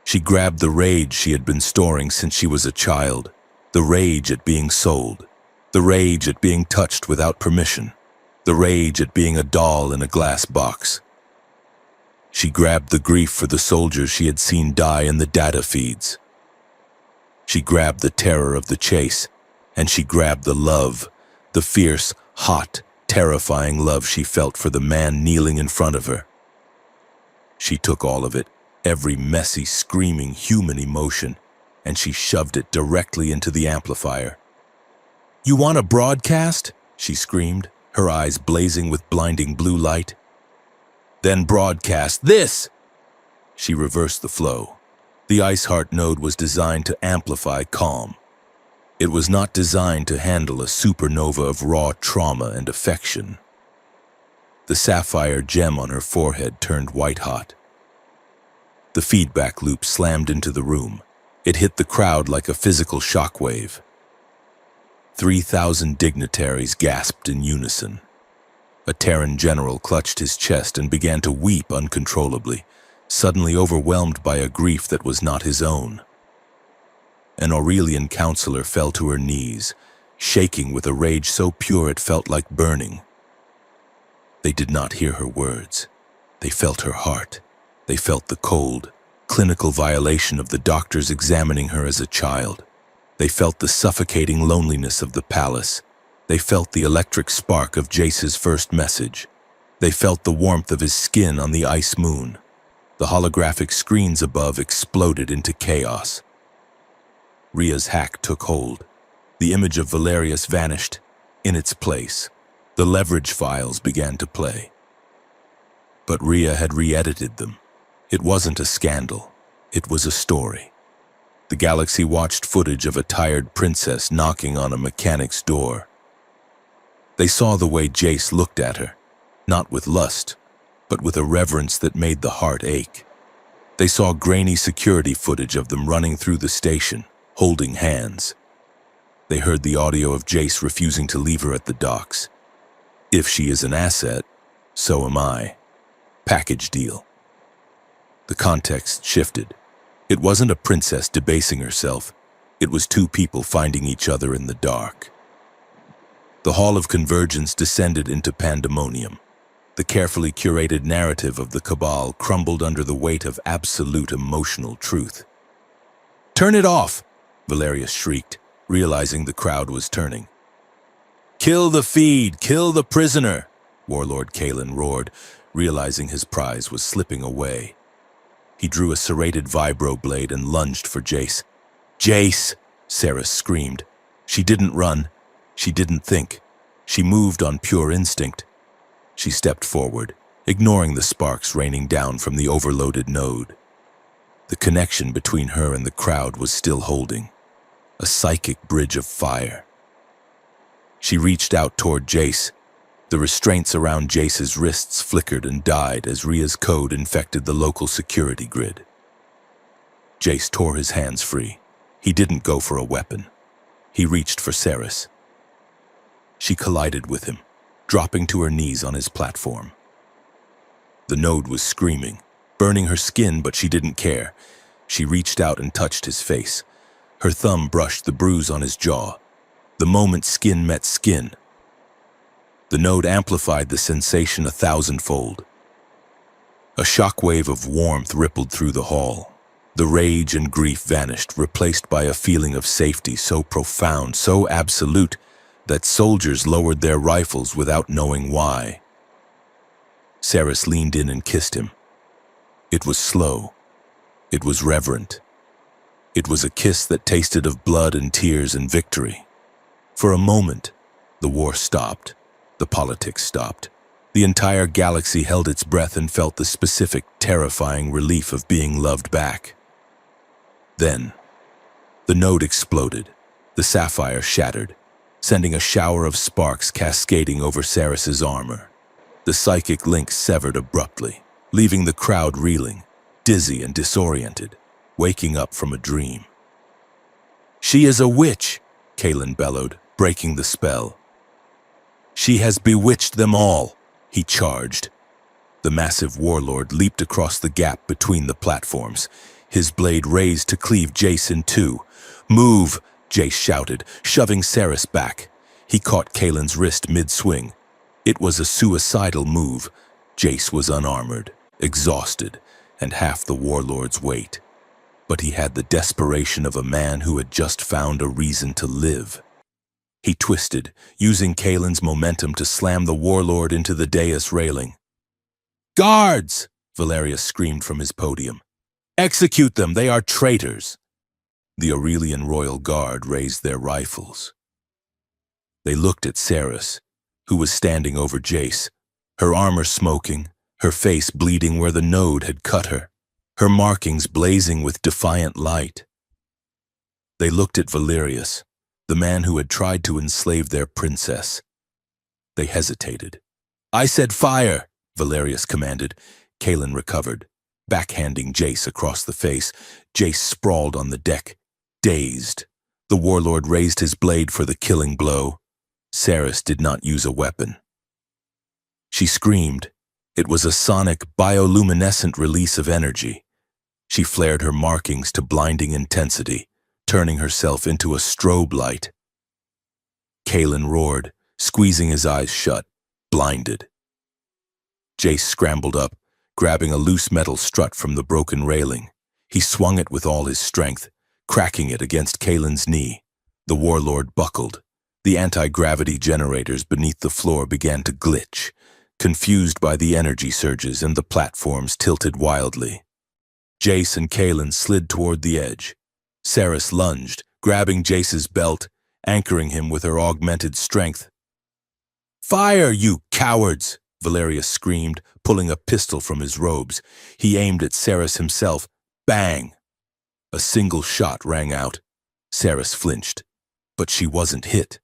She grabbed the rage she had been storing since she was a child, the rage at being sold, the rage at being touched without permission, the rage at being a doll in a glass box. She grabbed the grief for the soldiers she had seen die in the data feeds. She grabbed the terror of the chase, and she grabbed the love, the fierce, hot, terrifying love she felt for the man kneeling in front of her. She took all of it, every messy, screaming human emotion, and she shoved it directly into the amplifier. "You want a broadcast?" she screamed, her eyes blazing with blinding blue light. Then broadcast this! She reversed the flow. The Iceheart node was designed to amplify calm. It was not designed to handle a supernova of raw trauma and affection. The sapphire gem on her forehead turned white-hot. The feedback loop slammed into the room. It hit the crowd like a physical shockwave. 3,000 dignitaries gasped in unison. A Terran general clutched his chest and began to weep uncontrollably, suddenly overwhelmed by a grief that was not his own. An Aurelian counselor fell to her knees, shaking with a rage so pure it felt like burning. They did not hear her words. They felt her heart. They felt the cold, clinical violation of the doctors examining her as a child. They felt the suffocating loneliness of the palace. They felt the electric spark of Jace's first message. They felt the warmth of his skin on the ice moon. The holographic screens above exploded into chaos. Rhea's hack took hold. The image of Valerius vanished. In its place, the leverage files began to play. But Rhea had re-edited them. It wasn't a scandal. It was a story. The galaxy watched footage of a tired princess knocking on a mechanic's door. They saw the way Jace looked at her, not with lust, but with a reverence that made the heart ache. They saw grainy security footage of them running through the station, holding hands. They heard the audio of Jace refusing to leave her at the docks. If she is an asset, so am I. Package deal. The context shifted. It wasn't a princess debasing herself. It was two people finding each other in the dark. The Hall of Convergence descended into pandemonium. The carefully curated narrative of the Cabal crumbled under the weight of absolute emotional truth. "Turn it off!" Valerius shrieked, realizing the crowd was turning. "Kill the feed! Kill the prisoner!" Warlord Kalen roared, realizing his prize was slipping away. He drew a serrated vibroblade and lunged for Jace. "Jace!" Saris screamed. She didn't run. She didn't think. She moved on pure instinct. She stepped forward, ignoring the sparks raining down from the overloaded node. The connection between her and the crowd was still holding. A psychic bridge of fire. She reached out toward Jace. The restraints around Jace's wrists flickered and died as Rhea's code infected the local security grid. Jace tore his hands free. He didn't go for a weapon. He reached for Saris. She collided with him, dropping to her knees on his platform. The node was screaming, burning her skin, but she didn't care. She reached out and touched his face. Her thumb brushed the bruise on his jaw. The moment skin met skin, the node amplified the sensation 1,000-fold. A shockwave of warmth rippled through the hall. The rage and grief vanished, replaced by a feeling of safety so profound, so absolute, that soldiers lowered their rifles without knowing why. Saris leaned in and kissed him. It was slow. It was reverent. It was a kiss that tasted of blood and tears and victory. For a moment, the war stopped. The politics stopped. The entire galaxy held its breath and felt the specific, terrifying relief of being loved back. Then, the node exploded. The sapphire shattered, sending a shower of sparks cascading over Saris's armor. The psychic link severed abruptly, leaving the crowd reeling, dizzy and disoriented, waking up from a dream. "She is a witch!" Kalen bellowed, breaking the spell. "She has bewitched them all," he charged. The massive warlord leaped across the gap between the platforms, his blade raised to cleave Jace in two. "Move!" Jace shouted, shoving Saris back. He caught Kalen's wrist mid-swing. It was a suicidal move. Jace was unarmored, exhausted, and half the warlord's weight. But he had the desperation of a man who had just found a reason to live. He twisted, using Kalen's momentum to slam the warlord into the dais railing. "Guards!" Valerius screamed from his podium. "Execute them, they are traitors!" The Aurelian Royal Guard raised their rifles. They looked at Saris, who was standing over Jace, her armor smoking, her face bleeding where the node had cut her, her markings blazing with defiant light. They looked at Valerius, the man who had tried to enslave their princess. They hesitated. "I said fire," Valerius commanded. Kalen recovered, backhanding Jace across the face. Jace sprawled on the deck, dazed. The warlord raised his blade for the killing blow. Saris did not use a weapon. She screamed. It was a sonic, bioluminescent release of energy. She flared her markings to blinding intensity, turning herself into a strobe light. Kalen roared, squeezing his eyes shut, blinded. Jace scrambled up, grabbing a loose metal strut from the broken railing. He swung it with all his strength, cracking it against Kalen's knee. The warlord buckled. The anti-gravity generators beneath the floor began to glitch, confused by the energy surges, and the platforms tilted wildly. Jace and Kalen slid toward the edge. Saris lunged, grabbing Jace's belt, anchoring him with her augmented strength. "Fire, you cowards!" Valerius screamed, pulling a pistol from his robes. He aimed at Saris himself. Bang! A single shot rang out. Saris flinched, but she wasn't hit.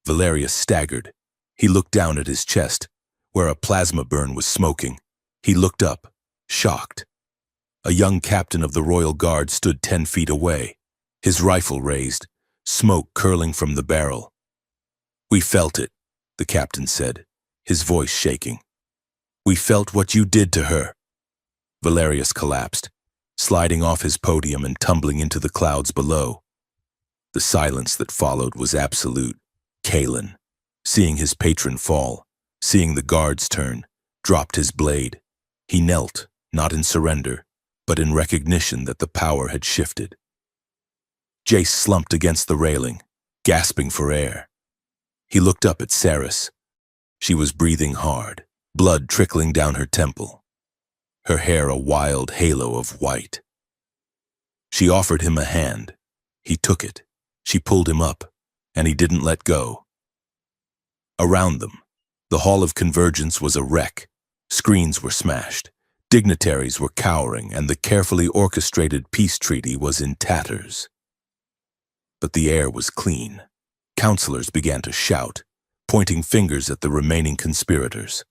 Valerius staggered. He looked down at his chest, where a plasma burn was smoking. He looked up, shocked. A young captain of the Royal Guard stood 10 feet away, his rifle raised, smoke curling from the barrel. "We felt it," the captain said, his voice shaking. "We felt what you did to her." Valerius collapsed, sliding off his podium and tumbling into the clouds below. The silence that followed was absolute. Kalen, seeing his patron fall, seeing the guards turn, dropped his blade. He knelt, not in surrender, but in recognition that the power had shifted. Jace slumped against the railing, gasping for air. He looked up at Saris. She was breathing hard, blood trickling down her temple, her hair a wild halo of white. She offered him a hand. He took it. She pulled him up, and he didn't let go. Around them, the Hall of Convergence was a wreck. Screens were smashed. Dignitaries were cowering, and the carefully orchestrated peace treaty was in tatters. But the air was clean. Counselors began to shout, pointing fingers at the remaining conspirators.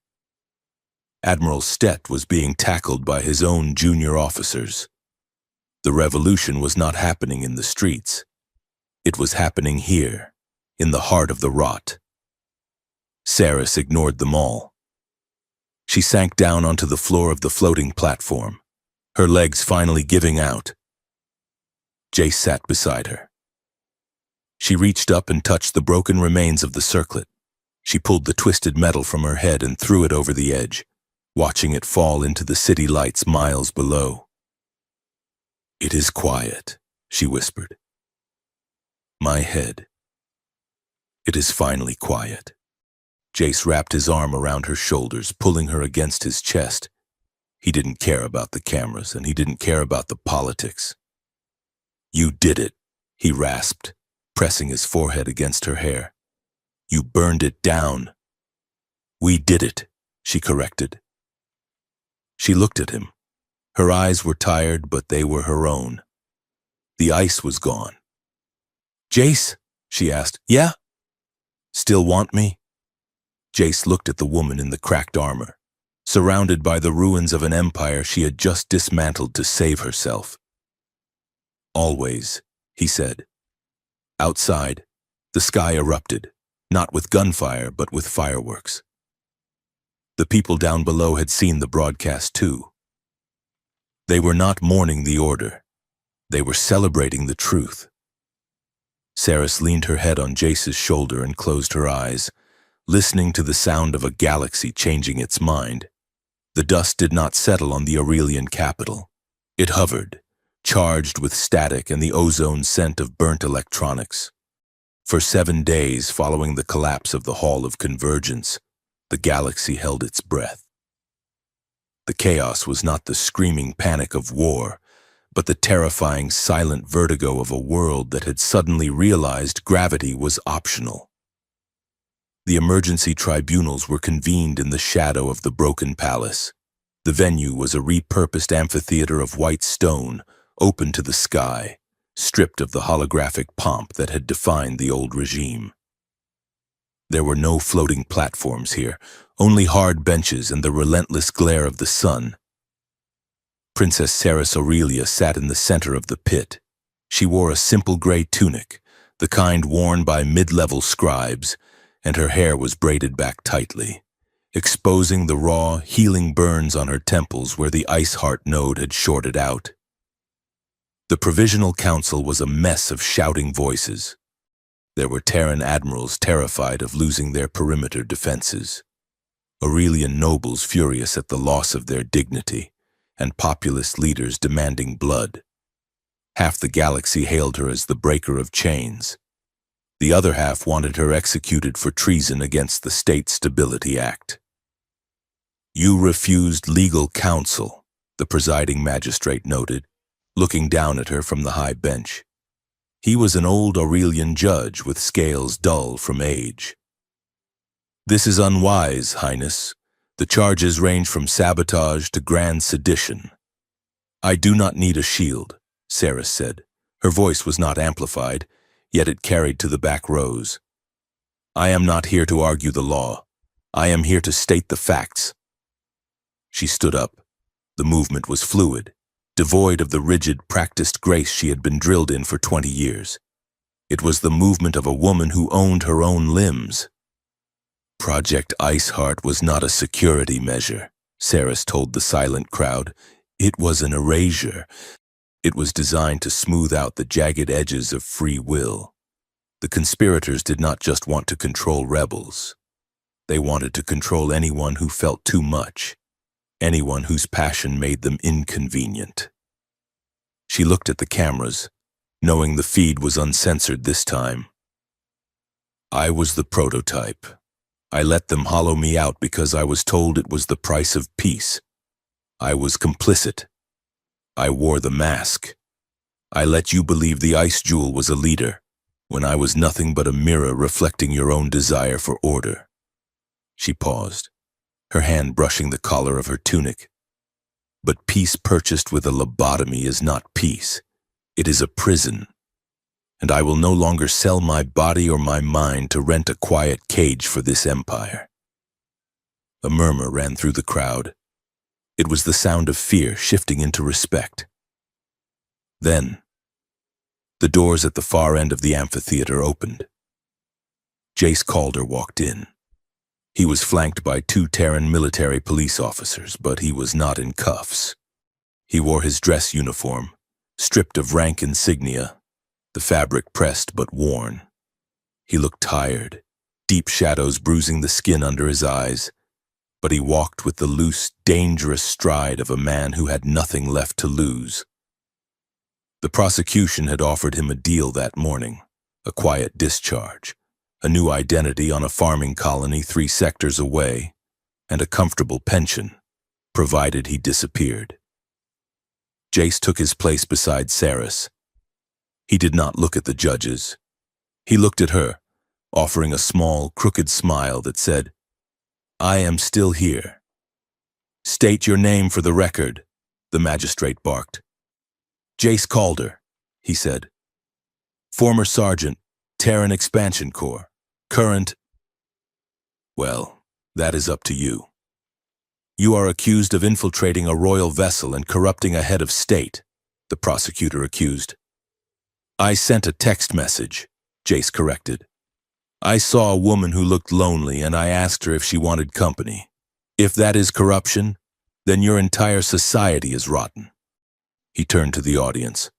Admiral Stett was being tackled by his own junior officers. The revolution was not happening in the streets. It was happening here, in the heart of the rot. Saris ignored them all. She sank down onto the floor of the floating platform, her legs finally giving out. Jace sat beside her. She reached up and touched the broken remains of the circlet. She pulled the twisted metal from her head and threw it over the edge, watching it fall into the city lights miles below. "It is quiet," she whispered. "My head. It is finally quiet." Jace wrapped his arm around her shoulders, pulling her against his chest. He didn't care about the cameras, and he didn't care about the politics. "You did it," he rasped, pressing his forehead against her hair. "You burned it down." "We did it," she corrected. She looked at him. Her eyes were tired, but they were her own. The ice was gone. "Jace?" she asked. "Yeah? Still want me?" Jace looked at the woman in the cracked armor, surrounded by the ruins of an empire she had just dismantled to save herself. "Always," he said. Outside, the sky erupted, not with gunfire, but with fireworks. The people down below had seen the broadcast too. They were not mourning the order. They were celebrating the truth. Saris leaned her head on Jace's shoulder and closed her eyes, listening to the sound of a galaxy changing its mind. The dust did not settle on the Aurelian capital. It hovered, charged with static and the ozone scent of burnt electronics. For 7 days following the collapse of the Hall of Convergence, the galaxy held its breath. The chaos was not the screaming panic of war, but the terrifying silent vertigo of a world that had suddenly realized gravity was optional. The emergency tribunals were convened in the shadow of the broken palace. The venue was a repurposed amphitheater of white stone, open to the sky, stripped of the holographic pomp that had defined the old regime. There were no floating platforms here, only hard benches and the relentless glare of the sun. Princess Ceres Aurelia sat in the center of the pit. She wore a simple gray tunic, the kind worn by mid-level scribes, and her hair was braided back tightly, exposing the raw, healing burns on her temples where the ice heart node had shorted out. The Provisional Council was a mess of shouting voices. There were Terran admirals terrified of losing their perimeter defenses, Aurelian nobles furious at the loss of their dignity, and populist leaders demanding blood. Half the galaxy hailed her as the breaker of chains. The other half wanted her executed for treason against the State Stability Act. "You refused legal counsel," the presiding magistrate noted, looking down at her from the high bench. He was an old Aurelian judge with scales dull from age. "This is unwise, Highness. The charges range from sabotage to grand sedition." "I do not need a shield," Ceres said. Her voice was not amplified, yet it carried to the back rows. "I am not here to argue the law. I am here to state the facts." She stood up. The movement was fluid, devoid of the rigid, practiced grace she had been drilled in for 20 years. It was the movement of a woman who owned her own limbs. "Project Iceheart was not a security measure," Ceres told the silent crowd. "It was an erasure. It was designed to smooth out the jagged edges of free will. The conspirators did not just want to control rebels. They wanted to control anyone who felt too much, anyone whose passion made them inconvenient." She looked at the cameras, knowing the feed was uncensored this time. "I was the prototype. I let them hollow me out because I was told it was the price of peace. I was complicit. I wore the mask. I let you believe the Ice Jewel was a leader, when I was nothing but a mirror reflecting your own desire for order." She paused, her hand brushing the collar of her tunic. "But peace purchased with a lobotomy is not peace. It is a prison. And I will no longer sell my body or my mind to rent a quiet cage for this empire." A murmur ran through the crowd. It was the sound of fear shifting into respect. Then, the doors at the far end of the amphitheater opened. Jace Calder walked in. He was flanked by 2 Terran military police officers, but he was not in cuffs. He wore his dress uniform, stripped of rank insignia, the fabric pressed but worn. He looked tired, deep shadows bruising the skin under his eyes, but he walked with the loose, dangerous stride of a man who had nothing left to lose. The prosecution had offered him a deal that morning, a quiet discharge, a new identity on a farming colony 3 sectors away, and a comfortable pension, provided he disappeared. Jace took his place beside Ceres. He did not look at the judges. He looked at her, offering a small, crooked smile that said, "I am still here." "State your name for the record," the magistrate barked. "Jace Calder," he said. "Former Sergeant, Terran Expansion Corps. Current—" "Well, that is up to you. You are accused of infiltrating a royal vessel and corrupting a head of state," the prosecutor accused. "I sent a text message," Jace corrected. "I saw a woman who looked lonely and I asked her if she wanted company. If that is corruption, then your entire society is rotten." He turned to the audience.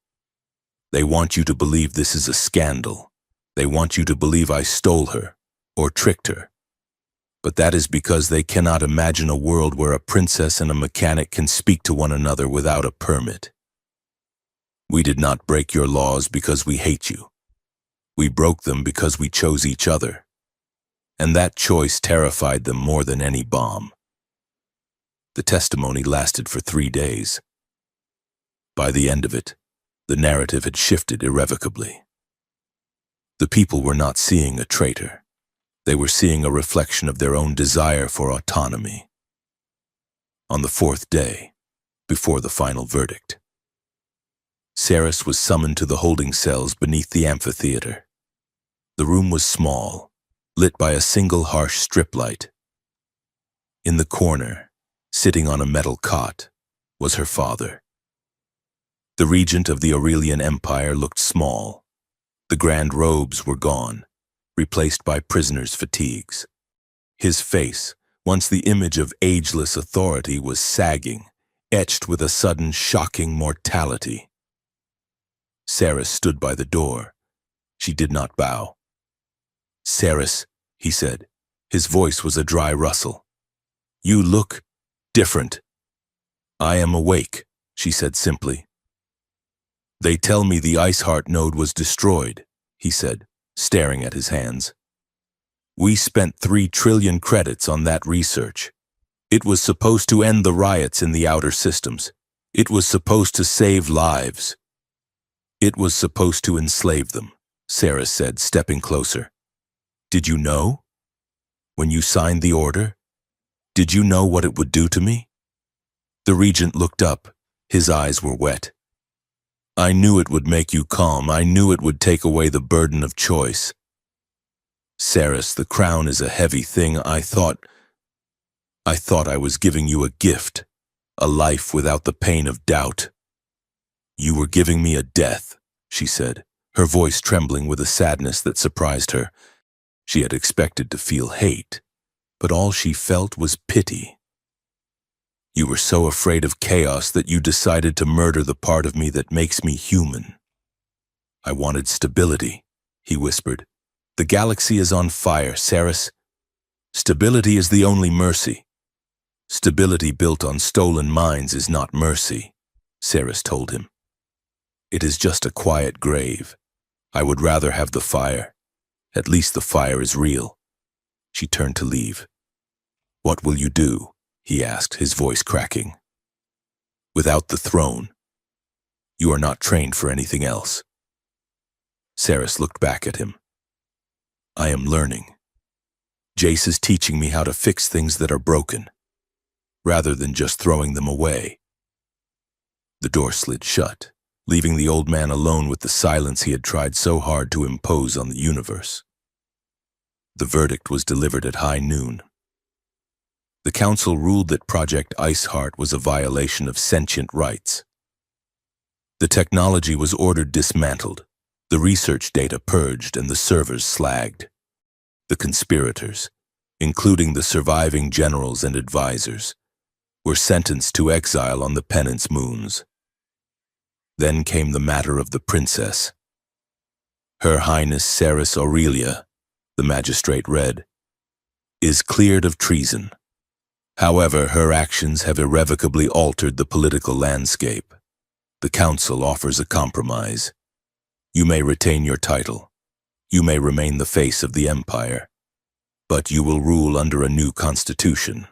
"They want you to believe this is a scandal. They want you to believe I stole her, or tricked her. But that is because they cannot imagine a world where a princess and a mechanic can speak to one another without a permit. We did not break your laws because we hate you. We broke them because we chose each other. And that choice terrified them more than any bomb." The testimony lasted for 3 days. By the end of it, the narrative had shifted irrevocably. The people were not seeing a traitor. They were seeing a reflection of their own desire for autonomy. On the fourth day, before the final verdict, Saris was summoned to the holding cells beneath the amphitheater. The room was small, lit by a single harsh strip light. In the corner, sitting on a metal cot, was her father. The regent of the Aurelian Empire looked small. The grand robes were gone, replaced by prisoners' fatigues. His face, once the image of ageless authority, was sagging, etched with a sudden shocking mortality. Saris stood by the door. She did not bow. "Saris," he said. His voice was a dry rustle. "You look different." "I am awake," she said simply. "They tell me the Ice Heart node was destroyed," he said, staring at his hands. "We spent 3 trillion credits on that research. It was supposed to end the riots in the outer systems. It was supposed to save lives. It was supposed to enslave them," Saris said, stepping closer. "Did you know? When you signed the order? Did you know what it would do to me?" The regent looked up. His eyes were wet. "I knew it would make you calm. I knew it would take away the burden of choice. Saris, the crown is a heavy thing. I thought I was giving you a gift, a life without the pain of doubt." "You were giving me a death," she said, her voice trembling with a sadness that surprised her. She had expected to feel hate, but all she felt was pity. "You were so afraid of chaos that you decided to murder the part of me that makes me human." "I wanted stability," he whispered. "The galaxy is on fire, Saris. Stability is the only mercy. Stability built on stolen minds is not mercy," Saris told him. "It is just a quiet grave. I would rather have the fire. At least the fire is real." She turned to leave. "What will you do?" he asked, his voice cracking. "Without the throne, you are not trained for anything else." Saris looked back at him. "I am learning. Jace is teaching me how to fix things that are broken, rather than just throwing them away." The door slid shut, leaving the old man alone with the silence he had tried so hard to impose on the universe. The verdict was delivered at high noon. The council ruled that Project Iceheart was a violation of sentient rights. The technology was ordered dismantled, the research data purged, and the servers slagged. The conspirators, including the surviving generals and advisors, were sentenced to exile on the penance moons. Then came the matter of the princess. "Her Highness Saris Aurelia," the magistrate read, "is cleared of treason. However, her actions have irrevocably altered the political landscape. The council offers a compromise. You may retain your title. You may remain the face of the empire. But you will rule under a new constitution.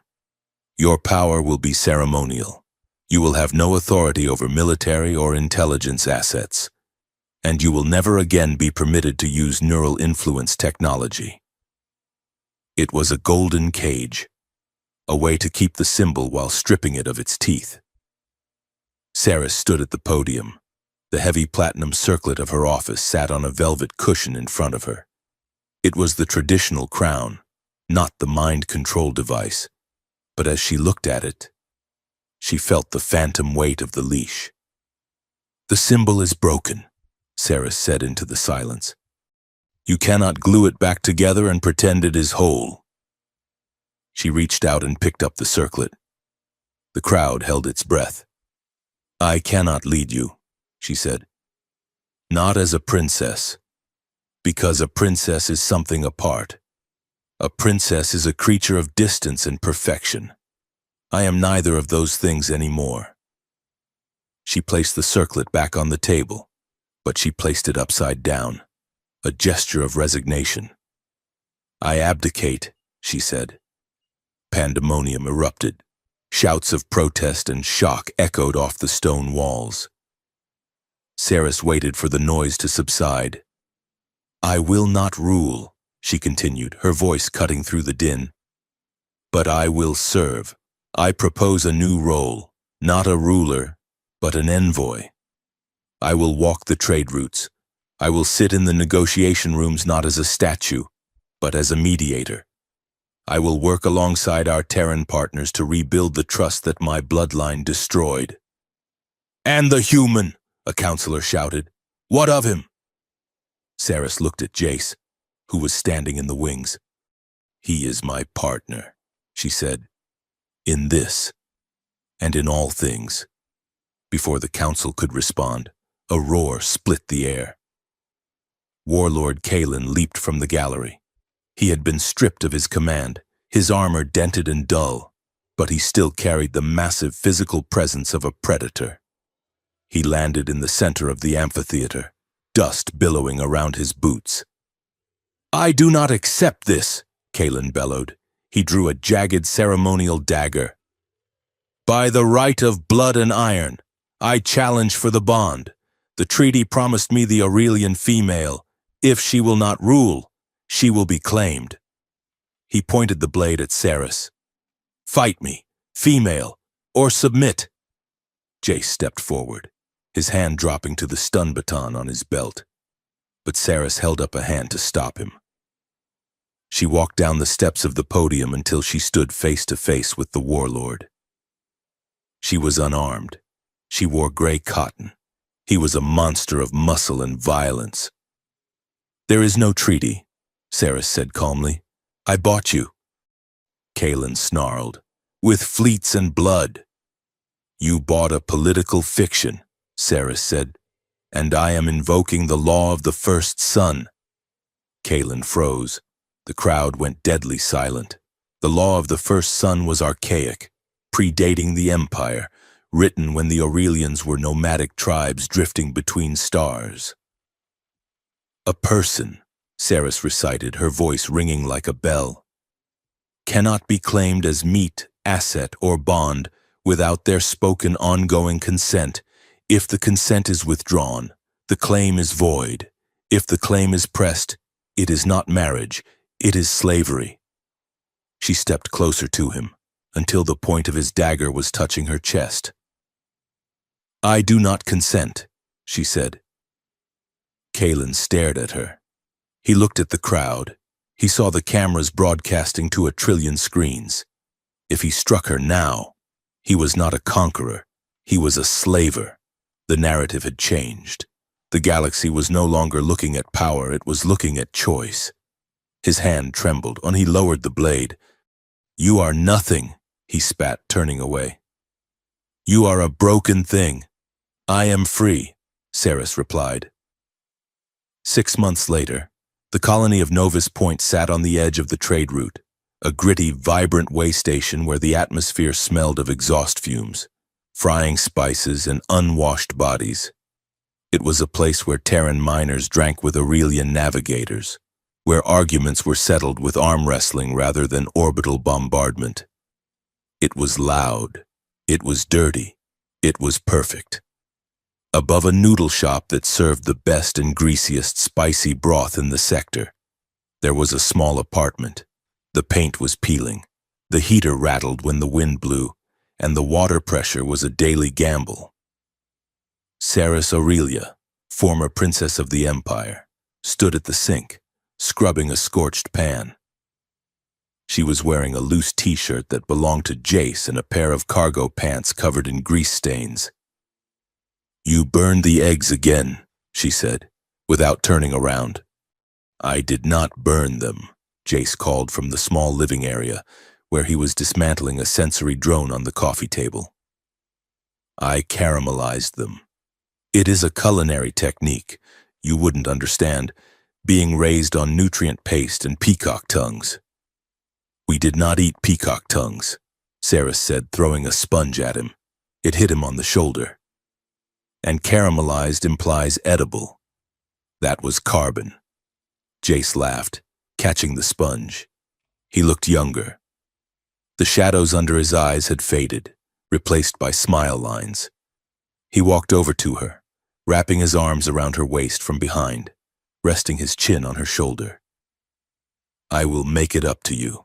Your power will be ceremonial. You will have no authority over military or intelligence assets. And you will never again be permitted to use neural influence technology." It was a golden cage, a way to keep the symbol while stripping it of its teeth. Saris stood at the podium. The heavy platinum circlet of her office sat on a velvet cushion in front of her. It was the traditional crown, not the mind control device. But as she looked at it, she felt the phantom weight of the leash. "The symbol is broken," Saris said into the silence. "You cannot glue it back together and pretend it is whole." She reached out and picked up the circlet. The crowd held its breath. "I cannot lead you," she said. "Not as a princess, because a princess is something apart. A princess is a creature of distance and perfection. I am neither of those things anymore." She placed the circlet back on the table, but she placed it upside down, a gesture of resignation. "I abdicate," she said. Pandemonium erupted. Shouts of protest and shock echoed off the stone walls. Saris waited for the noise to subside. "I will not rule," she continued, her voice cutting through the din. But I will serve. I propose a new role, not a ruler, but an envoy. I will walk the trade routes. I will sit in the negotiation rooms not as a statue, but as a mediator. I will work alongside our Terran partners to rebuild the trust that my bloodline destroyed. And the human, a counselor shouted. What of him? Saris looked at Jace, who was standing in the wings. He is my partner, she said, in this, and in all things. Before the council could respond, a roar split the air. Warlord Kalen leaped from the gallery. He had been stripped of his command, his armor dented and dull, but he still carried the massive physical presence of a predator. He landed in the center of the amphitheater, dust billowing around his boots. I do not accept this, Kalen bellowed. He drew a jagged ceremonial dagger. By the right of blood and iron, I challenge for the bond. The treaty promised me the Aurelian female. If she will not rule, she will be claimed. He pointed the blade at Saris. Fight me, female, or submit. Jace stepped forward, his hand dropping to the stun baton on his belt. But Saris held up a hand to stop him. She walked down the steps of the podium until she stood face to face with the warlord. She was unarmed. She wore gray cotton. He was a monster of muscle and violence. There is no treaty, Saris said calmly. I bought you. Kalen snarled. With fleets and blood. You bought a political fiction, Saris said, and I am invoking the law of the first son. Kalen froze. The crowd went deadly silent. The law of the first son was archaic, predating the Empire, written when the Aurelians were nomadic tribes drifting between stars. A person, Saris recited, her voice ringing like a bell, cannot be claimed as meat, asset, or bond without their spoken ongoing consent. If the consent is withdrawn, the claim is void. If the claim is pressed, it is not marriage, it is slavery. She stepped closer to him, until the point of his dagger was touching her chest. I do not consent, she said. Kalen stared at her. He looked at the crowd. He saw the cameras broadcasting to 1 trillion screens. If he struck her now, he was not a conqueror, he was a slaver. The narrative had changed. The galaxy was no longer looking at power, it was looking at choice. His hand trembled, and he lowered the blade. You are nothing, he spat, turning away. You are a broken thing. I am free, Saris replied. 6 months later, the colony of Novus Point sat on the edge of the trade route, a gritty, vibrant way station where the atmosphere smelled of exhaust fumes, frying spices, and unwashed bodies. It was a place where Terran miners drank with Aurelian navigators, where arguments were settled with arm wrestling rather than orbital bombardment. It was loud. It was dirty. It was perfect. Above a noodle shop that served the best and greasiest spicy broth in the sector, there was a small apartment. The paint was peeling. The heater rattled when the wind blew, and the water pressure was a daily gamble. Saris Aurelia, former princess of the Empire, stood at the sink, scrubbing a scorched pan. She was wearing a loose t-shirt that belonged to Jace and a pair of cargo pants covered in grease stains. You burned the eggs again, she said, without turning around. I did not burn them, Jace called from the small living area, where he was dismantling a sensory drone on the coffee table. I caramelized them. It is a culinary technique, you wouldn't understand, being raised on nutrient paste and peacock tongues. We did not eat peacock tongues, Saris said, throwing a sponge at him. It hit him on the shoulder. And caramelized implies edible. That was carbon. Jace laughed, catching the sponge. He looked younger. The shadows under his eyes had faded, replaced by smile lines. He walked over to her, wrapping his arms around her waist from behind, resting his chin on her shoulder. I will make it up to you,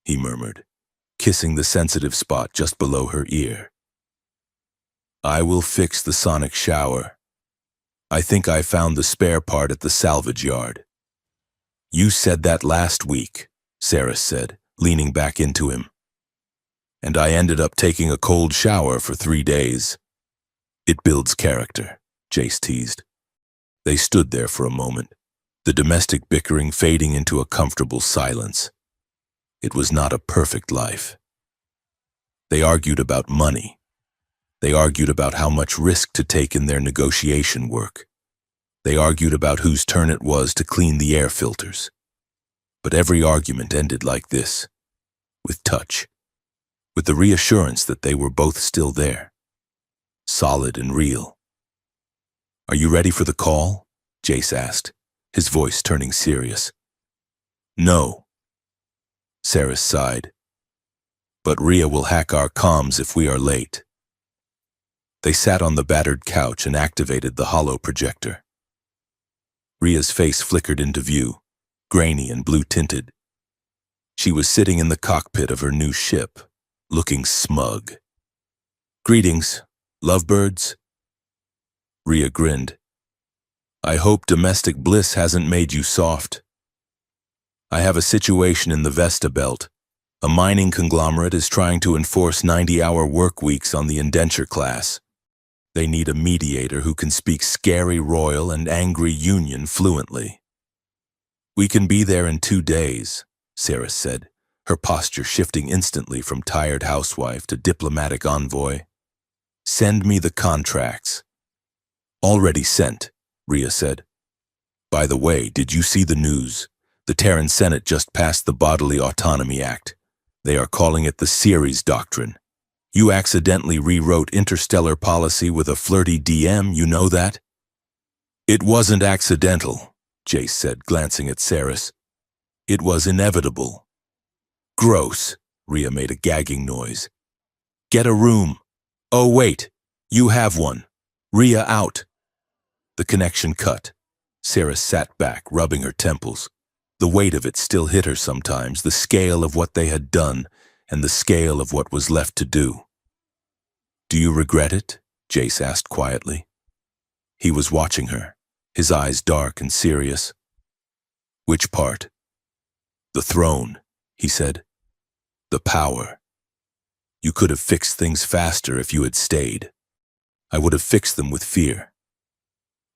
he murmured, kissing the sensitive spot just below her ear. I will fix the sonic shower. I think I found the spare part at the salvage yard. You said that last week, Sarah said, leaning back into him. And I ended up taking a cold shower for 3 days. It builds character, Jace teased. They stood there for a moment, the domestic bickering fading into a comfortable silence. It was not a perfect life. They argued about money. They argued about how much risk to take in their negotiation work. They argued about whose turn it was to clean the air filters. But every argument ended like this, with touch, with the reassurance that they were both still there, solid and real. Are you ready for the call? Jace asked, his voice turning serious. No. Sarah sighed. But Rhea will hack our comms if we are late. They sat on the battered couch and activated the holo projector. Rhea's face flickered into view, grainy and blue-tinted. She was sitting in the cockpit of her new ship, looking smug. Greetings, lovebirds. Rhea grinned. I hope domestic bliss hasn't made you soft. I have a situation in the Vesta Belt. A mining conglomerate is trying to enforce 90-hour work weeks on the indenture class. They need a mediator who can speak scary royal and angry union fluently. We can be there in 2 days, Sarah said, her posture shifting instantly from tired housewife to diplomatic envoy. Send me the contracts. Already sent, Rhea said. By the way, did you see the news? The Terran Senate just passed the Bodily Autonomy Act. They are calling it the Ceres Doctrine. You accidentally rewrote interstellar policy with a flirty DM, you know that? It wasn't accidental, Jace said, glancing at Ceres. It was inevitable. Gross, Rhea made a gagging noise. Get a room. Oh, wait, you have one. Rhea out. The connection cut. Sarah sat back, rubbing her temples. The weight of it still hit her sometimes, the scale of what they had done and the scale of what was left to do. Do you regret it? Jace asked quietly. He was watching her, his eyes dark and serious. Which part? The throne, he said. The power. You could have fixed things faster if you had stayed. I would have fixed them with fear.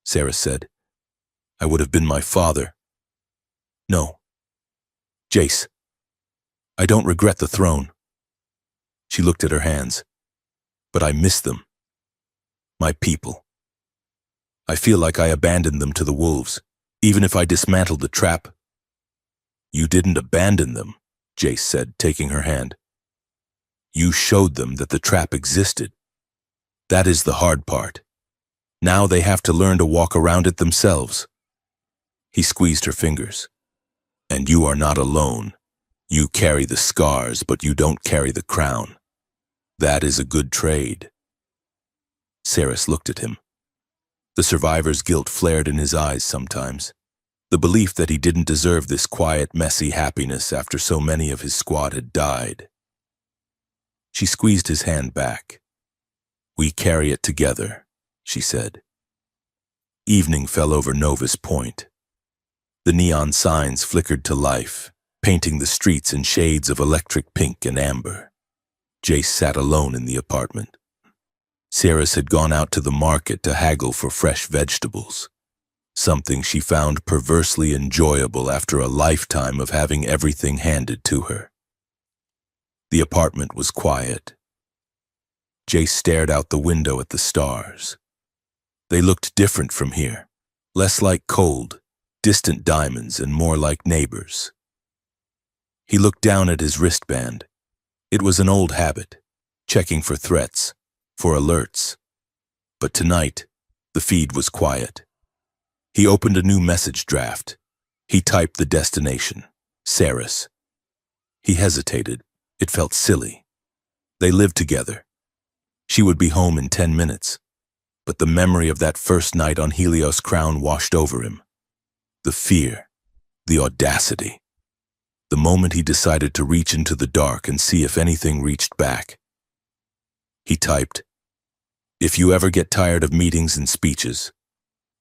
Sarah said. I would have been my father. No. Jace. I don't regret the throne. She looked at her hands. But I miss them. My people. I feel like I abandoned them to the wolves, even if I dismantled the trap. You didn't abandon them, Jace said, taking her hand. You showed them that the trap existed. That is the hard part. Now they have to learn to walk around it themselves. He squeezed her fingers. And you are not alone. You carry the scars, but you don't carry the crown. That is a good trade. Saris looked at him. The survivor's guilt flared in his eyes sometimes. The belief that he didn't deserve this quiet, messy happiness after so many of his squad had died. She squeezed his hand back. We carry it together, she said. Evening fell over Novus Point. The neon signs flickered to life, painting the streets in shades of electric pink and amber. Jace sat alone in the apartment. Saris had gone out to the market to haggle for fresh vegetables, something she found perversely enjoyable after a lifetime of having everything handed to her. The apartment was quiet. Jace stared out the window at the stars. They looked different from here, less like cold, distant diamonds and more like neighbors. He looked down at his wristband. It was an old habit, checking for threats, for alerts. But tonight, the feed was quiet. He opened a new message draft. He typed the destination, Saris. He hesitated. It felt silly. They lived together. She would be home in 10 minutes. But the memory of that first night on Helios Crown washed over him. The fear, the audacity. The moment he decided to reach into the dark and see if anything reached back. He typed, "If you ever get tired of meetings and speeches,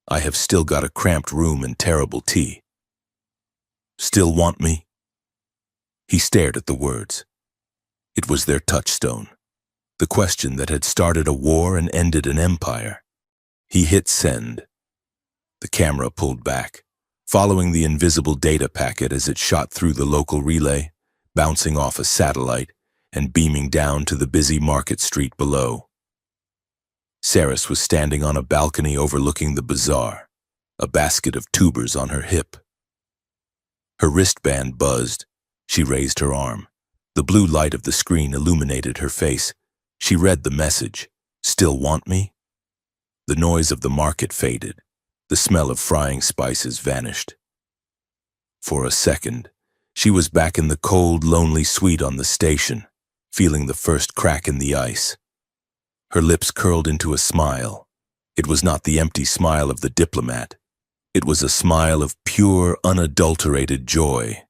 I have still got a cramped room and terrible tea. Still want me?" He stared at the words. It was their touchstone, the question that had started a war and ended an empire. He hit send. The camera pulled back, following the invisible data packet as it shot through the local relay, bouncing off a satellite and beaming down to the busy market street below. Saris was standing on a balcony overlooking the bazaar, a basket of tubers on her hip. Her wristband buzzed. She raised her arm. The blue light of the screen illuminated her face. She read the message, "Still want me?" The noise of the market faded. The smell of frying spices vanished. For a second, she was back in the cold, lonely suite on the station, feeling the first crack in the ice. Her lips curled into a smile. It was not the empty smile of the diplomat. It was a smile of pure, unadulterated joy.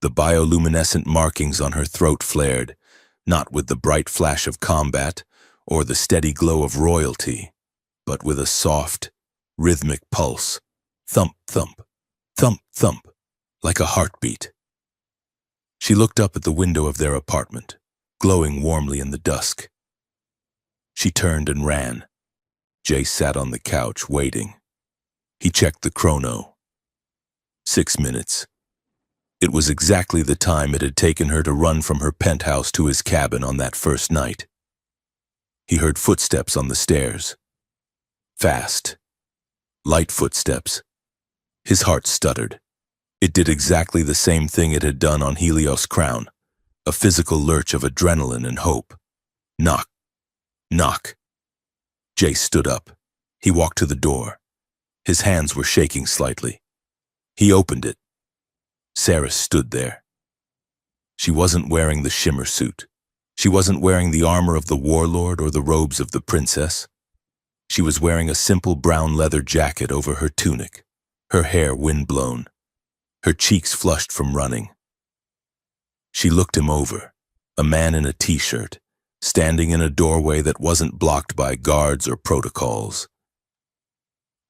The bioluminescent markings on her throat flared, not with the bright flash of combat or the steady glow of royalty, but with a soft, rhythmic pulse, thump, thump, thump, thump, like a heartbeat. She looked up at the window of their apartment, glowing warmly in the dusk. She turned and ran. Jay sat on the couch, waiting. He checked the chrono. 6 minutes. It was exactly the time it had taken her to run from her penthouse to his cabin on that first night. He heard footsteps on the stairs. Fast, light footsteps. His heart stuttered. It did exactly the same thing it had done on Helios Crown, a physical lurch of adrenaline and hope. Knock, knock. Jay stood up. He walked to the door. His hands were shaking slightly. He opened it. Saris stood there. She wasn't wearing the shimmer suit. She wasn't wearing the armor of the warlord or the robes of the princess. She was wearing a simple brown leather jacket over her tunic, her hair windblown, her cheeks flushed from running. She looked him over, a man in a t-shirt, standing in a doorway that wasn't blocked by guards or protocols.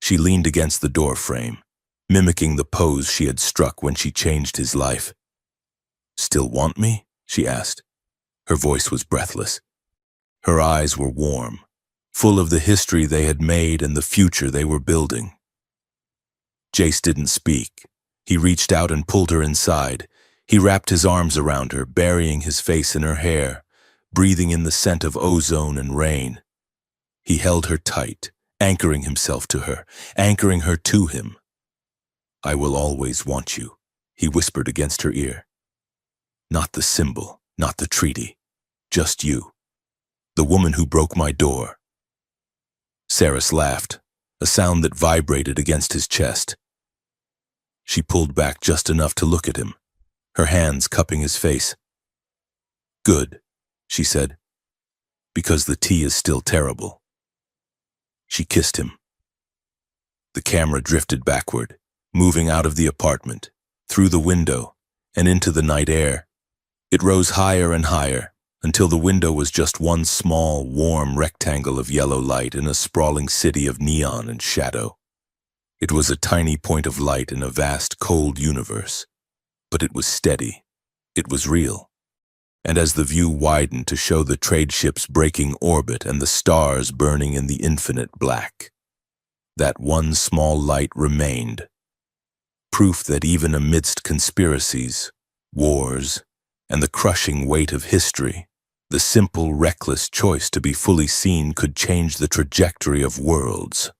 She leaned against the door frame, mimicking the pose she had struck when she changed his life. "Still want me?" she asked. Her voice was breathless. Her eyes were warm, full of the history they had made and the future they were building. Jace didn't speak. He reached out and pulled her inside. He wrapped his arms around her, burying his face in her hair, breathing in the scent of ozone and rain. He held her tight, anchoring himself to her, anchoring her to him. "I will always want you," he whispered against her ear. "Not the symbol, not the treaty, just you. The woman who broke my door." Saris laughed, a sound that vibrated against his chest. She pulled back just enough to look at him, her hands cupping his face. "Good," she said, "because the tea is still terrible." She kissed him. The camera drifted backward, moving out of the apartment, through the window, and into the night air. It rose higher and higher, until the window was just one small, warm rectangle of yellow light in a sprawling city of neon and shadow. It was a tiny point of light in a vast, cold universe, but it was steady. It was real. And as the view widened to show the trade ships breaking orbit and the stars burning in the infinite black, that one small light remained. Proof that even amidst conspiracies, wars, and the crushing weight of history, the simple, reckless choice to be fully seen could change the trajectory of worlds.